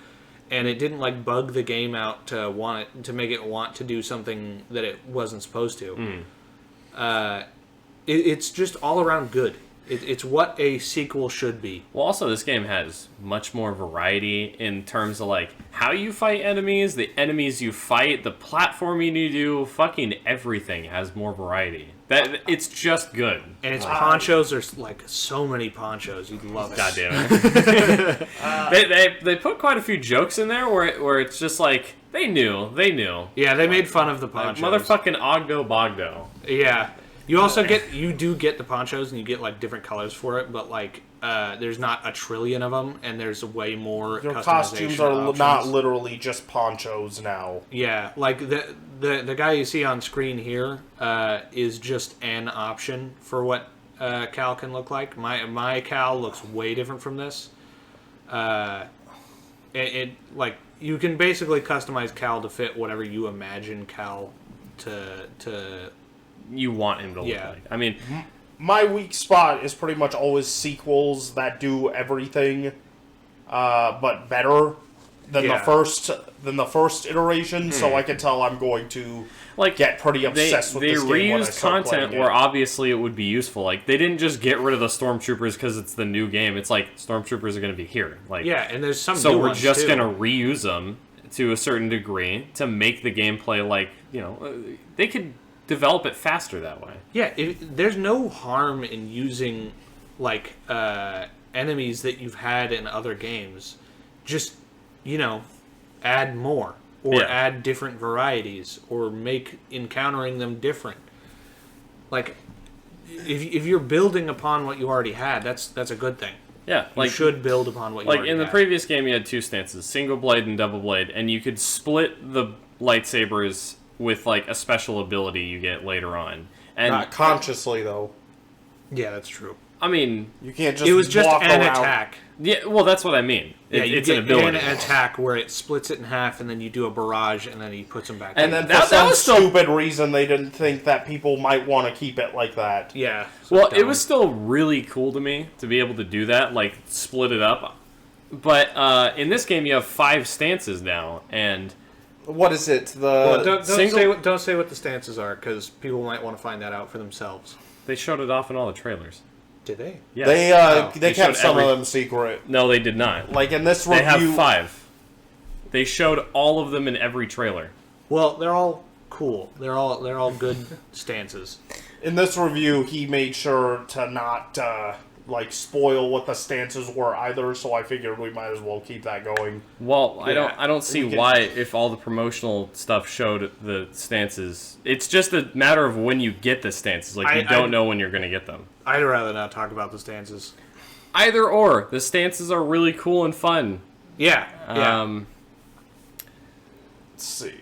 and it didn't like bug the game out to make it want to do something that it wasn't supposed to. It's just all around good. It's what a sequel should be. Well, also, this game has much more variety in terms of, like, how you fight enemies, the enemies you fight, the platforming you do, fucking everything has more variety. It's just good. And its ponchos are, like, so many ponchos. You'd love it. God damn it. They put quite a few jokes in there where it's just like, they knew. Yeah, they made fun of the ponchos. Like, motherfucking Ogdo Bogdo. Yeah. You also do get the ponchos, and you get like different colors for it, but like there's not a trillion of them, and there's way more. Your costumes are options. not literally just ponchos now. Yeah, like the guy you see on screen here is just an option for what Cal can look like. My Cal looks way different from this. It like you can basically customize Cal to fit whatever you imagine Cal to. You want him to look like. I mean, my weak spot is pretty much always sequels that do everything, but better than the first iteration. So I can tell I'm going to get pretty obsessed with this game when I reused start content where obviously it would be useful. Like they didn't just get rid of the stormtroopers because it's the new game. It's like stormtroopers are going to be here. Like and there's some. So new we're ones just too. going to reuse them to a certain degree to make the gameplay like they could develop it faster that way. Yeah, there's no harm in using like enemies that you've had in other games. Just add more or add different varieties or make encountering them different. Like if you're building upon what you already had, that's a good thing. Yeah, you should build upon what you already had. Like in the previous game, you had two stances: single blade and double blade, and you could split the lightsabers with like a special ability you get later on, and not consciously though. Yeah, that's true. I mean, You can't just It was just walk an around. attack. yeah. Well, that's what I mean. Yeah, you It's get an ability. an attack where it splits it in half, and then you do a barrage, and then he puts them back. And in. then for that some was still- stupid reason, they didn't think that people might want to keep it like that. yeah. Well, it was still really cool to me to be able to do that, like split it up. But in this game, you have 5 stances now, and What is it? Well, don't single- say what the stances are, because people might want to find that out for themselves. they showed it off in all the trailers. Did they? Yes. They kept showed some every- of them secret. No, they did not. Like in this They review, have 5. They showed all of them in every trailer. Well, they're all cool. They're all good stances. in this review, he made sure to not like spoil what the stances were either. So I figured we might as well keep that going. Well, Yeah. I don't see We can- why if all the promotional stuff showed the stances. It's just a matter of when you get the stances. Like you don't know when you're going to get them. I'd rather not talk about the stances. Either or, the stances are really cool and fun. Yeah. Let's see.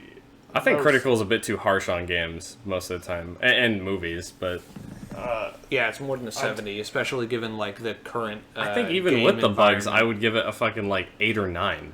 I think critical is a bit too harsh on games most of the time and movies, but Yeah, it's more than a 70, especially given like the current. I think even game with the bugs, environment. I would give it a fucking like 8 or 9.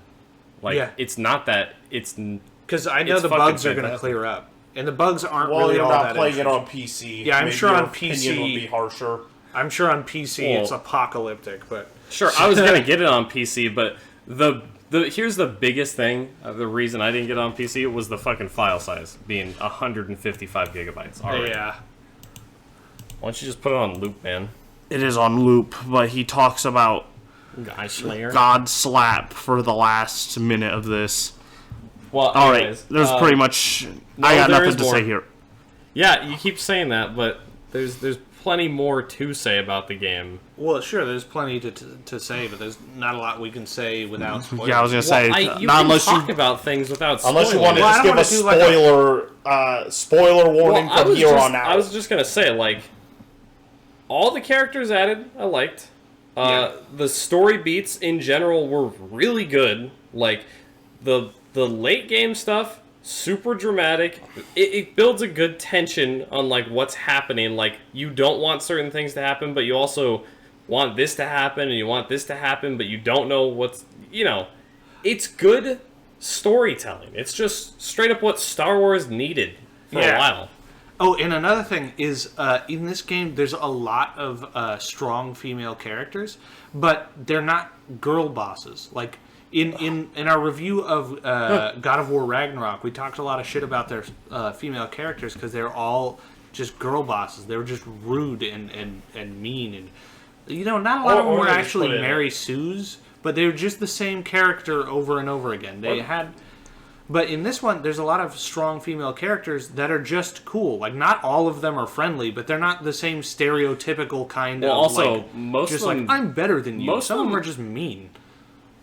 Like Yeah. it's not that it's because I know it's the fucking bugs are going to fantastic. clear up, and the bugs aren't Well, really you're all not that playing it on interesting. PC. Yeah, I'm Maybe sure your on opinion PC would be harsher. I'm sure on PC it's Well- apocalyptic, but Sure, I was gonna get it on PC, but the here's the biggest thing. The reason I didn't get it on PC was the fucking file size being 155 gigabytes. Already. yeah. Why don't you just put it on loop, man? It is on loop, but he talks about Guy Slayer. God slap for the last minute of this. Well, All right, anyways, there's pretty much. I got there nothing is to more. say here. Yeah, you keep saying that, but there's plenty more to say about the game. Well, sure, there's plenty to say, but there's not a lot we can say without spoilers. Yeah, I was gonna say You not can unless talk you. about things without Unless you spoiling want to it. Well, I just don't give a wanna do like spoiler warning Well, from here on out. I was just gonna say, like, all the characters added, I liked. The story beats in general were really good. Like, the late game stuff, super dramatic. It builds a good tension on like what's happening. Like, you don't want certain things to happen, but you also want this to happen, and you want this to happen, but you don't know what's. It's good storytelling. It's just straight up what Star Wars needed for a while. Oh, and another thing is, in this game, there's a lot of strong female characters, but they're not girl bosses. Like, in our review of God of War Ragnarok, we talked a lot of shit about their female characters because they're all just girl bosses. They were just rude and mean. And, not a lot of them were actually Mary Sue's, but they were just the same character over and over again. They had... But in this one, there's a lot of strong female characters that are just cool. Like, not all of them are friendly, but they're not the same stereotypical kind of, also, like, most just of them, like, I'm better than you. most Some of of them them- are just mean.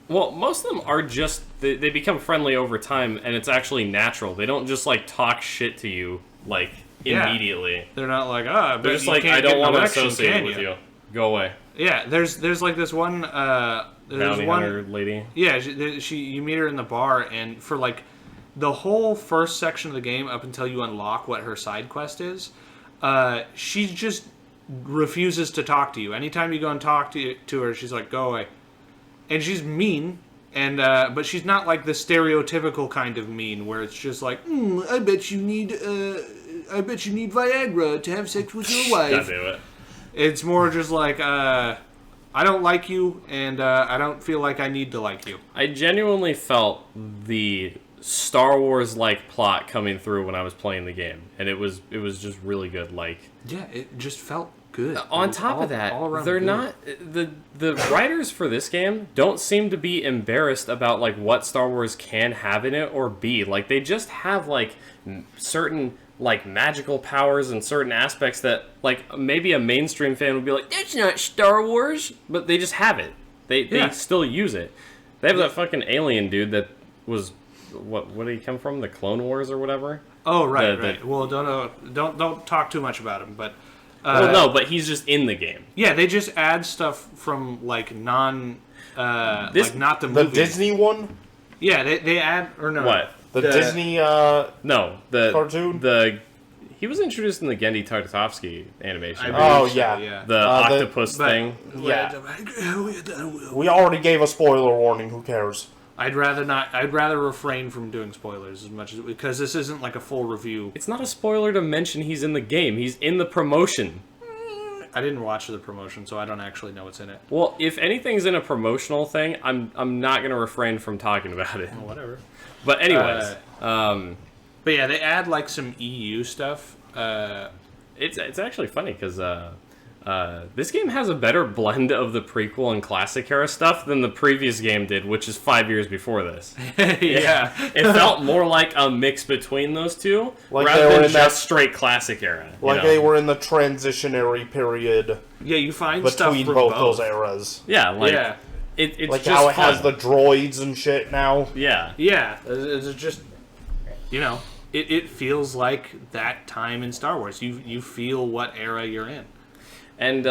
Well, most of them are just they become friendly over time, and it's actually natural. They don't just like talk shit to you like Yeah. immediately. They're not like, but They're just you like, can't I get don't an want to erection, associate can with you. Go away. Yeah, there's like this one Bounty hunter lady. Yeah, you meet her in the bar, and for like the whole first section of the game up until you unlock what her side quest is, she just refuses to talk to you. Anytime you go and talk to her, she's like, go away. And she's mean, and but she's not like the stereotypical kind of mean where it's just like, I bet you need Viagra to have sex with your wife. God damn it. It's more just like, I don't like you, and I don't feel like I need to like you. I genuinely felt the Star Wars like plot coming through when I was playing the game, and it was just really good. Like, yeah, it just felt good. On top of that, all around they're good. not the writers for this game don't seem to be embarrassed about like what Star Wars can have in it or be. Like, they just have like certain like magical powers and certain aspects that like maybe a mainstream fan would be like, that's not Star Wars, but they just have it. They still use it. They have that fucking alien dude that was what did he come from? The Clone Wars or whatever? Oh, right, right. Well, don't talk too much about him, but well, no, but he's just in the game. Yeah, they just add stuff from like like not the The movie. Disney one? Yeah, they add or no What? The Disney no, the cartoon? He was introduced in the Gendy Tartakovsky animation. Oh, yeah. The octopus thing. Yeah. We already gave a spoiler warning. Who cares? I'd rather refrain from doing spoilers as much as because this isn't like a full review. It's not a spoiler to mention he's in the game. He's in the promotion. I didn't watch the promotion, so I don't actually know what's in it. Well, if anything's in a promotional thing, I'm not gonna refrain from talking about it. Well, whatever. But anyways, but yeah, they add like some EU stuff. It's actually funny because this game has a better blend of the prequel and classic era stuff than the previous game did, which is 5 years before this. Yeah. It felt more like a mix between those two, Like rather they were than in just that- straight classic era. Like they were in the transitionary period. Yeah, you find stuff between from both both. those eras. Yeah, like Yeah. it's like just how it fun. has the droids and shit now. Yeah. Yeah, it's just, you know, it feels like that time in Star Wars. You feel what era you're in. And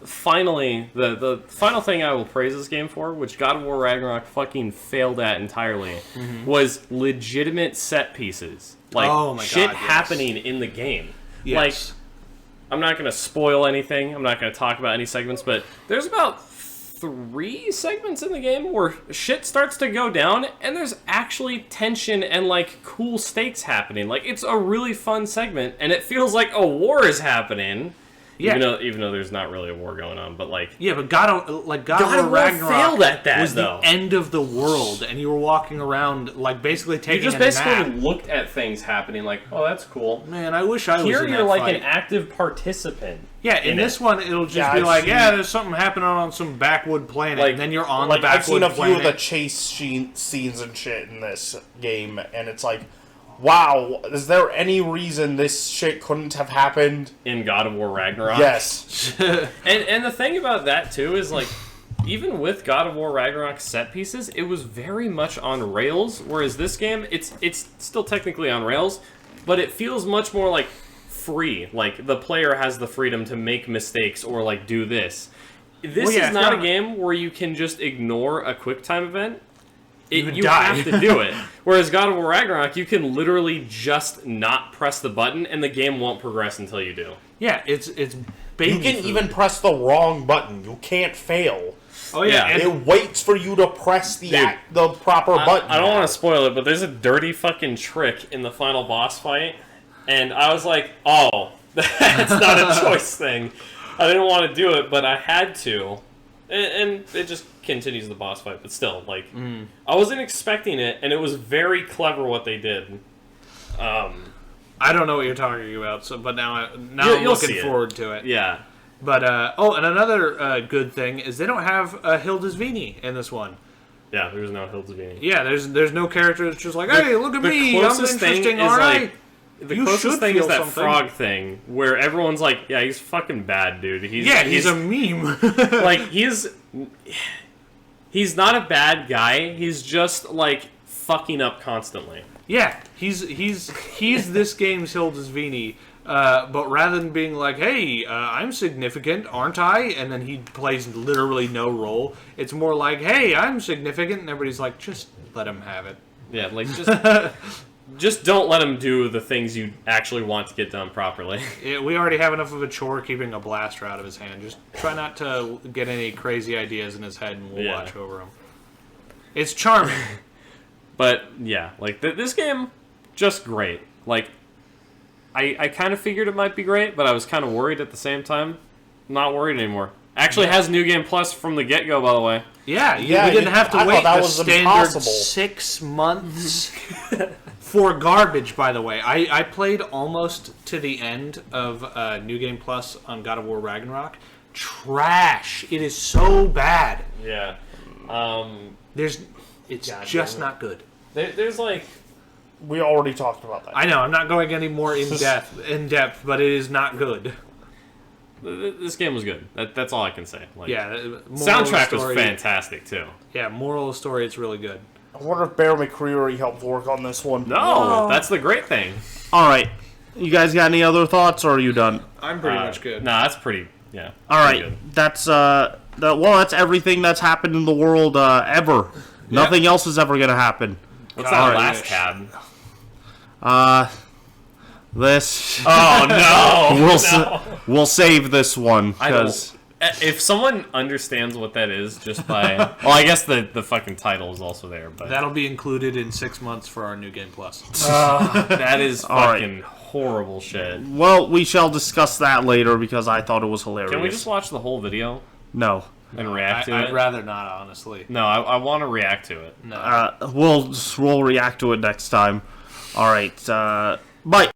finally, the final thing I will praise this game for, which God of War Ragnarok fucking failed at entirely, was legitimate set pieces. Like, Oh my shit God, yes. happening in the game. Yes. Like, I'm not going to spoil anything. I'm not going to talk about any segments, but there's about 3 segments in the game where shit starts to go down, and there's actually tension and, like, cool stakes happening. Like, it's a really fun segment, and it feels like a war is happening. Yeah. Even though there's not really a war going on, but like Yeah, but God of War Ragnarok failed at that, was though. the end of the world, and you were walking around like basically taking you just a basically nap. looked at things happening, like, oh, that's cool. Man, I wish I was Here in you're that like fight. an active participant. Yeah, in this one, it'll just Yeah, be I've like, seen- yeah, there's something happening on some backwood planet, Like- and then you're on Like the I've seen backwood a few planet. of the chase scenes and shit in this game, and it's like, wow, is there any reason this shit couldn't have happened in God of War Ragnarok? Yes. and the thing about that too is like, even with God of War Ragnarok set pieces, it was very much on rails. Whereas this game, it's still technically on rails, but it feels much more like free. Like the player has the freedom to make mistakes or like do this. This is not a game where you can just ignore a QuickTime event. You die. have to do it. Whereas God of War Ragnarok, you can literally just not press the button, and the game won't progress until you do. Yeah, it's baby You can food. even press the wrong button. You can't fail. Oh yeah, and It waits for you to press the proper button. I don't want to spoil it, but there's a dirty fucking trick in the final boss fight, and I was like, oh, that's not a choice thing. I didn't want to do it, but I had to. And it just continues the boss fight, but still, like, I wasn't expecting it, and it was very clever what they did. I don't know what you're talking about, so but now I'm You'll looking see it. forward to it. Yeah. But and another good thing is they don't have Hildisvini in this one. Yeah, there's no Hildisvini. Yeah, there's no character that's just like, hey, look at the me, I'm closest thing interesting, is, aren't like, I? The You closest should thing is feel that something. frog thing, where everyone's like, yeah, he's fucking bad, dude. He's a meme. Like, he's not a bad guy, he's just, like, fucking up constantly. Yeah, he's this game's Hildisvini, but rather than being like, hey, I'm significant, aren't I? And then he plays literally no role. It's more like, hey, I'm significant, and everybody's like, just let him have it. Yeah, like, just don't let him do the things you actually want to get done properly. Yeah, we already have enough of a chore keeping a blaster out of his hand. Just try not to get any crazy ideas in his head, and we'll watch over him. It's charming. But, yeah, like, this game, just great. Like, I kind of figured it might be great, but I was kind of worried at the same time. Not worried anymore. Actually has New Game Plus from the get-go, by the way. Yeah, we didn't have to wait that the was standard impossible. 6 months for garbage, by the way. I played almost to the end of New Game Plus on God of War Ragnarok. Trash. It is so bad. Yeah. It's just not good. There's like... We already talked about that. I know, I'm not going any more in depth, but it is not good. This game was good. That's all I can say. Like, Yeah, soundtrack was fantastic too. Yeah, moral of the story, it's really good. I wonder if Bear McCreary helped work on this one. No, that's the great thing. All right. You guys got any other thoughts, or are you done? I'm pretty much good. Nah, that's pretty. Yeah. All pretty right. good. That's that's everything that's happened in the world ever. Nothing else is ever gonna happen. What's God, that I last wish. tab? This. Oh no! We'll save this one I don't. because If someone understands what that is, just by well, I guess the fucking title is also there, but That'll be included in 6 months for our New Game Plus. that is All right. fucking horrible shit. well, we shall discuss that later because I thought it was hilarious. Can we just watch the whole video No. and react to it? I'd rather not, honestly. No, I want to react to it. No. We'll react to it next time. All right. Bye.